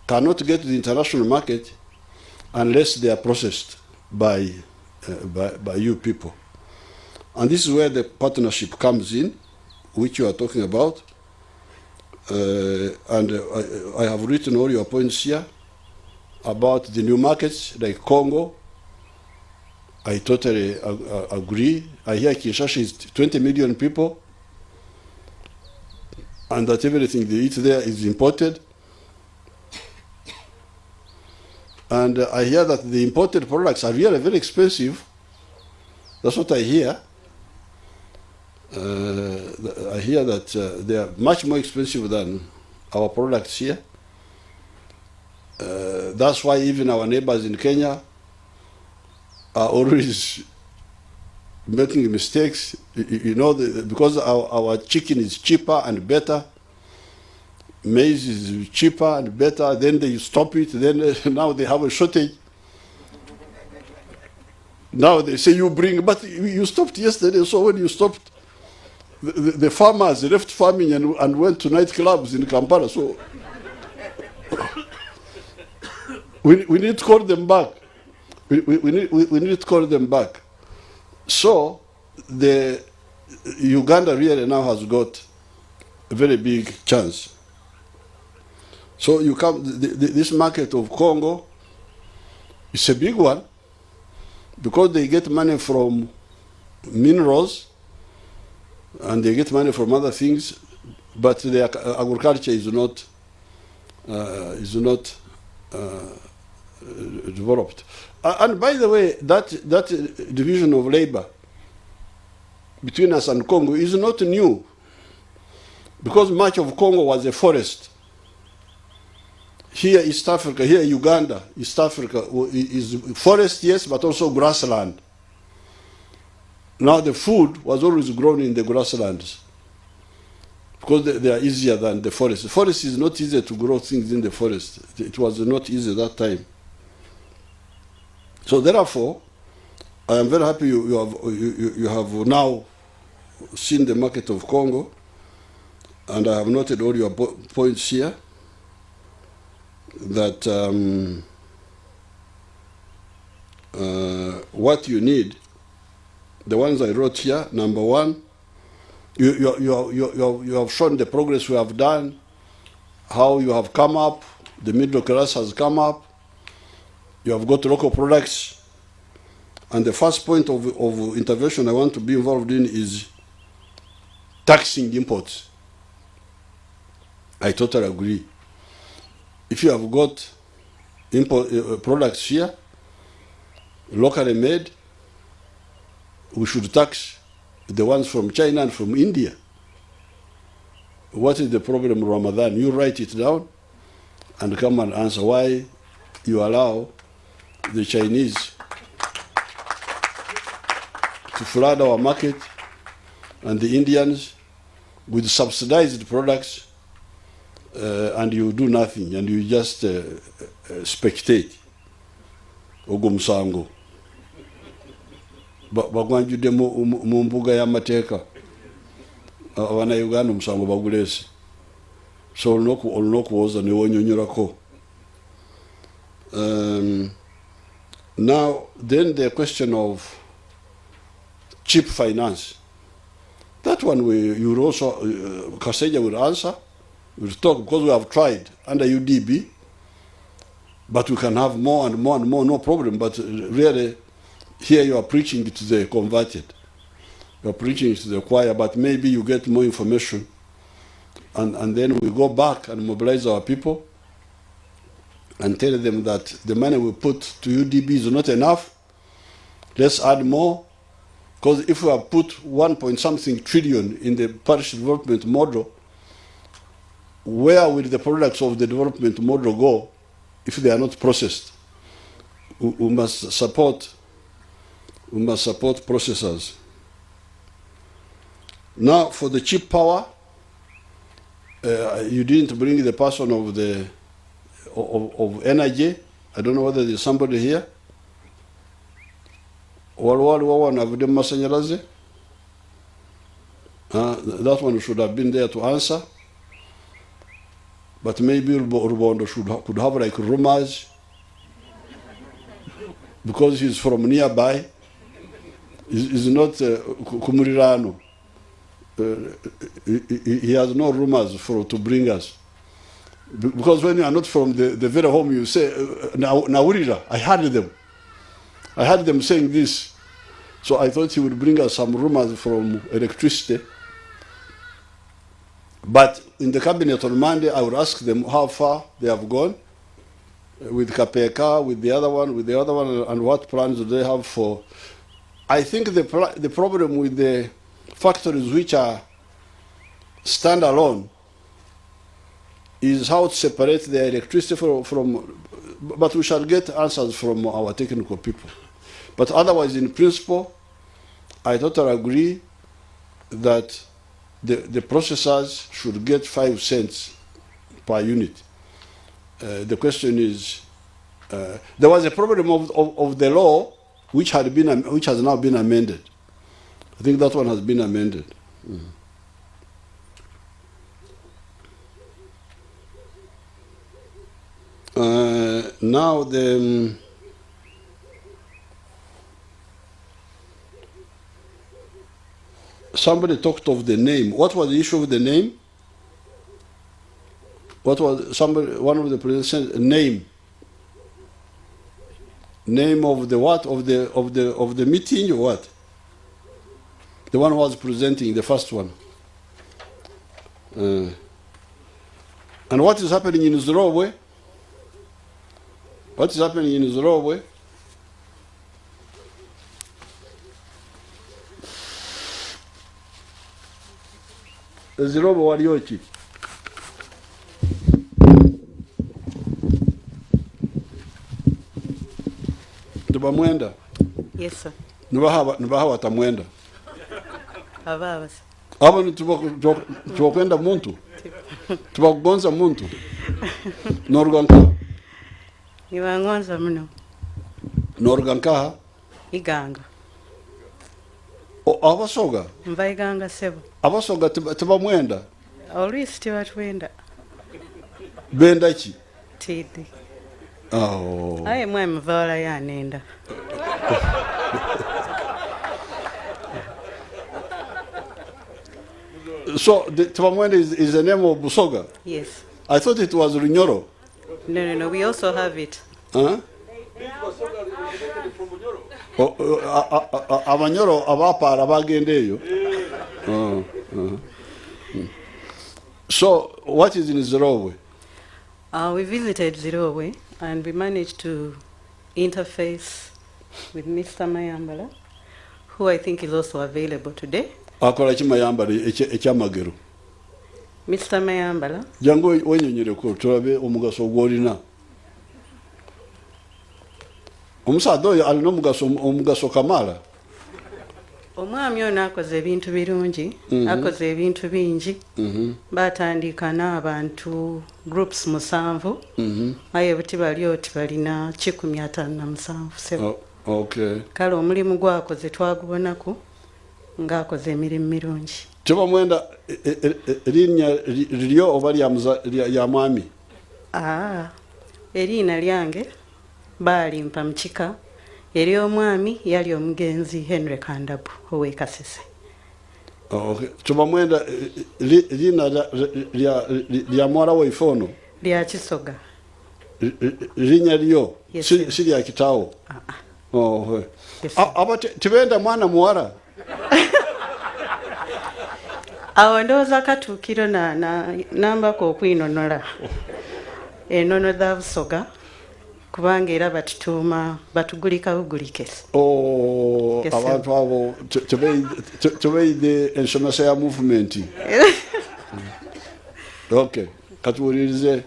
cannot get to the international market unless they are processed by you people. And this is where the partnership comes in, which you are talking about. And I have written all your points here about the new markets like Congo. I totally agree. I hear Kinshasa is 20 million people and that everything they eat there is imported. And I hear that the imported products are really very expensive. That's what I hear. I hear that they are much more expensive than our products here. That's why even our neighbors in Kenya are always making mistakes. You know, because our chicken is cheaper and better, maize is cheaper and better, then they stop it, then now they have a shortage. Now they say you bring, but you stopped yesterday, so when you stopped, the farmers left farming and went to nightclubs in Kampala, so we need to call them back. We need to call them back. So the Uganda really now has got a very big chance. So you come, this market of Congo, it's a big one because they get money from minerals and they get money from other things, but their agriculture is not developed. And by the way, that division of labor between us and Congo is not new, because much of Congo was a forest. here East Africa, here Uganda, East Africa is forest, yes, but also grassland. Now the food was always grown in the grasslands because they are easier than the forest. The forest is not easy to grow things in the forest. It was not easy that time. So therefore, I am very happy you have now seen the market of Congo, and I have noted all your points here, that what you need, the ones I wrote here, number one, you have shown the progress we have done, how you have come up, the middle class has come up, you have got local products, and the first point of intervention I want to be involved in is taxing imports. I totally agree. If you have got import products here, locally made, we should tax the ones from China and from India. What is the problem, Ramadan? You write it down and come and answer why you allow the Chinese to flood our market and the Indians with subsidized products, and you do nothing, and you just spectate. Ogumsango. Bagwanjude mu mbuga y'amateeka abana Uganda omusango bagulese. So olina okuwooza ne wonyonyolako. Now, then the question of cheap finance. That one you will also, Kaseja will answer, we'll talk, because we have tried under UDB, but we can have more and more and more, no problem. But really, here you are preaching to the converted. You are preaching to the choir, but maybe you get more information, and then we go back and mobilize our people and tell them that the money we put to UDB is not enough. Let's add more, because if we have put 1 point something trillion in the parish development model, where will the products of the development model go if they are not processed? We must support processors. Now, for the cheap power, you didn't bring the person of energy. I don't know whether there's somebody here. That one should have been there to answer. But maybe Rubondo could have like rumors, because he's from nearby. He's not Kumurirano. He has no rumors to bring us. Because when you are not from the very home, you say, Naurira, I heard them saying this. So I thought he would bring us some rumors from electricity. But in the cabinet on Monday, I would ask them how far they have gone with Kapeka, with the other one, and what plans do they have for. I think the problem with the factories which are standalone is how to separate the electricity from, but we shall get answers from our technical people. But otherwise, in principle, I totally agree that the processors should get 5 cents per unit. The question is, there was a problem of the law which has now been amended. I think that one has been amended. Now somebody talked of the name. What was the issue of the name? What was one of the presidents said, name? Name of the what? Of the meeting or what? The one who was presenting, the first one. And what is happening in Zimbabwe? What is happening in Zimbabwe? Zimbabwe waliochi. tubamwenda Yes, sir. nibaha watamwenda Ababa, sir. abo tubakwenda muntu tubakugonza muntu norganka Nibangonza muno. norganka Iganga. abasoga Nva iganga sebo. abasoga tubamwenda Olwisi tebatwenda. benda ki Tidi. Oh. Aye mwe muvala yanenda. So tubamwenda is the name of Busoga? Yes. I thought it was Runyoro. No. We also have it. Huh? Abanyoro abapara bagendeyo. So what is in Zirowe? We visited Zirowe and we managed to interface with Mr. Mayambala, who I think is also available today. Akola ki Mayambala ekyamagero? Mr. Mayambala. Jango wenyonyere ko turabe omugaso gwolina. Omusaadde oyo alina omugaso kamala. Omwami ono akoze ebintu birungi, akoze ebintu bingi. Batandika n'abantu groups 7. Aye buti bali oti balina 157. Okay. Kale omulimu gwakoze twagubonako ng'akoze emirimu mirungi. Tubamwenda erinnya liryo oba lya mwami? Eriina lyange balimpa mukika. Eri omwami yali omugenzi Henry Kandabu ow'e Kasese. Okay. Tubamwenda liina lya mwala waife ono? Lya Kisoga. Linnya lyo? Yes, si lya kitaawo? Aba tibenda mwana muwala? Awo ndowooza katuukiro nambako okwinonola ennono za Busoga kubanga era batituuma batugulika bugulike. Abantu abo tebeide ensomesa ya movement. Okay, katuwulirize.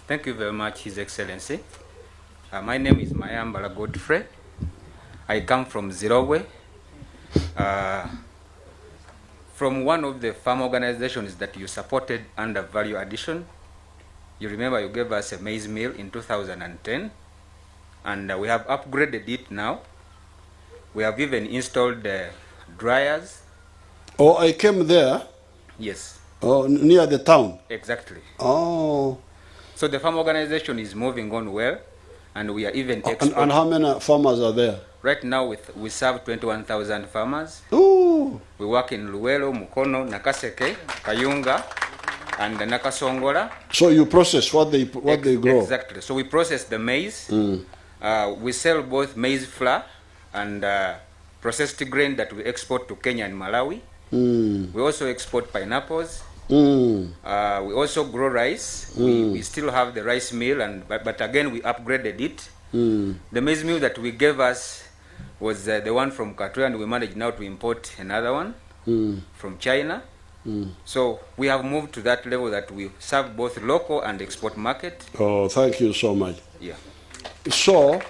Thank you very much, His Excellency. My name is Mayambala Godfrey. I come from Zirowe. From one of the farm organizations that you supported under value addition. You remember you gave us a maize mill in 2010, and we have upgraded it now. We have even installed dryers. Oh, I came there? Yes. Oh, near the town? Exactly. Oh. So the farm organization is moving on well, and we are even exporting. And how many farmers are there? Right now we serve 21,000 farmers. Ooh. We work in Luwelo, Mukono, Nakaseke, Kayunga, and Nakasongola. So you process what they grow? Exactly. So we process the maize. We sell both maize flour and processed grain that we export to Kenya and Malawi. We also export pineapples. We also grow rice. We still have the rice mill, but again we upgraded it. The maize mill that we gave us was the one from Katwe, and we managed now to import another one from China. So we have moved to that level that we serve both local and export market. Oh, thank you so much. Yeah. So,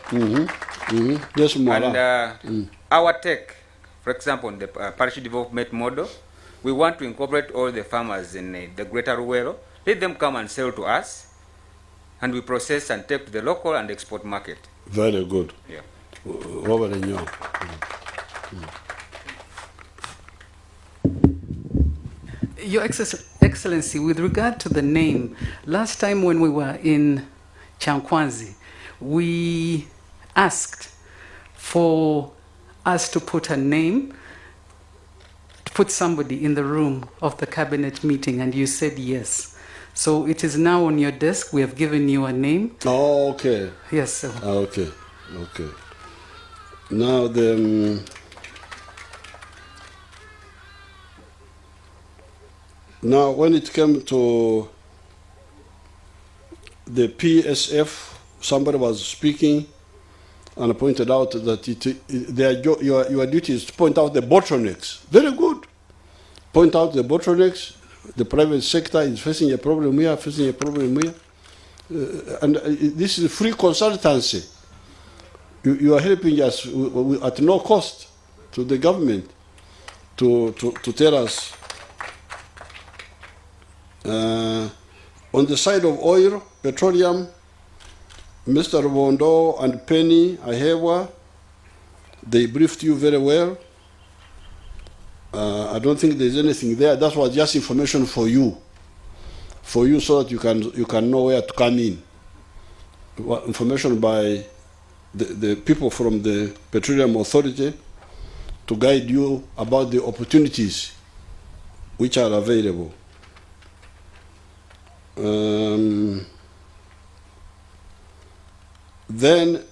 yes, and our tech, for example, in the parish development model, we want to incorporate all the farmers in the greater Ruwero. Let them come and sell to us, and we process and take to the local and export market. Very good. Yeah. Robert and you. Your Excellency, with regard to the name, last time when we were in Chankwanzi, we asked for us to put a name, to put somebody in the room of the cabinet meeting, and you said yes. So it is now on your desk. We have given you a name. Oh, okay. Yes, sir. Okay, okay. Now then, now when it came to the PSF, somebody was speaking and pointed out that your duty is to point out the bottlenecks. Very good. Point out the bottlenecks. The private sector is facing a problem here, facing a problem here. this is free consultancy. You are helping us at no cost to the government to tell us. On the side of oil, petroleum, Mr. Bondo and Penny Ahewa, they briefed you very well. I don't think there's anything there. That was just information for you so that you can know where to come in. Information by the people from the Petroleum Authority to guide you about the opportunities which are available. Then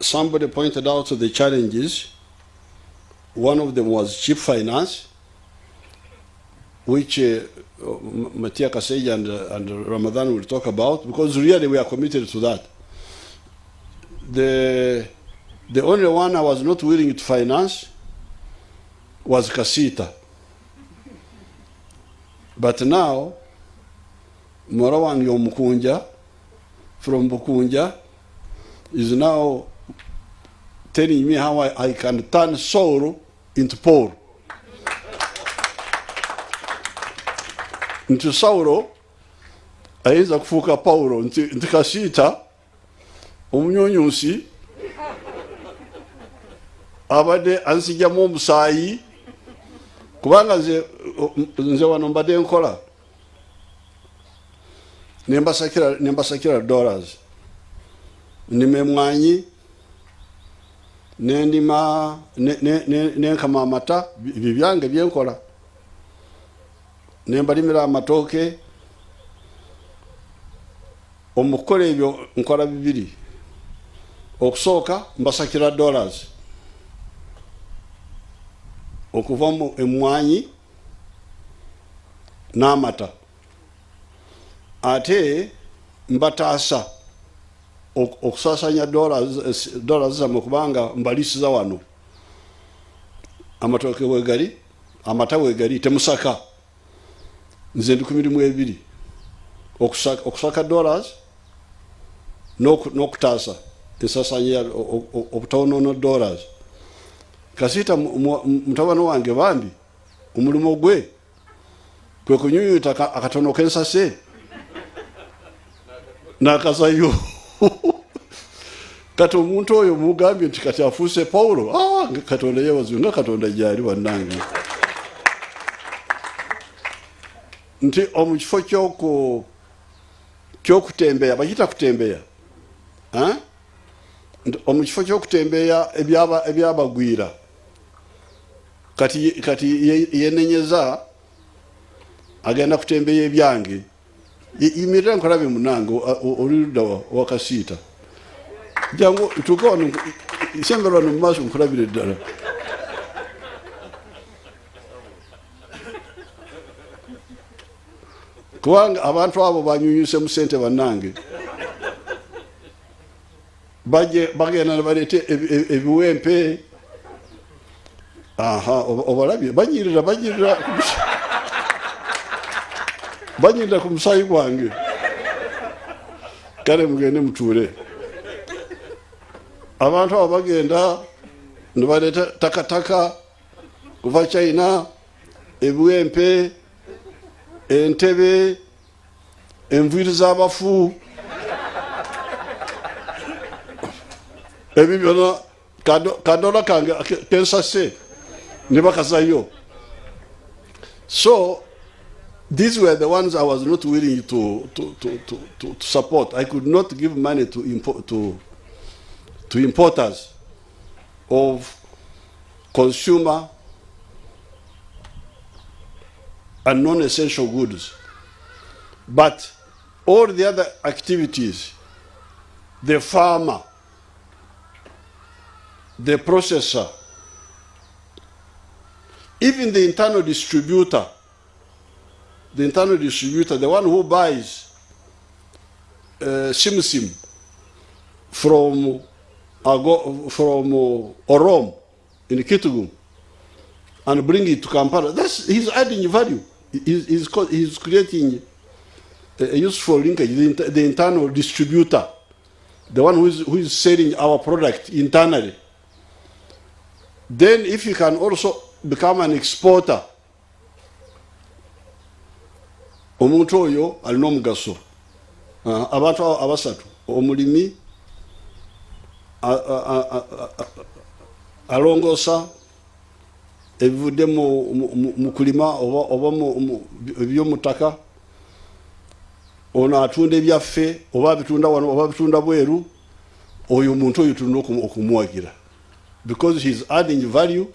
somebody pointed out the challenges. One of them was cheap finance, which Matia Kaseja and Ramadan will talk about, because really we are committed to that. The only one I was not willing to finance was Kasita. But now, Morawan Yomukunja from Bukunja is now telling me how I can turn sorrow into Paul. Into sorrow, aiza kufuka Paulo, into Kasita, omunyonyusi, abade ansijamu omusayi, kubanga nze wano mbadde nkola. Nembasakira dollars. Nimemwanyi, nenkama amata, bibyange byenkola. Nembalimira amatoke, omukola ebyo nkola bibiri. Okusooka mbasakira dollars. Okuva mu emwanyi n'amata. Ate mbataasa okusasanya dollars zammwe kubanga mbalisiza wano. Amatoke wegali, amata wegali, temusaka. Nze ndi ku mirimu ebiri. Okusaka dollars n'okutaasa esasanya obutawonoono dollars. Kasita mutabano wange bambi omulimu gwe kwe kunyuyuta akatono k'ensase n'akazayo. Kati omuntu oyo mugambye nti kati afuuse Paulo. Katonda yeebazibwe nga Katonda gyali bannange. Nti omukifo ky'okutembeya bakiyita kutembeya. Omukifo ky'okutembeya ebyabagwira. Kati yenenyeza agenda kutembeya ebyange. Yimirira nkolabe munange oluludda wa Kasita. Jangu tukone isembera no maso nkolabire ddala. Kubanga abantu abo banyunyuse mu sente bannange. Bagenda nabalete ebiwempe. Obalabye banyirira ku musayi gwange. Kale mugende mutuule. Abantu abo bagenda nibaleta takataka kuva China, ebiwempe, entebe, enviiri z'abafu. Ebyo byonna kadola kange kensase ne bakazayo. So these were the ones I was not willing to support. I could not give money to importers of consumer and non-essential goods. But all the other activities, the farmer, the processor, even the internal distributor, the one who buys sim from Orom in Kitgum and bring it to Kampala, he's adding value. He's creating a useful linkage, the internal distributor, the one who is selling our product internally. Then if you can also become an exporter, omuntu oyo alina omugaso. Abantu abasatu, omulimi alongosa ebivudde mu kulima oba mu by'omutaka, ono atunda ebyaffe oba bitunda wano oba bitunda bweru, oyo omuntu oyo tulina okumuwagira, because he's adding value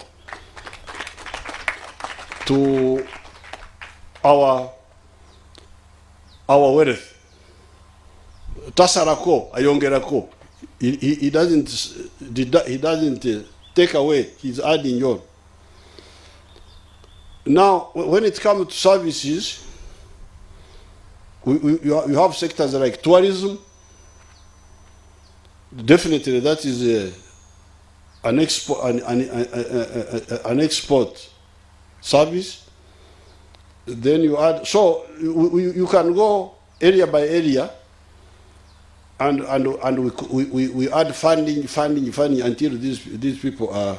to our wealth. Tasarako ayongerako. He doesn't take away, he's adding on. Now, when it comes to services, you have sectors like tourism. Definitely, that is an export service. Then you add, so you can go area by area, and we add funding until these people are,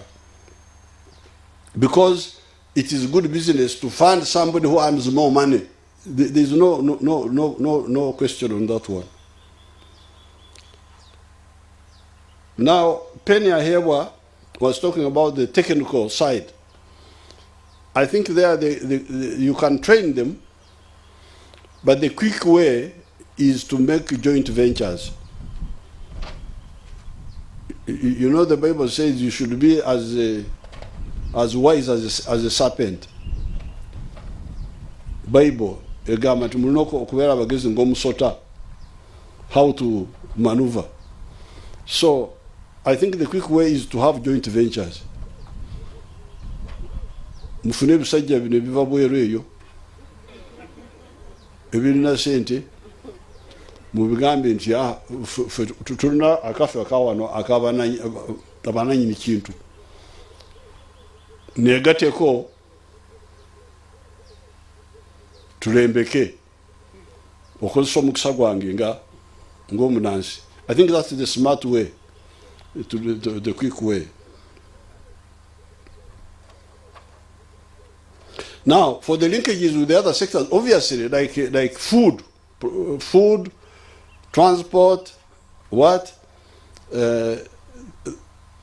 because it is good business to fund somebody who earns more money. There is no question on that one. Now, Penny Ahewa was talking about the technical side. I think there you can train them, but the quick way is to make joint ventures. You know, the Bible says you should be as wise as a serpent. Bible egamba nti mulina okubeera abagezi ng'omusota, how to maneuver. So I think the quick way is to have joint ventures. Mufune ebisajja bino ebiva bweru eyo ebirina sente, mubigambe nti tulina akafe akawano akabananyini kintu, negateko tulembeke okozesa omukisa gwange ng'omunansi. I think that's the smart way, the quick way. Now, for the linkages with the other sectors, obviously, like food, transport,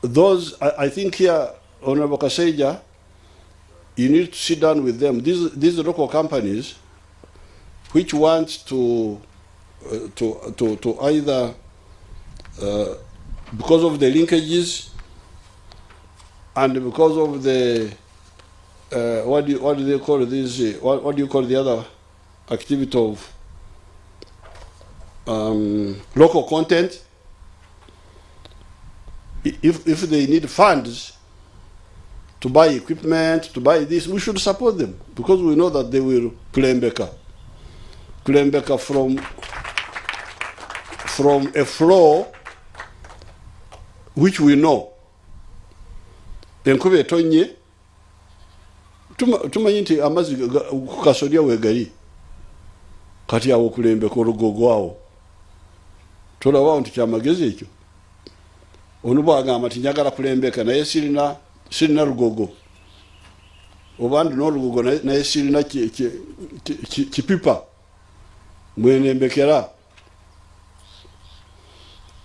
those, I think here, Honorable Kaseja, you need to sit down with them. These local companies which want to either, because of the linkages and because of the, what do they call this? What do you call the other activity of local content? If they need funds to buy equipment, to buy this, we should support them, because we know that they will claim back from a flow which we know. Enkuba etonye tumanyi nti amazzi kukasolya wegali kati awo kulembeka olugogo awo tolaba nti kyamagezi ekyo. Ono bwagamba nti njagala kulembeka naye sirina lugogo, oba ndi n'olugogo naye sirina kipipa mwenembekera,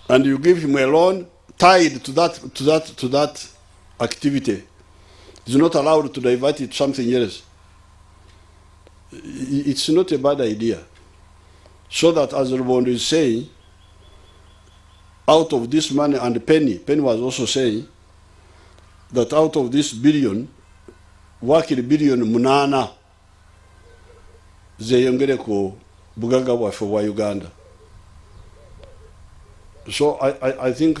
and you give him a loan tied to that activity. He's not allowed to divert it to something else. It's not a bad idea. So that, as Rubondo is saying, out of this money, and Penny was also saying that out of this billion, wakiri billion munana zeyongere ku bugaga bwaffe bwa Uganda. So I think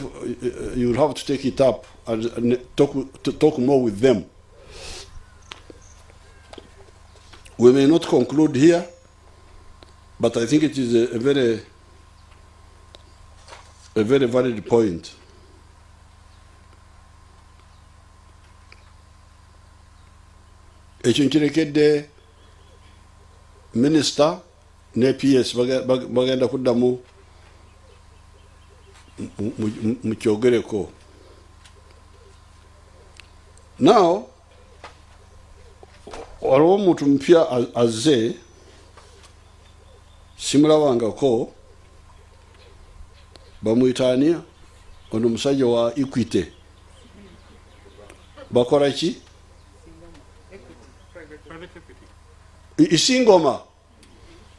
you'll have to take it up and talk more with them. We may not conclude here, but I think it is a very valid point. Ekyo nkirekedde Minister ne PS bagenda kuddamu mu kyogereko. Now waliwo omuntu mpya azze simulabangako bamuyitania ono musajja wa Equity. Bakola ki? Isingoma.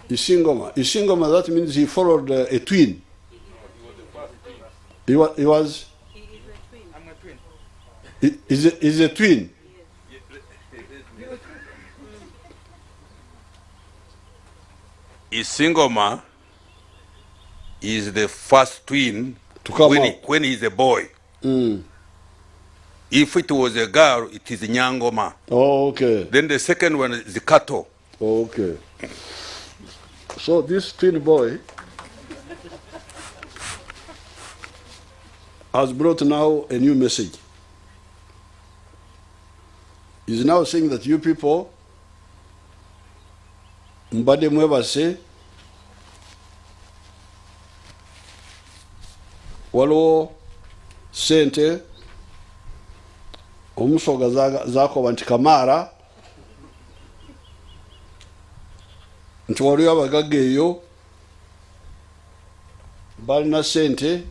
That means he followed a twin. He was. Is a twin. Isingoma is the first twin to come when he's a boy. If it was a girl, it is Nyangoma. Oh, okay. Then the second one is the Kato. Oh, okay. So this twin boy has brought now a new message. He's now saying that you people, mbade mwebase, waliwo sente omusoga zakoba nti Kamara nti waliwo abagagga eyo balina sente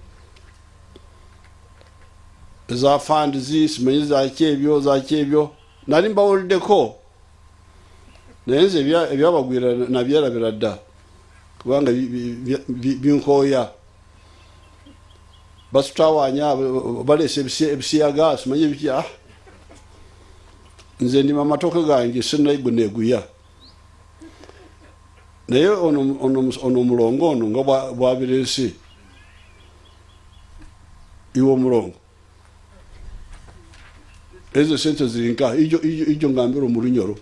za fund simanyi zaki ebyo nali mbawuliddeko naye nze ebyabagwira nabyerabira dda kubanga binkooya basutawanya balese ebisiyaga simanyi ebiki nze ndima amatoke gange sinnayigo neguya naye ono mulongo ono nga bwabirese iwo mulongo ezo sente zirinka ijo ngambiro mu Lunyoro.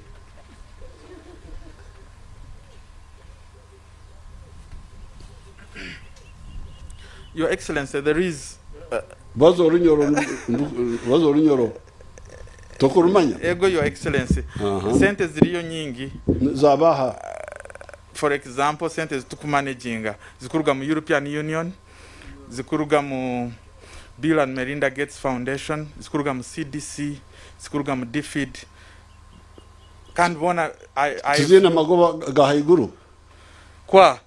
Your Excellency, there is Bazo Lunyoro tokurumanya ego Your Excellency. Sente ziriyo nyingi zabaha. For example, sente zitukumanaginga zikuruga mu European Union, zikuruga mu Bill and Melinda Gates Foundation, zikuruga mu CDC, zikuruga mu DFID. Kandi bona tizina magoba gahaiguru kwa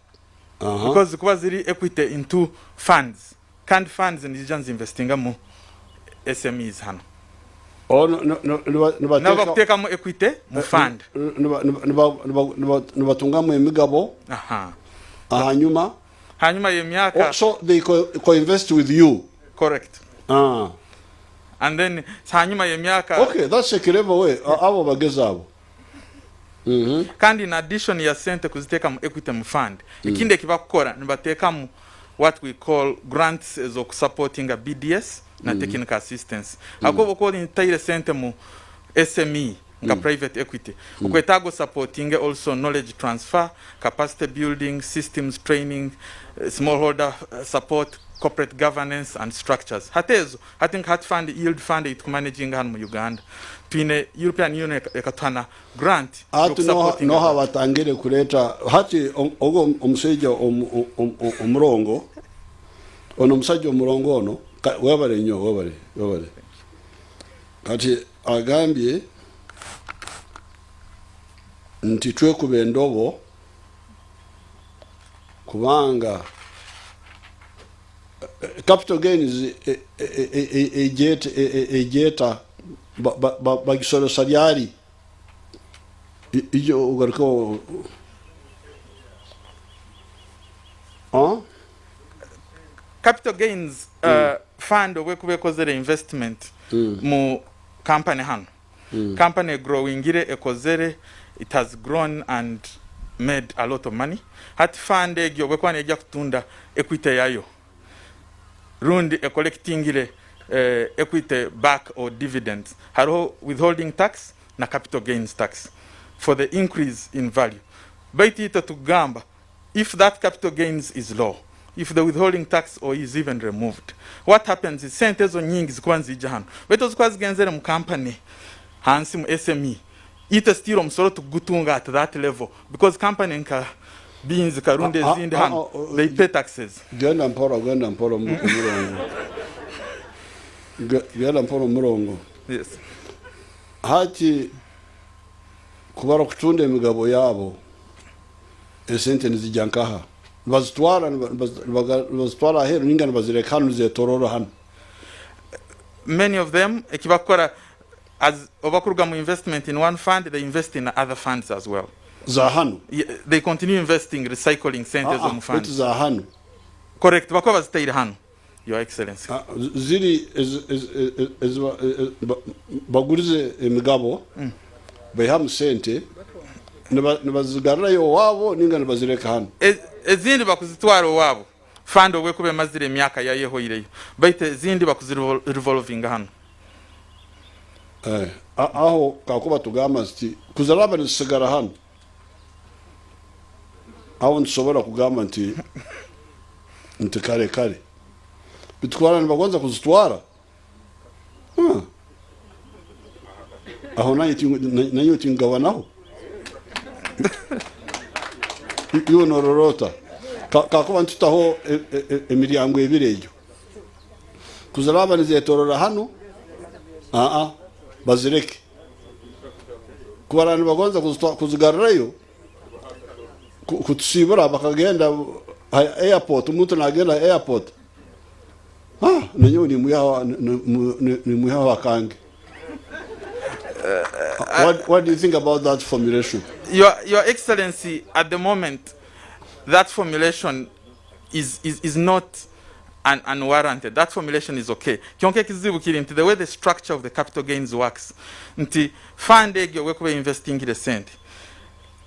because kuba ziri equity into funds. Kandi funds ndijanze investinga mu SMEs hano. Naba kuteka mu equity mu fund. Nibatunga mu emigabo. Hanyuma yemyaka. So they co-invest with you. Correct. And then hanyuma yemyaka. Okay, that's a clever way. Abo bagezabo. Kandi in addition ya sente kuziteka mu equity mu fund. Ikinde kibakora nibateka mu what we call grants as of supporting a BDS na technical assistance. Akobo ko ntaire sente mu SME nga private equity. Ukwetago supporting also knowledge transfer, capacity building, systems training, smallholder support, corporate governance and structures. Hatezo, I think hat fund, yield fund it managing hano mu Uganda. Twine European Union ekatwana grant no hawatangire kuleta hati ogo omusajja omurongo ono omusajja omurongo ono webale nnyo webale kati agambye nti twekuba endobo kubanga capital gains ejeta bagisoro saliari ijo ugariko capital gains fund obwekubekozere investment mu company hano company growing ire ekozere it has grown and made a lot of money hat fund egyo bwekwana ejja kutunda equity yayo rundi collecting ile equity back or dividends haro withholding tax na capital gains tax for the increase in value baiti to gamba if that capital gains is low, if the withholding tax or is even removed, what happens is sente zo nyingi zikwanza ijahano beto zikwazi genzere mu company hansi mu SME ita still omusoro tugutunga at that level because company nka beans karunde zindi hano, they pay taxes. Genda mporo murongo. Yes. Hati kubara kutunde emigabo yabo esente nizijyankaha bazitwara heru ningana bazireka hano zetororo hano. Many of them ekibakora as obakuruga mu investment in one fund, they invest in other funds as well. Zahanu. They continue investing, recycling centers of funds. It's Zahanu. Correct. Bakova stayed Hanu, Your Excellency. Ziri is bagurize emigabo bayhamu sente nibazigara yo wabo ninga nibazireka hano. Ezindi bakuzitwara wabo. Fund obwekube mazire emyaka yayeho ireyo. Baite ezindi bakuzirevolving hano. Aho kakuba tugamba ati kuzaraba nisigara hano. Aho nsobora kugamba nti kare bitwara nibagonza kuzitwara aho nanyo tingabanaho iyo nororota kakuba ntutaho emiryango ebireyo kuzaraba nizetorora hano bazireke kubara nibagonza kuzigarrayo kutusibura bakagenda airport umuntu nagenda airport nanyo ni muyawa kange. What do you think about that formulation? Your Excellency, at the moment that formulation is not unwarranted. That formulation is okay. Kionke kizibu kiri nti the way the structure of the capital gains works nti fund egyo wekube investing the cent.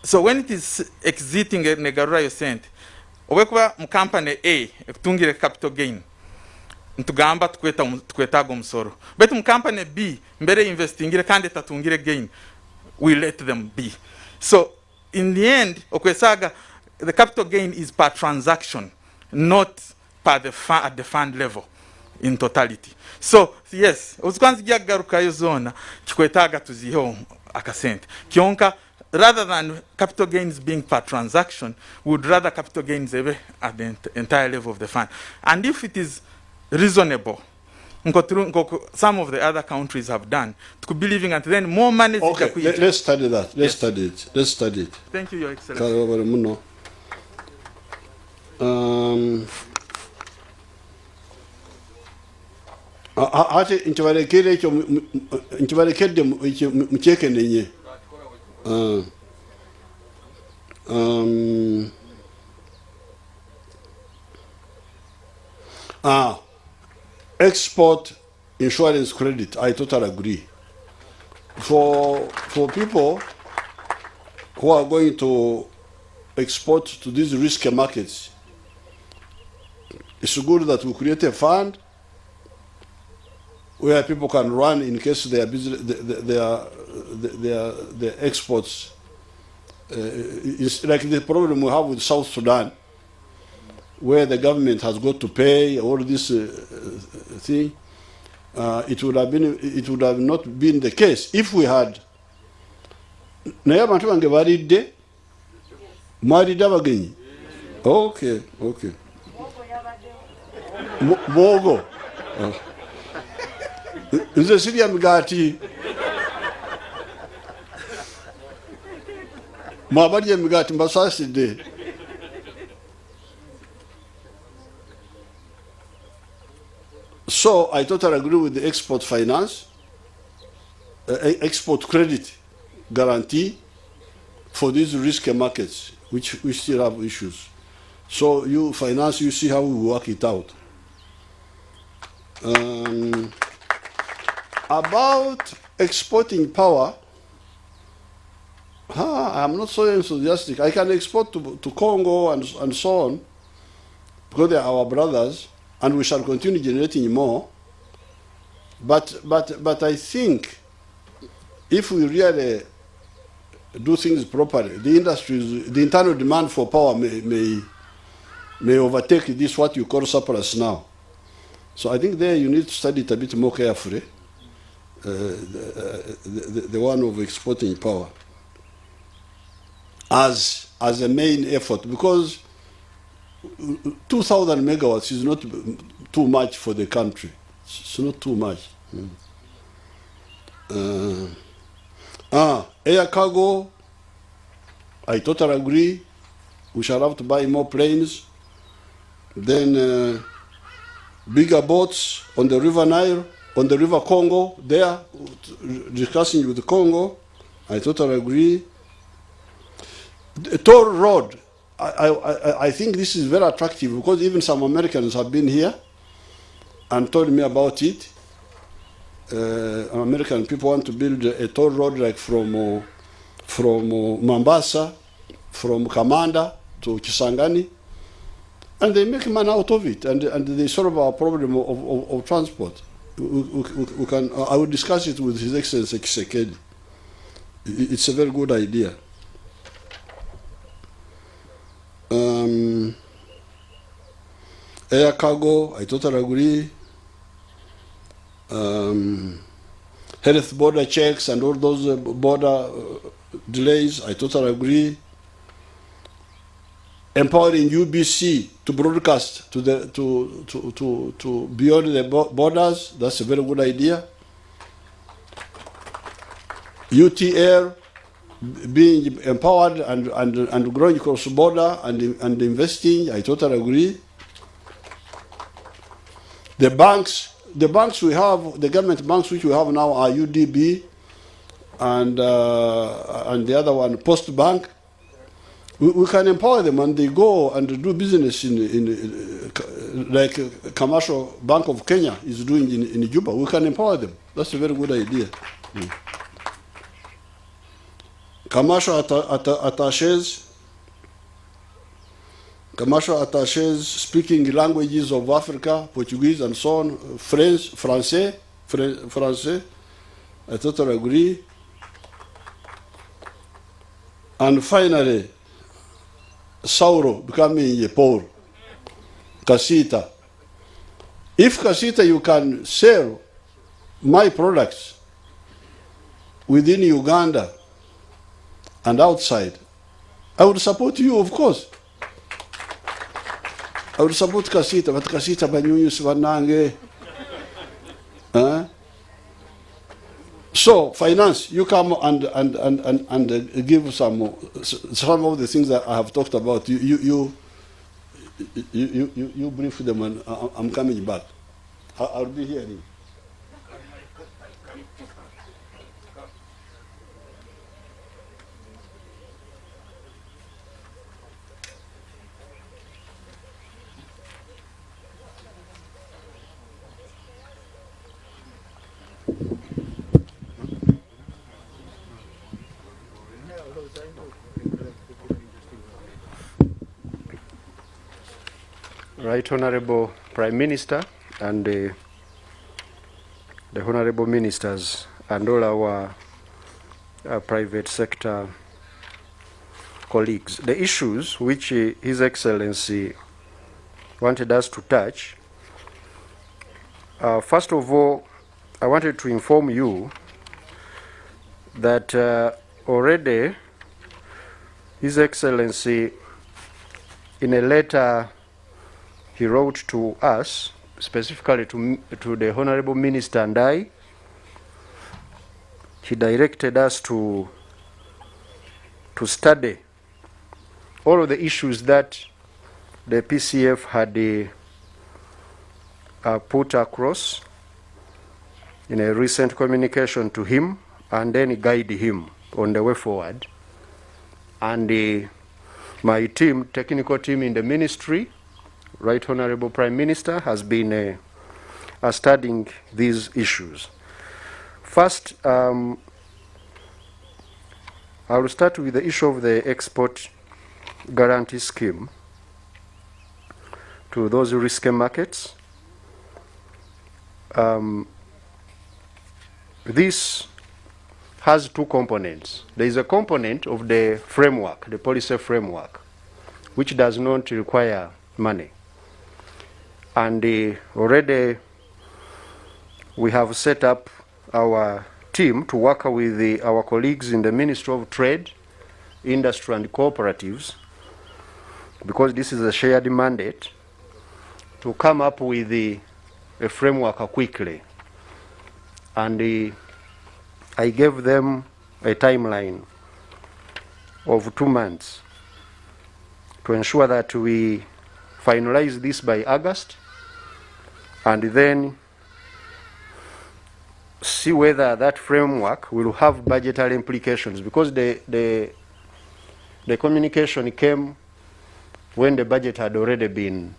So when it is exiting a negarura yo sente, obekuba mu company A ekutungire capital gain, ntugamba tukwetaga omusoro. Betu mu company B mbere investingire kandi tatungire gain, we let them be. So in the end, okwesaga the capital gain is per transaction, not per at the fund level in totality. So yes, uzikwanzigia garuka yo zona kikwetaga tuziho akasente. Kionka rather than capital gains being per transaction, we would rather capital gains at the entire level of the fund. And if it is reasonable, some of the other countries have done, to could be living and then more money. Okay, let's study that. Let's study it. Thank you, Your Excellency. Hati nchibarekere nchibarekede mcheke nenye. Export insurance credit, I totally agree. For people who are going to export to these risky markets, it's good that we create a fund where people can run in case their business, their exports. It's like the problem we have with South Sudan, where the government has got to pay all this thing. It would have not been the case if we had. Naye abantu bange balidde mwalidde abagenyi. Okay. Bogo. Nze sirya migaati. Mwabalya migaati mbasaasidde. So I totally agree with the export finance, export credit guarantee for these risky markets, which we still have issues. So you finance, you see how we work it out. About exporting power, I'm not so enthusiastic. I can export to Congo and so on, because they are our brothers, and we shall continue generating more. But I think if we really do things properly, the internal demand for power may overtake this what you call surplus now. So I think there you need to study it a bit more carefully, the one of exporting power. as a main effort, because 2,000 megawatts is not too much for the country. It's not too much. Air cargo, I totally agree. We shall have to buy more planes. Then bigger boats on the River Nile, on the River Congo, there, discussing with the Congo. I totally agree. The toll road, I think this is very attractive because even some Americans have been here and told me about it. American people want to build a toll road like from Mombasa, from Kamanda to Kisangani, and they make money out of it, and they solve our problem of transport. We can. I will discuss it with His Excellency Kisekedi. It's a very good idea. Air cargo, I totally agree. Health border checks and all those border delays, I totally agree. Empowering UBC to broadcast to beyond the borders, that's a very good idea. UTL being empowered and growing across border and investing, I totally agree. The banks we have, the government banks which we have now are UDB and the other one, Post Bank. We can empower them and they go and do business in like Commercial Bank of Kenya is doing in Juba. We can empower them. That's a very good idea. Commercial attaches speaking languages of Africa, Portuguese and so on, French, Francais, I totally agree. And finally, Sauro becoming a pole, Kasita. If Kasita you can sell my products within Uganda and outside, I would support you, of course. I would support Kasita, but Kasita banyunyu sibanange. So finance, you come and give some of the things that I have talked about. You brief them, and I'm coming back. I'll be here. Right Honorable Prime Minister and the Honorable Ministers and all our private sector colleagues. The issues which His Excellency wanted us to touch, first of all, I wanted to inform you that already His Excellency, in a letter he wrote to us, specifically to the Honorable Minister and I, he directed us to study all of the issues that the PCF had put across in a recent communication to him, and then guide him on the way forward. And my team, technical team in the ministry, Right Honorable Prime Minister, has been studying these issues. First, I will start with the issue of the export guarantee scheme to those risky markets. This has two components. There is a component of the framework, the policy framework, which does not require money. And already we have set up our team to work with our colleagues in the Ministry of Trade industry and cooperatives, because this is a shared mandate, to come up with a framework quickly. And I gave them a timeline of 2 months to ensure that we finalize this by August, and then see whether that framework will have budgetary implications, because the communication came when the budget had already been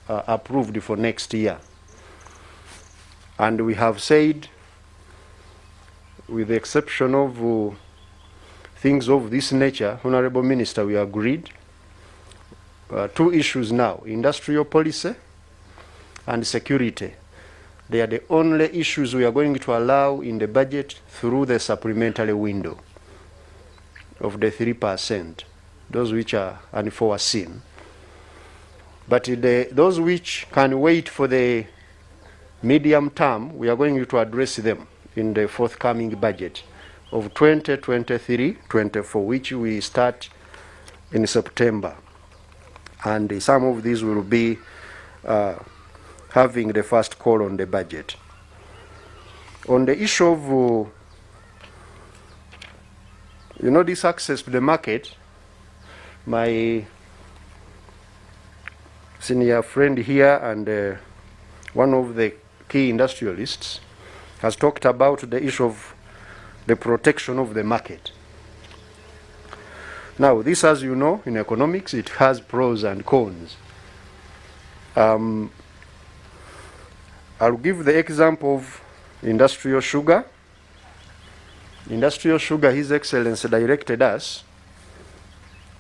approved for next year. And we have said, with the exception of things of this nature, Honorable Minister, we agreed 2 issues now: industrial policy and security. They are the only issues we are going to allow in the budget through the supplementary window of the 3%, those which are unforeseen. But those which can wait for the medium term, we are going to address them in the forthcoming budget of 2023-24, which we start in September. And some of these will be having the first call on the budget. On the issue of, this access to the market, my senior friend here and one of the key industrialists has talked about the issue of the protection of the market. Now, this, as you know, in economics, it has pros and cons. I'll give the example of industrial sugar. Industrial sugar, His Excellency directed us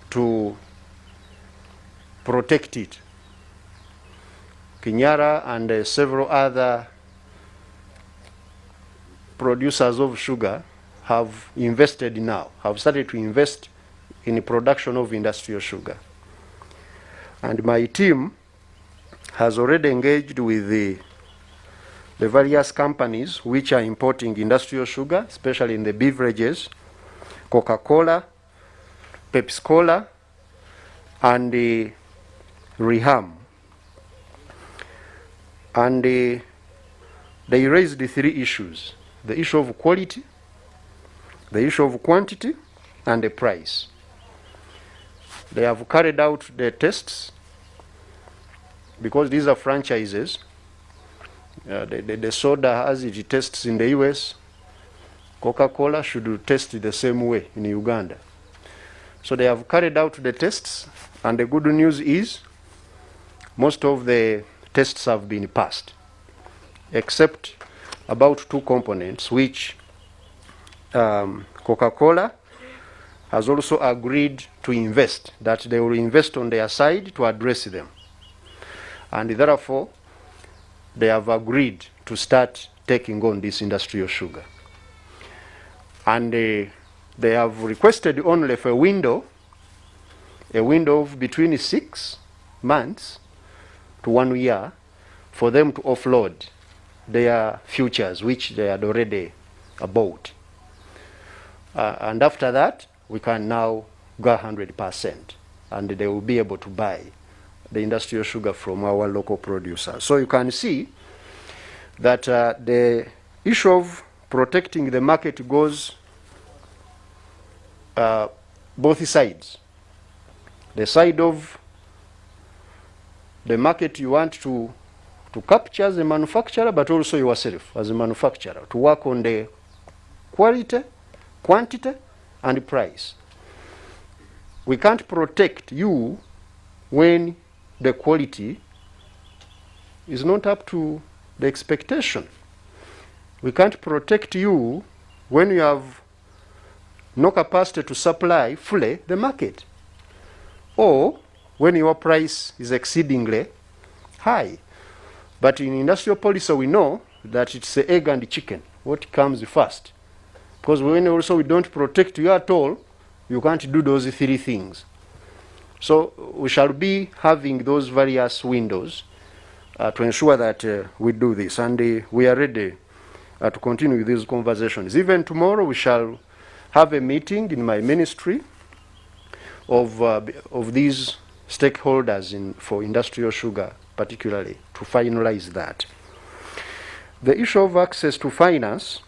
to protect it. Kinyara and several other producers of sugar have invested now, have started to invest in the production of industrial sugar. And my team has already engaged with the various companies which are importing industrial sugar, especially in the beverages, Coca-Cola, Pepsi-Cola, and Reham. And they raised the 3 issues: the issue of quality, the issue of quantity, and the price. They have carried out the tests, because these are franchises. The soda, as it tests in the US, Coca-Cola should test it the same way in Uganda. So they have carried out the tests, and the good news is most of the tests have been passed, except about 2 components, which Coca-Cola has also agreed to invest, that they will invest on their side to address them. And therefore, they have agreed to start taking on this industrial sugar. And they have requested only for a window of between 6 months to 1 year for them to offload their futures, which they had already bought. And after that, we can now go 100%, and they will be able to buy the industrial sugar from our local producers. So you can see that the issue of protecting the market goes both sides. The side of the market you want to capture as a manufacturer, but also yourself as a manufacturer, to work on the quality, quantity, and price. We can't protect you when the quality is not up to the expectation. We can't protect you when you have no capacity to supply fully the market, or when your price is exceedingly high. But in industrial policy, we know that it's the egg and the chicken, what comes first. Because when also we don't protect you at all, you can't do those 3 things. So we shall be having those various windows to ensure that we do this. And we are ready to continue with these conversations. Even tomorrow we shall have a meeting in my ministry of these stakeholders for industrial sugar, particularly, to finalize that. The issue of access to finance,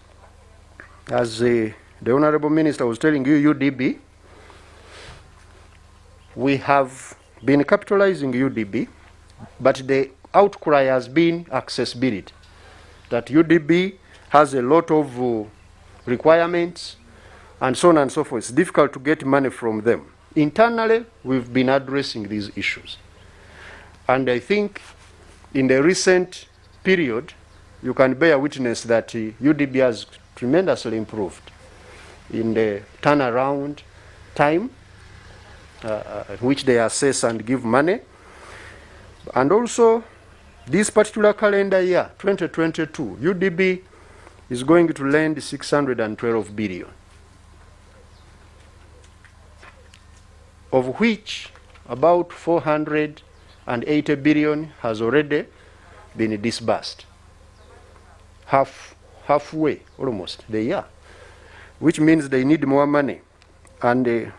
as the Honorable Minister was telling you, UDB, we have been capitalizing UDB, but the outcry has been accessibility. That UDB has a lot of requirements and so on and so forth. It's difficult to get money from them. Internally, we've been addressing these issues. And I think in the recent period, you can bear witness that UDB has tremendously improved in the turnaround time at which they assess and give money. And also, this particular calendar year, 2022, UDB is going to lend 612 billion, of which about 480 billion has already been disbursed. Halfway, almost, the year, which means they need more money. And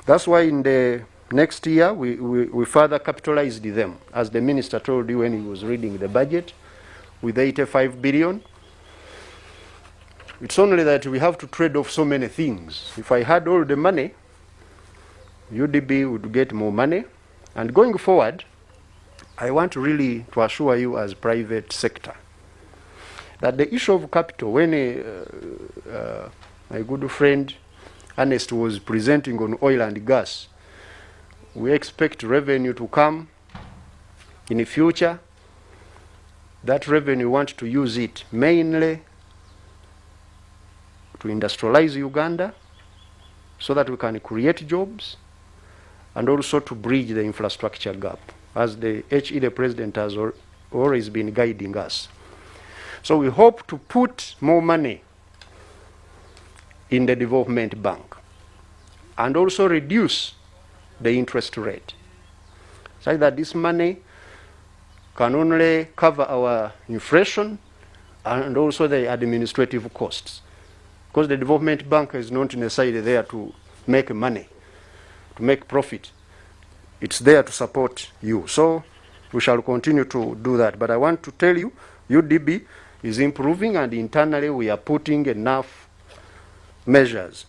that's why in the next year, we further capitalized them, as the minister told you when he was reading the budget, with 85 billion. It's only that we have to trade off so many things. If I had all the money, UDB would get more money. And going forward, I want really to assure you as private sector that the issue of capital, when my good friend Ernest was presenting on oil and gas, we expect revenue to come in the future. That revenue, we want to use it mainly to industrialize Uganda so that we can create jobs and also to bridge the infrastructure gap, as the HE, the President, has always been guiding us. So we hope to put more money in the development bank and also reduce the interest rate, so that this money can only cover our inflation and also the administrative costs. Because the development bank is not necessarily there to make money, to make profit. It's there to support you. So we shall continue to do that. But I want to tell you, UDB is improving, and internally we are putting enough measures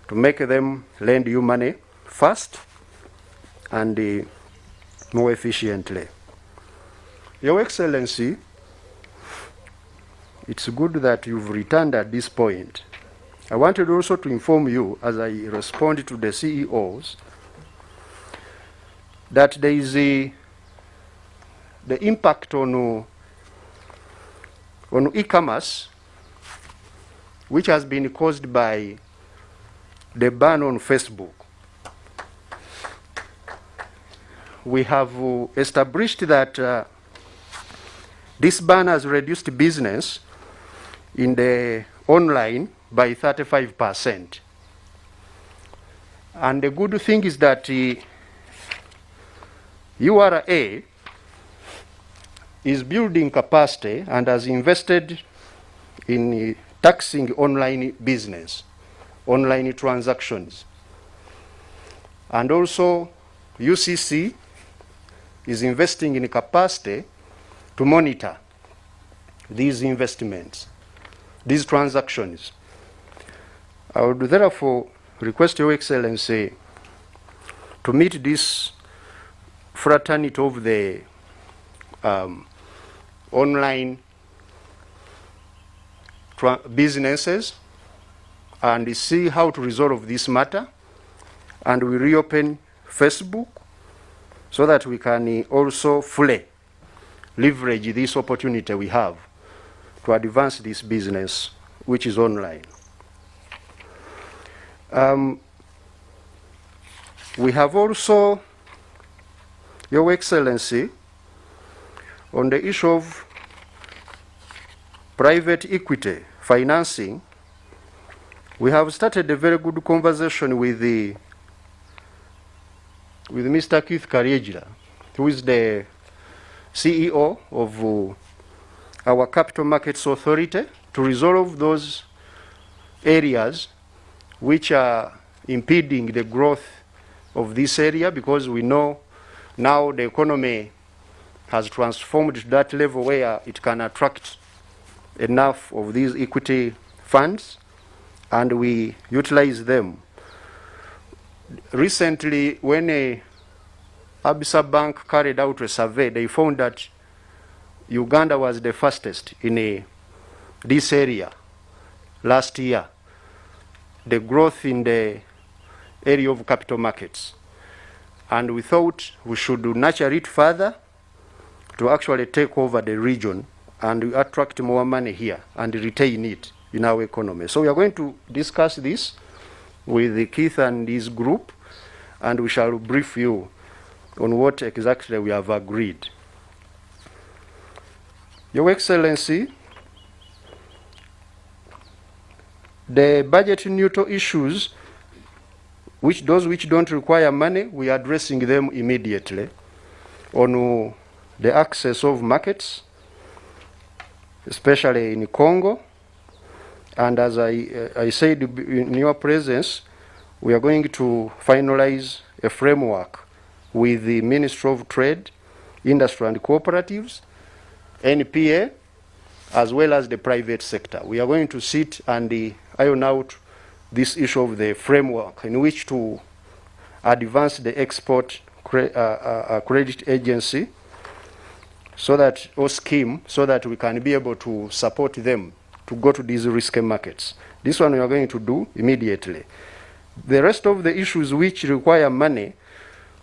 to make them lend you money fast and more efficiently. Your Excellency, it's good that you've returned at this point. I wanted also to inform you, as I respond to the CEOs, that there is the impact on e-commerce, which has been caused by the ban on Facebook. We have established that this ban has reduced business in the online by 35%. And the good thing is that URA is building capacity and has invested in taxing online business, online transactions. And also UCC is investing in capacity to monitor these investments, these transactions. I would therefore request Your Excellency to meet this fraternity of the online businesses and see how to resolve this matter, and we reopen Facebook so that we can also fully leverage this opportunity we have to advance this business, which is online. We have also, Your Excellency, on the issue of private equity financing, we have started a very good conversation with Mr. Keith Karyejira, who is the CEO of our Capital Markets Authority, to resolve those areas which are impeding the growth of this area, because we know now the economy has transformed to that level where it can attract enough of these equity funds, and we utilize them. Recently, when Absa Bank carried out a survey, they found that Uganda was the fastest in this area last year. The growth in the area of capital markets. And we thought we should nurture it further to actually take over the region and attract more money here and retain it in our economy. So we are going to discuss this with Keith and his group, and we shall brief you on what exactly we have agreed. Your Excellency, the budget neutral issues, those which don't require money, we are addressing them immediately on the access of markets, especially in Congo. And as I said in your presence, we are going to finalize a framework with the Ministry of Trade, Industry and Cooperatives, NPA, as well as the private sector. We are going to sit and iron out this issue of the framework in which to advance the export credit agency or scheme, so that we can be able to support them to go to these risky markets. This one we are going to do immediately. The rest of the issues which require money,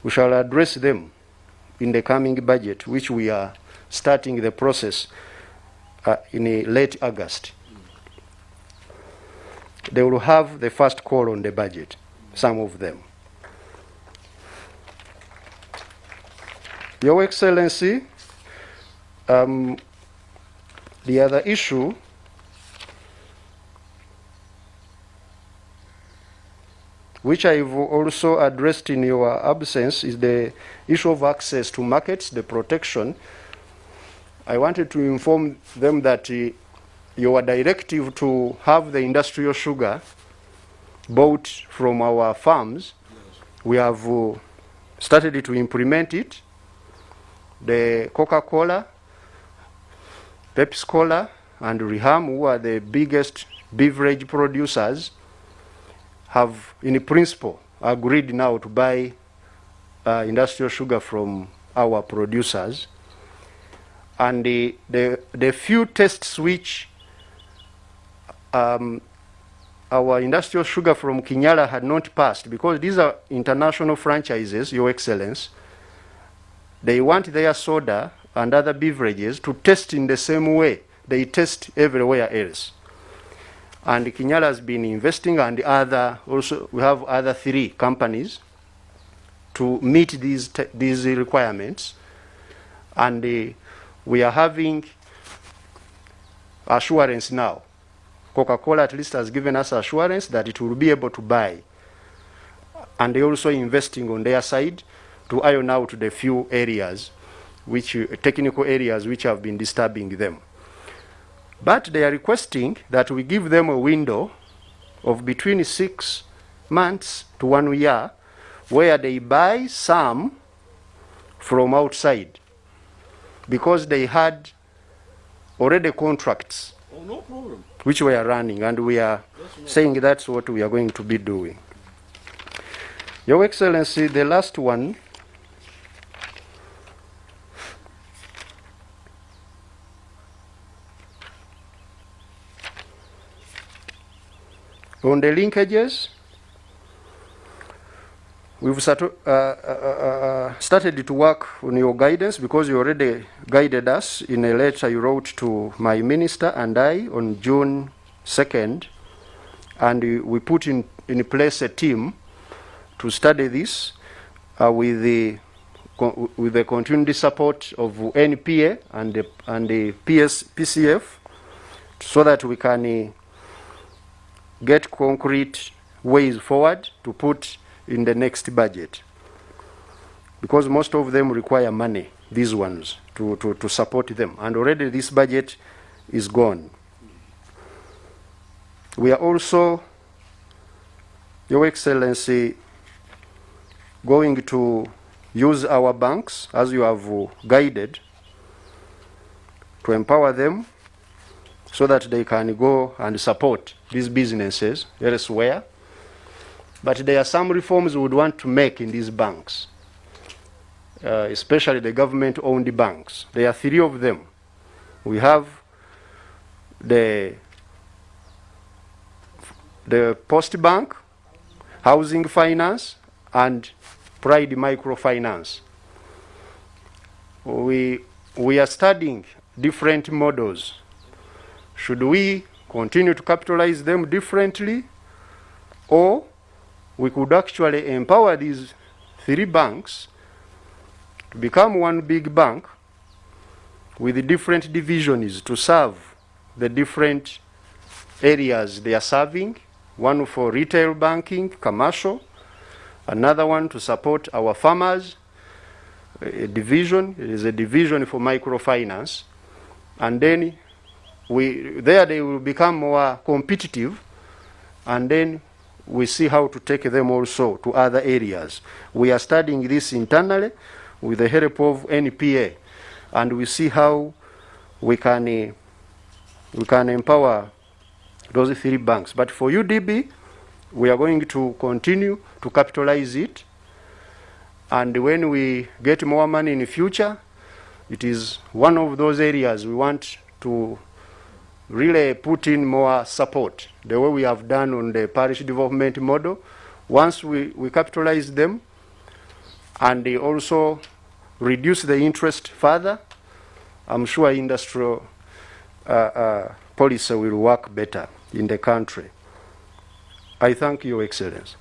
we shall address them in the coming budget, which we are starting the process in late August. They will have the first call on the budget, some of them. Your Excellency, the other issue which I've also addressed in your absence is the issue of access to markets, the protection. I wanted to inform them that your directive to have the industrial sugar bought from our farms, we have started to implement it. The Coca-Cola, Pepsi-Cola, and Riham, who are the biggest beverage producers, have in principle agreed now to buy industrial sugar from our producers. And the few tests which our industrial sugar from Kinyala had not passed, because these are international franchises, Your Excellency, they want their soda and other beverages to test in the same way they test everywhere else. And Kinyala has been investing, and also we have other 3 companies to meet these requirements. And we are having assurance now. Coca-Cola at least has given us assurance that it will be able to buy. And they're also investing on their side to iron out the few areas, technical areas which have been disturbing them. But they are requesting that we give them a window of between 6 months to 1 year, where they buy some from outside, because they had already contracts no problem, which we are running, and we are saying that's what we are going to be doing. Your Excellency, the last one, on the linkages, we've started to work on your guidance, because you already guided us in a letter you wrote to my minister and I on June 2nd, and we put in place a team to study this with the continued support of NPA and the PCF, so that we can get concrete ways forward to put in the next budget, because most of them require money, these ones, to support them, and already this budget is gone. We are also, Your Excellency, going to use our banks, as you have guided, to empower them so that they can go and support these businesses elsewhere. But there are some reforms we would want to make in these banks, especially the government-owned banks. There are 3 of them. We have the Post Bank, Housing Finance, and Pride Microfinance. We are studying different models. Should we continue to capitalize them differently, or we could actually empower these 3 banks to become one big bank with different divisions to serve the different areas they are serving, one for retail banking, commercial, another one to support our farmers, a division, it is a division for microfinance, and then they will become more competitive, and then we see how to take them also to other areas. We are studying this internally with the help of NPA, and we see how we can empower those 3 banks. But for UDB, we are going to continue to capitalize it, and when we get more money in the future, it is one of those areas we want to really put in more support, the way we have done on the parish development model. Once we capitalize them and they also reduce the interest further, I'm sure industrial policy will work better in the country. I thank Your Excellency.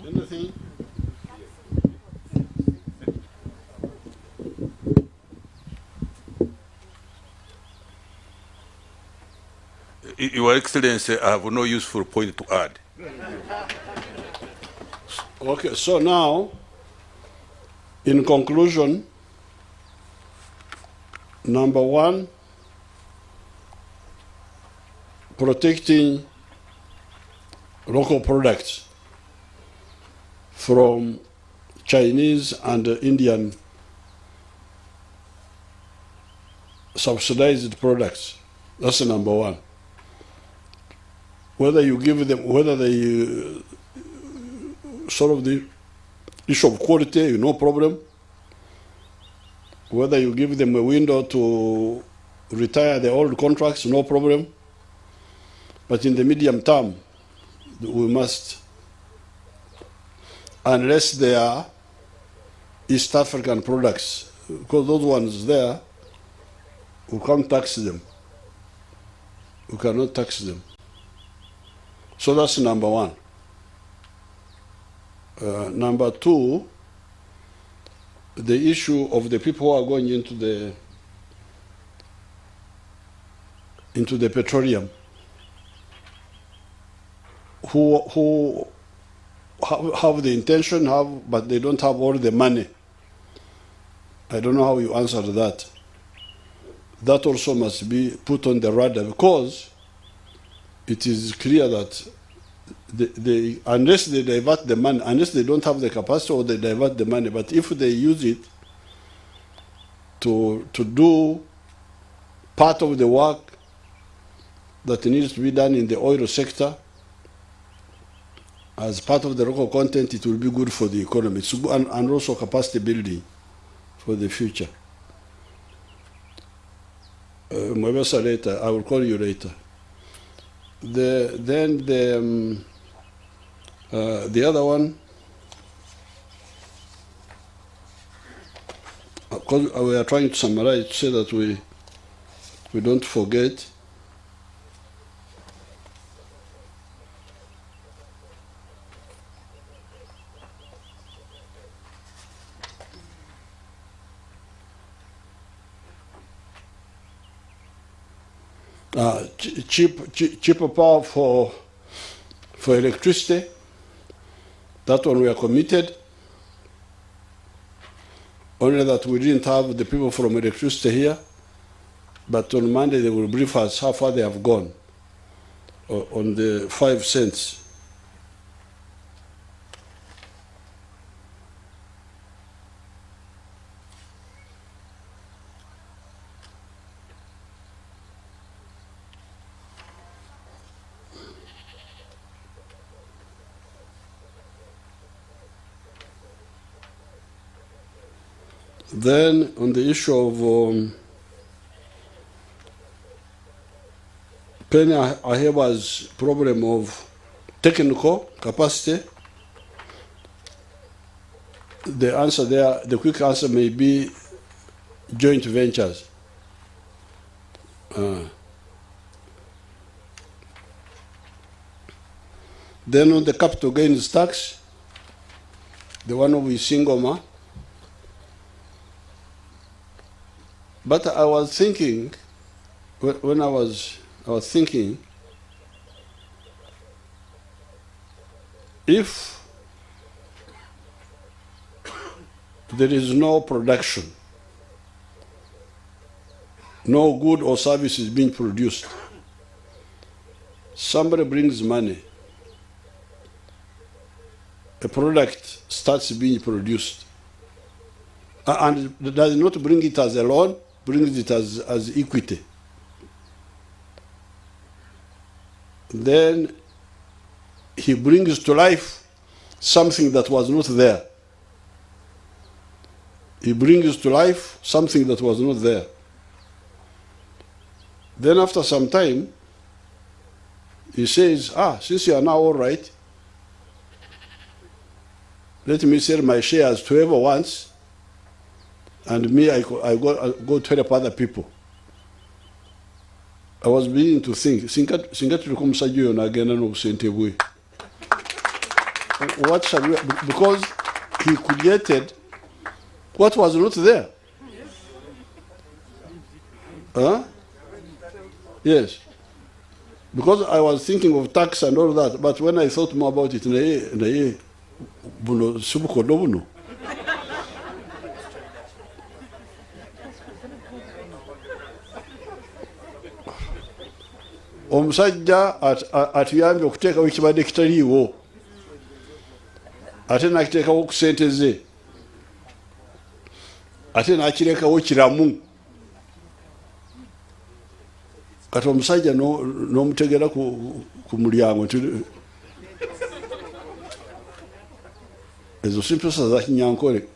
Anything? Your Excellency, I have no useful point to add. Okay, so now, in conclusion, number 1, protecting local products from Chinese and Indian subsidized products. That's number 1. Whether you give them, whether they solve the issue of quality, no problem. Whether you give them a window to retire the old contracts, no problem. But in the medium term, we must, unless they are East African products, because those ones there, we can't tax them. We cannot tax them. So that's number 1. Number 2, the issue of the people who are going into the petroleum, who have the intention, but they don't have all the money. I don't know how you answer that. That also must be put on the radar, because it is clear that unless they divert the money, unless they don't have the capacity, or they divert the money, but if they use it to do part of the work that needs to be done in the oil sector, as part of the local content, it will be good for the economy, and also capacity building for the future. Mwebesa later, I will call you later. The other one, because we are trying to summarize to say that we don't forget. Cheaper power for electricity. That one we are committed. only that we didn't have the people from electricity here, but on Monday they will brief us how far they have gone on the 5 cents. Then on the issue of Penny Aheba's problem of technical capacity, the answer there, the quick answer may be joint ventures. Then on the capital gains tax, the one of Isingoma. But I was thinking, when I was thinking, if there is no production, no good or service is being produced, somebody brings money, a product starts being produced, and does not bring it as a loan, brings it as equity. Then he brings to life something that was not there. He brings to life something that was not there. Then after some time, he says, since you are now all right, let me sell my shares to whoever wants, and me, I go to help other people. I was beginning to think, what shall we, because he created what was not there. Huh? Yes. Because I was thinking of tax and all that, but when I thought more about it, omusajja atuyambye okuteekawo ekibadde kitaliiwo ate nakiteekawo ku ssente ze ate nakirekawo kiramu kati omusajja n'omutegera ku mulyango ezo si mpisa za kinyankole.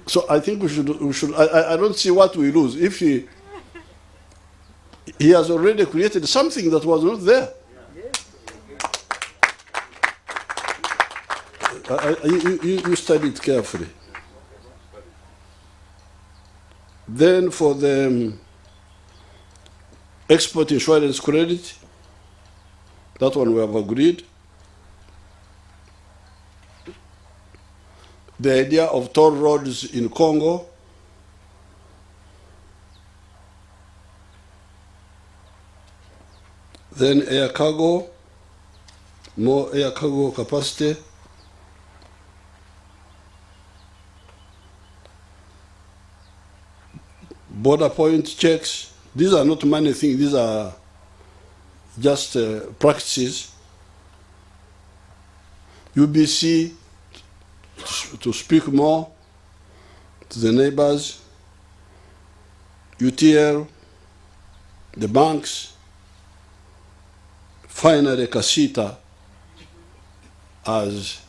So I think we should I don't see what we lose if he has already created something that was not there. You study it carefully. Then for the export insurance credit, that one we have agreed. The idea of toll roads in Congo, then air cargo, more air cargo capacity, border point checks. These are not money things, these are just practices. UBC, to speak more to the neighbors, UTL, the banks, finally Kasita as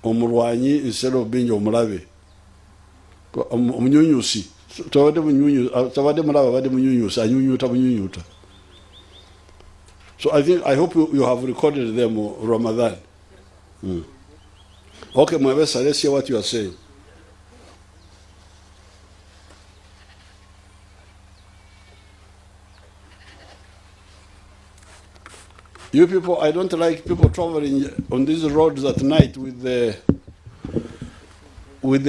omulwanyi instead of being omulabe. Omunyunyusi. Tabade mulaba bade munyunyusi, anyunyuta munyunyuta. So I hope you have recorded them, Ramadan. Okay, Mwebesa, let's hear what you are saying. You people, I don't like people traveling on these roads at night with the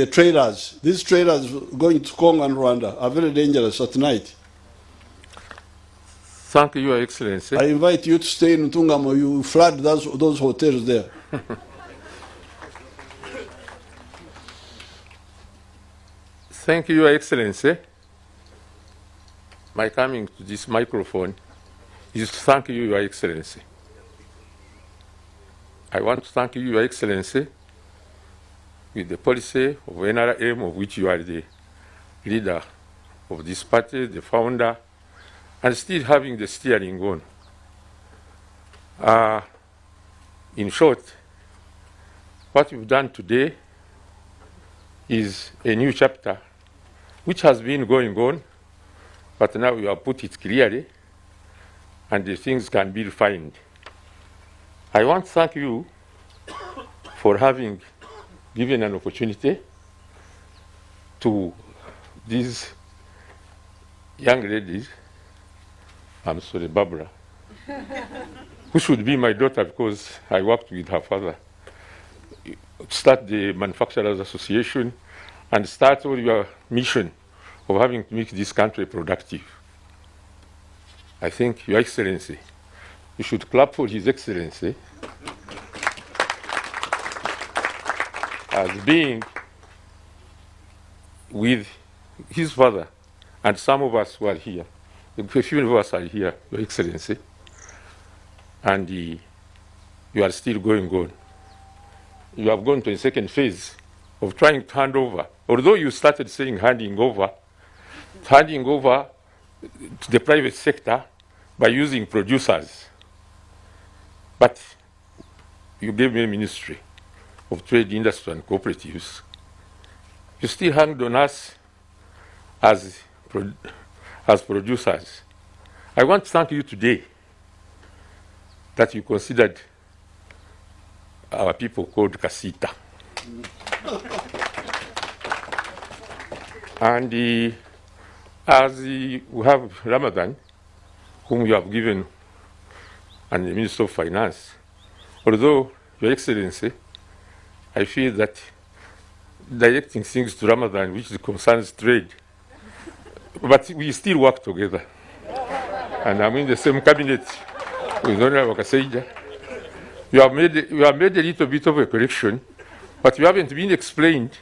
trailers. These trailers going to Congo and Rwanda are very dangerous at night. Thank you, Your Excellency. I invite you to stay in Tungamo. You flood those hotels there. thank you, Your Excellency. My coming to this microphone is to thank you, Your Excellency. I want to thank you, Your Excellency, with the policy of NRM, of which you are the leader of this party, the founder, and still having the steering on. In short, what we've done today is a new chapter which has been going on, but now you have put it clearly and the things can be refined. I want to thank you for having given an opportunity to these young ladies, I'm sorry, Barbara, who should be my daughter because I worked with her father, start the Manufacturers Association and start all your mission of having to make this country productive. I think, Your Excellency, you should clap for His Excellency as being with his father and some of us who are here. A few of us are here, Your Excellency, and you are still going on. You have gone to a second phase of trying to hand over. Although you started saying handing over to the private sector by using producers. But you gave me a Ministry of Trade, Industry and Cooperatives. You still hanged on us as producers. I want to thank you today that you considered our people called Kasita. And as we have Ramadan, whom you have given, and the Minister of Finance, although, Your Excellency, I feel that directing things to Ramadan, which concerns trade, but we still work together. And I'm in the same cabinet with Honorable Kaseija. You have made a little bit of a correction, but you haven't been explained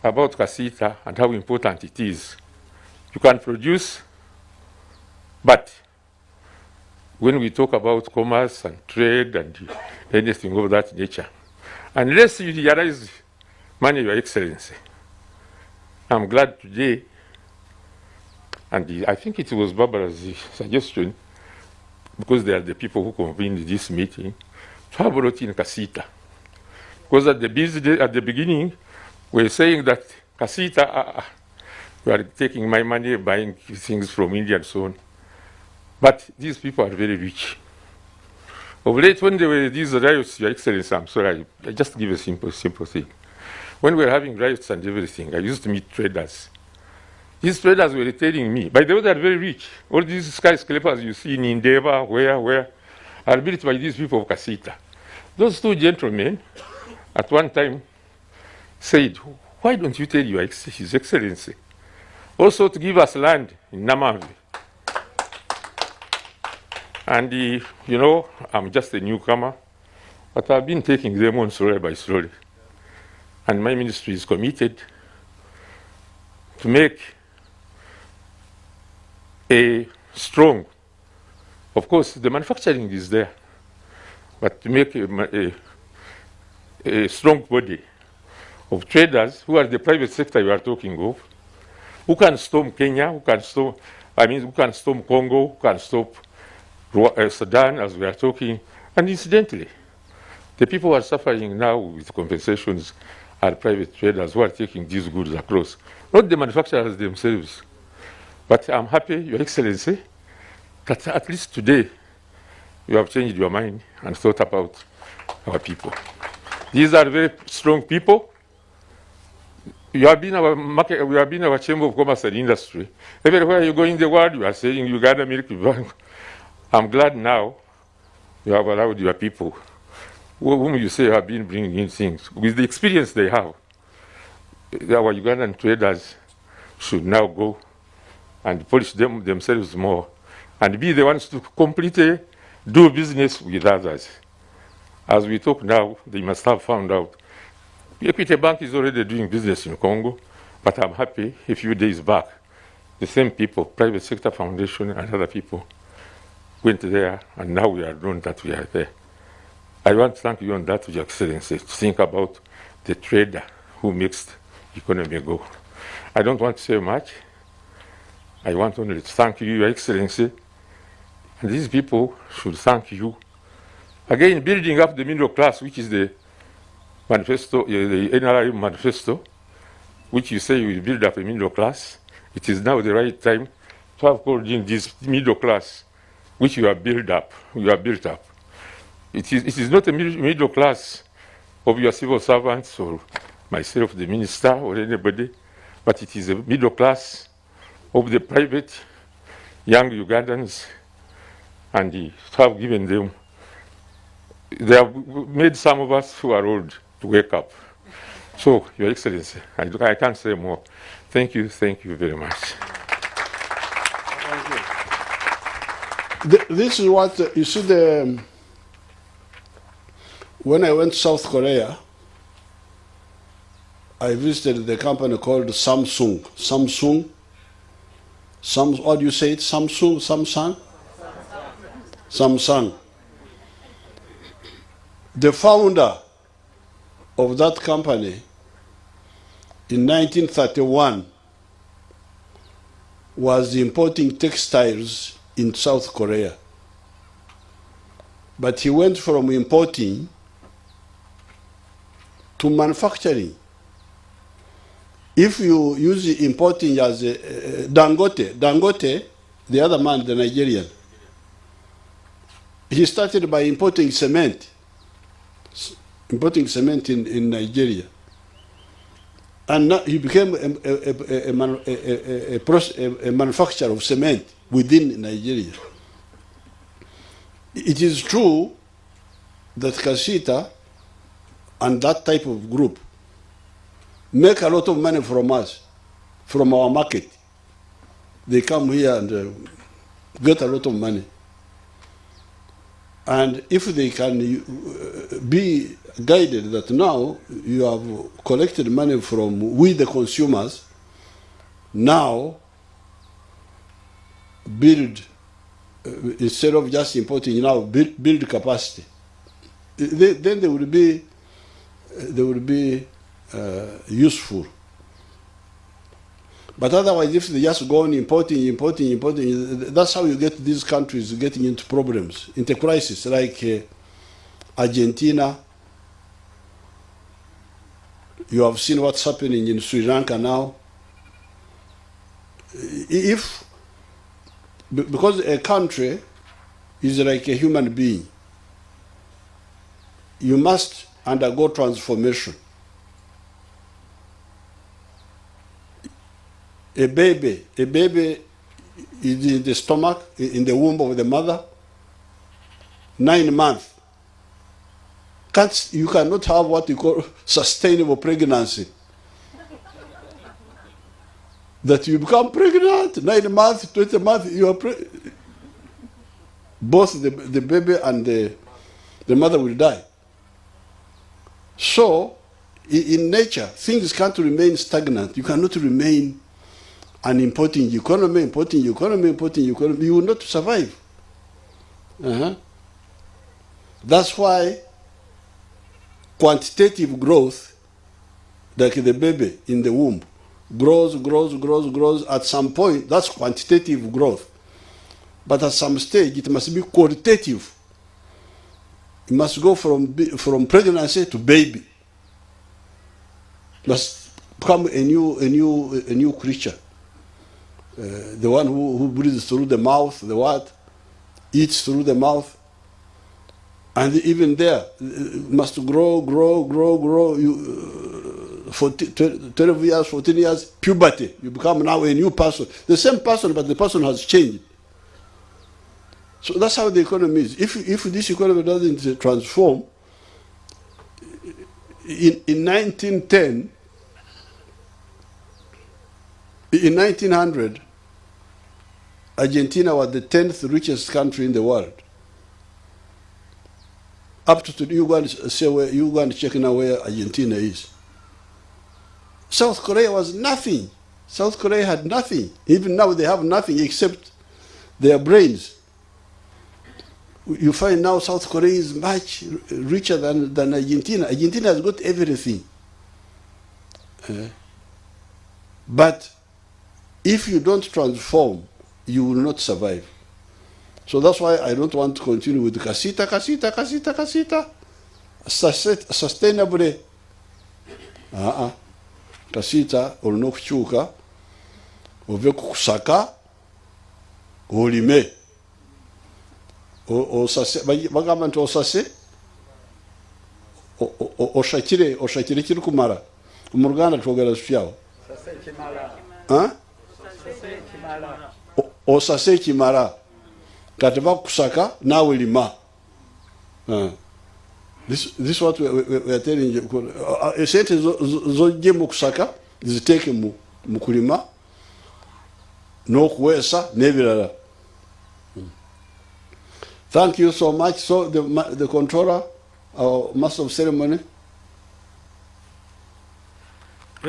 about Kasita and how important it is. You can produce, but when we talk about commerce and trade and anything of that nature, unless you realize money, Your Excellency, I'm glad today, and I think it was Barbara's suggestion, because they are the people who convened this meeting, to have brought in Kasita. Because at the beginning, we were saying that Kasita, you are taking my money, buying things from India and so on. But these people are very rich. Of late, when there were these riots, Your Excellency, I'm sorry, I just give a simple thing. When we were having riots and everything, I used to meet traders. These traders were telling me, by the way, they are very rich. All these skyscrapers you see in Endeavor, where, are built by these people of Kasita. Those two gentlemen, at one time, said, why don't you tell His Excellency also to give us land in Namavi? And, you know, I'm just a newcomer, but I've been taking them on slowly by slowly. And my ministry is committed to make a strong, of course, the manufacturing is there, but to make a strong body of traders who are the private sector you are talking of, who can storm Kenya, who can storm Congo, who can stop Sudan, as we are talking. And incidentally, the people who are suffering now with compensations are private traders who are taking these goods across, not the manufacturers themselves. But I'm happy, Your Excellency, that at least today you have changed your mind and thought about our people. These are very strong people. You have been our market, we have been our Chamber of Commerce and Industry. Everywhere you go in the world, you are saying Uganda Milk Bank. I'm glad now you have allowed your people, whom you say have been bringing in things, with the experience they have. Our Ugandan traders should now go and polish themselves more and be the ones to completely do business with others. As we talk now, they must have found out. Equity Bank is already doing business in Congo. But I'm happy a few days back, the same people, Private Sector Foundation and other people, went there, and now we are known that we are there. I want to thank you on that, Your Excellency, to think about the trader who makes the economy go. I don't want to say much. I want only to thank you, Your Excellency, and these people should thank you. Again, building up the middle class, which is the manifesto, the NRI manifesto, which you say you will build up a middle class. It is now the right time to have called in this middle class, which you have built up. You have built up. It is not a middle class of your civil servants or myself, the minister, or anybody, but it is a middle class of the private young Ugandans, and you have given them. They have made some of us who are old to wake up. So, Your Excellency, I can't say more. Thank you very much. This is what, you see, when I went to South Korea, I visited the company called Samsung. What do you say it? Samsung? The founder of that company in 1931 was importing textiles in South Korea. But he went from importing to manufacturing. If you use importing as a Dangote, the other man, the Nigerian, he started by importing cement in Nigeria. And now he became a manufacturer of cement within Nigeria. It is true that Kasita and that type of group make a lot of money from us, from our market. They come here and get a lot of money. And if they can be guided that now you have collected money from we the consumers, now build, instead of just importing, now build capacity. Then they will be useful. But otherwise, if they just go on importing, that's how you get these countries getting into problems, into crisis, like Argentina. You have seen what's happening in Sri Lanka now. Because a country is like a human being, you must undergo transformation. A baby is in the stomach, in the womb of the mother, 9 months. You cannot have what you call sustainable pregnancy. That you become pregnant, 9 months, 20 months, you are both the baby and the mother will die. So, in nature, things can't remain stagnant. You cannot remain an importing economy. You will not survive. That's why quantitative growth, like the baby in the womb, grows. At some point, that's quantitative growth. But at some stage, it must be qualitative. It must go from pregnancy to baby. It must become a new creature. The one who breathes through the mouth, the what? Eats through the mouth. And even there, it must grow. For 12 years, 14 years, puberty. You become now a new person. The same person, but the person has changed. So that's how the economy is. If this economy doesn't transform, in 1910, in 1900, Argentina was the 10th richest country in the world. Up to today, you go and check now where Argentina is. South Korea was nothing. South Korea had nothing. Even now they have nothing except their brains. You find now South Korea is much richer than Argentina. Argentina has got everything. But if you don't transform, you will not survive. So that's why I don't want to continue with kasita. Sustainably. Kasita olunokukyuka ove kukusaka olime osase bagamba nti osase oshakire kiri kumara mu Ruganda twogera tutyawo osase kimara kati bakusaka nawe lima. This is what we are telling you. Esente zojje mu kusaka ziteeke mu kulima n'okuweesa n'ebirala. Thank you so much. So the controller, our master of ceremony.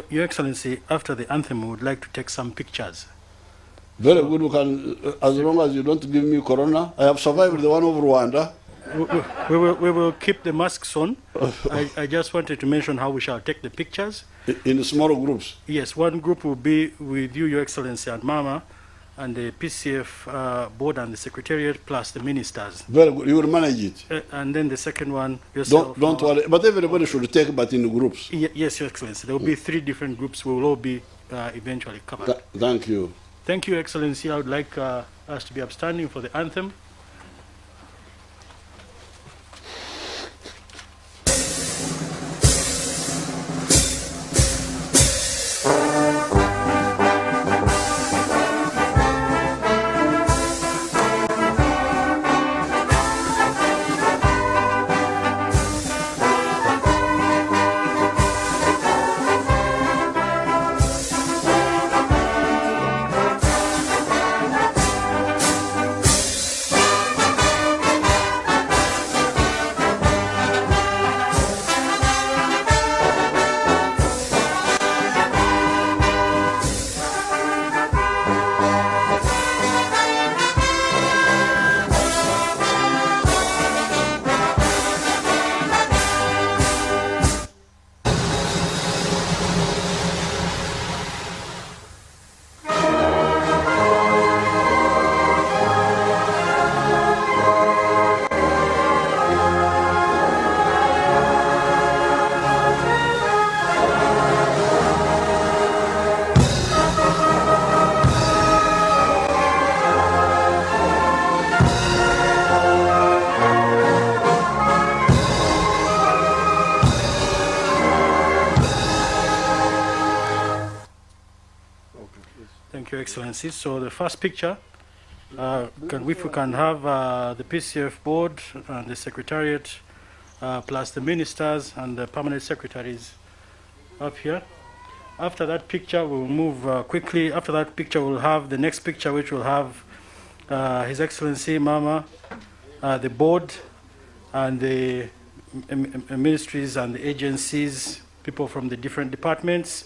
Your Excellency, after the anthem, we would like to take some pictures. Very good. We can, as long as you don't give me corona. I have survived the one of Rwanda. We will keep the masks on. I just wanted to mention how we shall take the pictures. In small groups? Yes, one group will be with you, Your Excellency, and Mama, and the PCF board and the Secretariat, plus the ministers. Very good. You will manage it. And then the second one, yourself. Don't worry. But everybody should take, but in groups. Yes, Your Excellency. There will be 3 different groups. We will all be eventually covered. Thank you. Thank you, Your Excellency. I would like us to be upstanding for the anthem. Thank you, Excellency. So the first picture, if we can have the PCF board and the Secretariat, plus the ministers and the permanent secretaries up here. After that picture, we'll move quickly. After that picture, we'll have the next picture, which will have His Excellency, Mama, the board, and the ministries and the agencies, people from the different departments.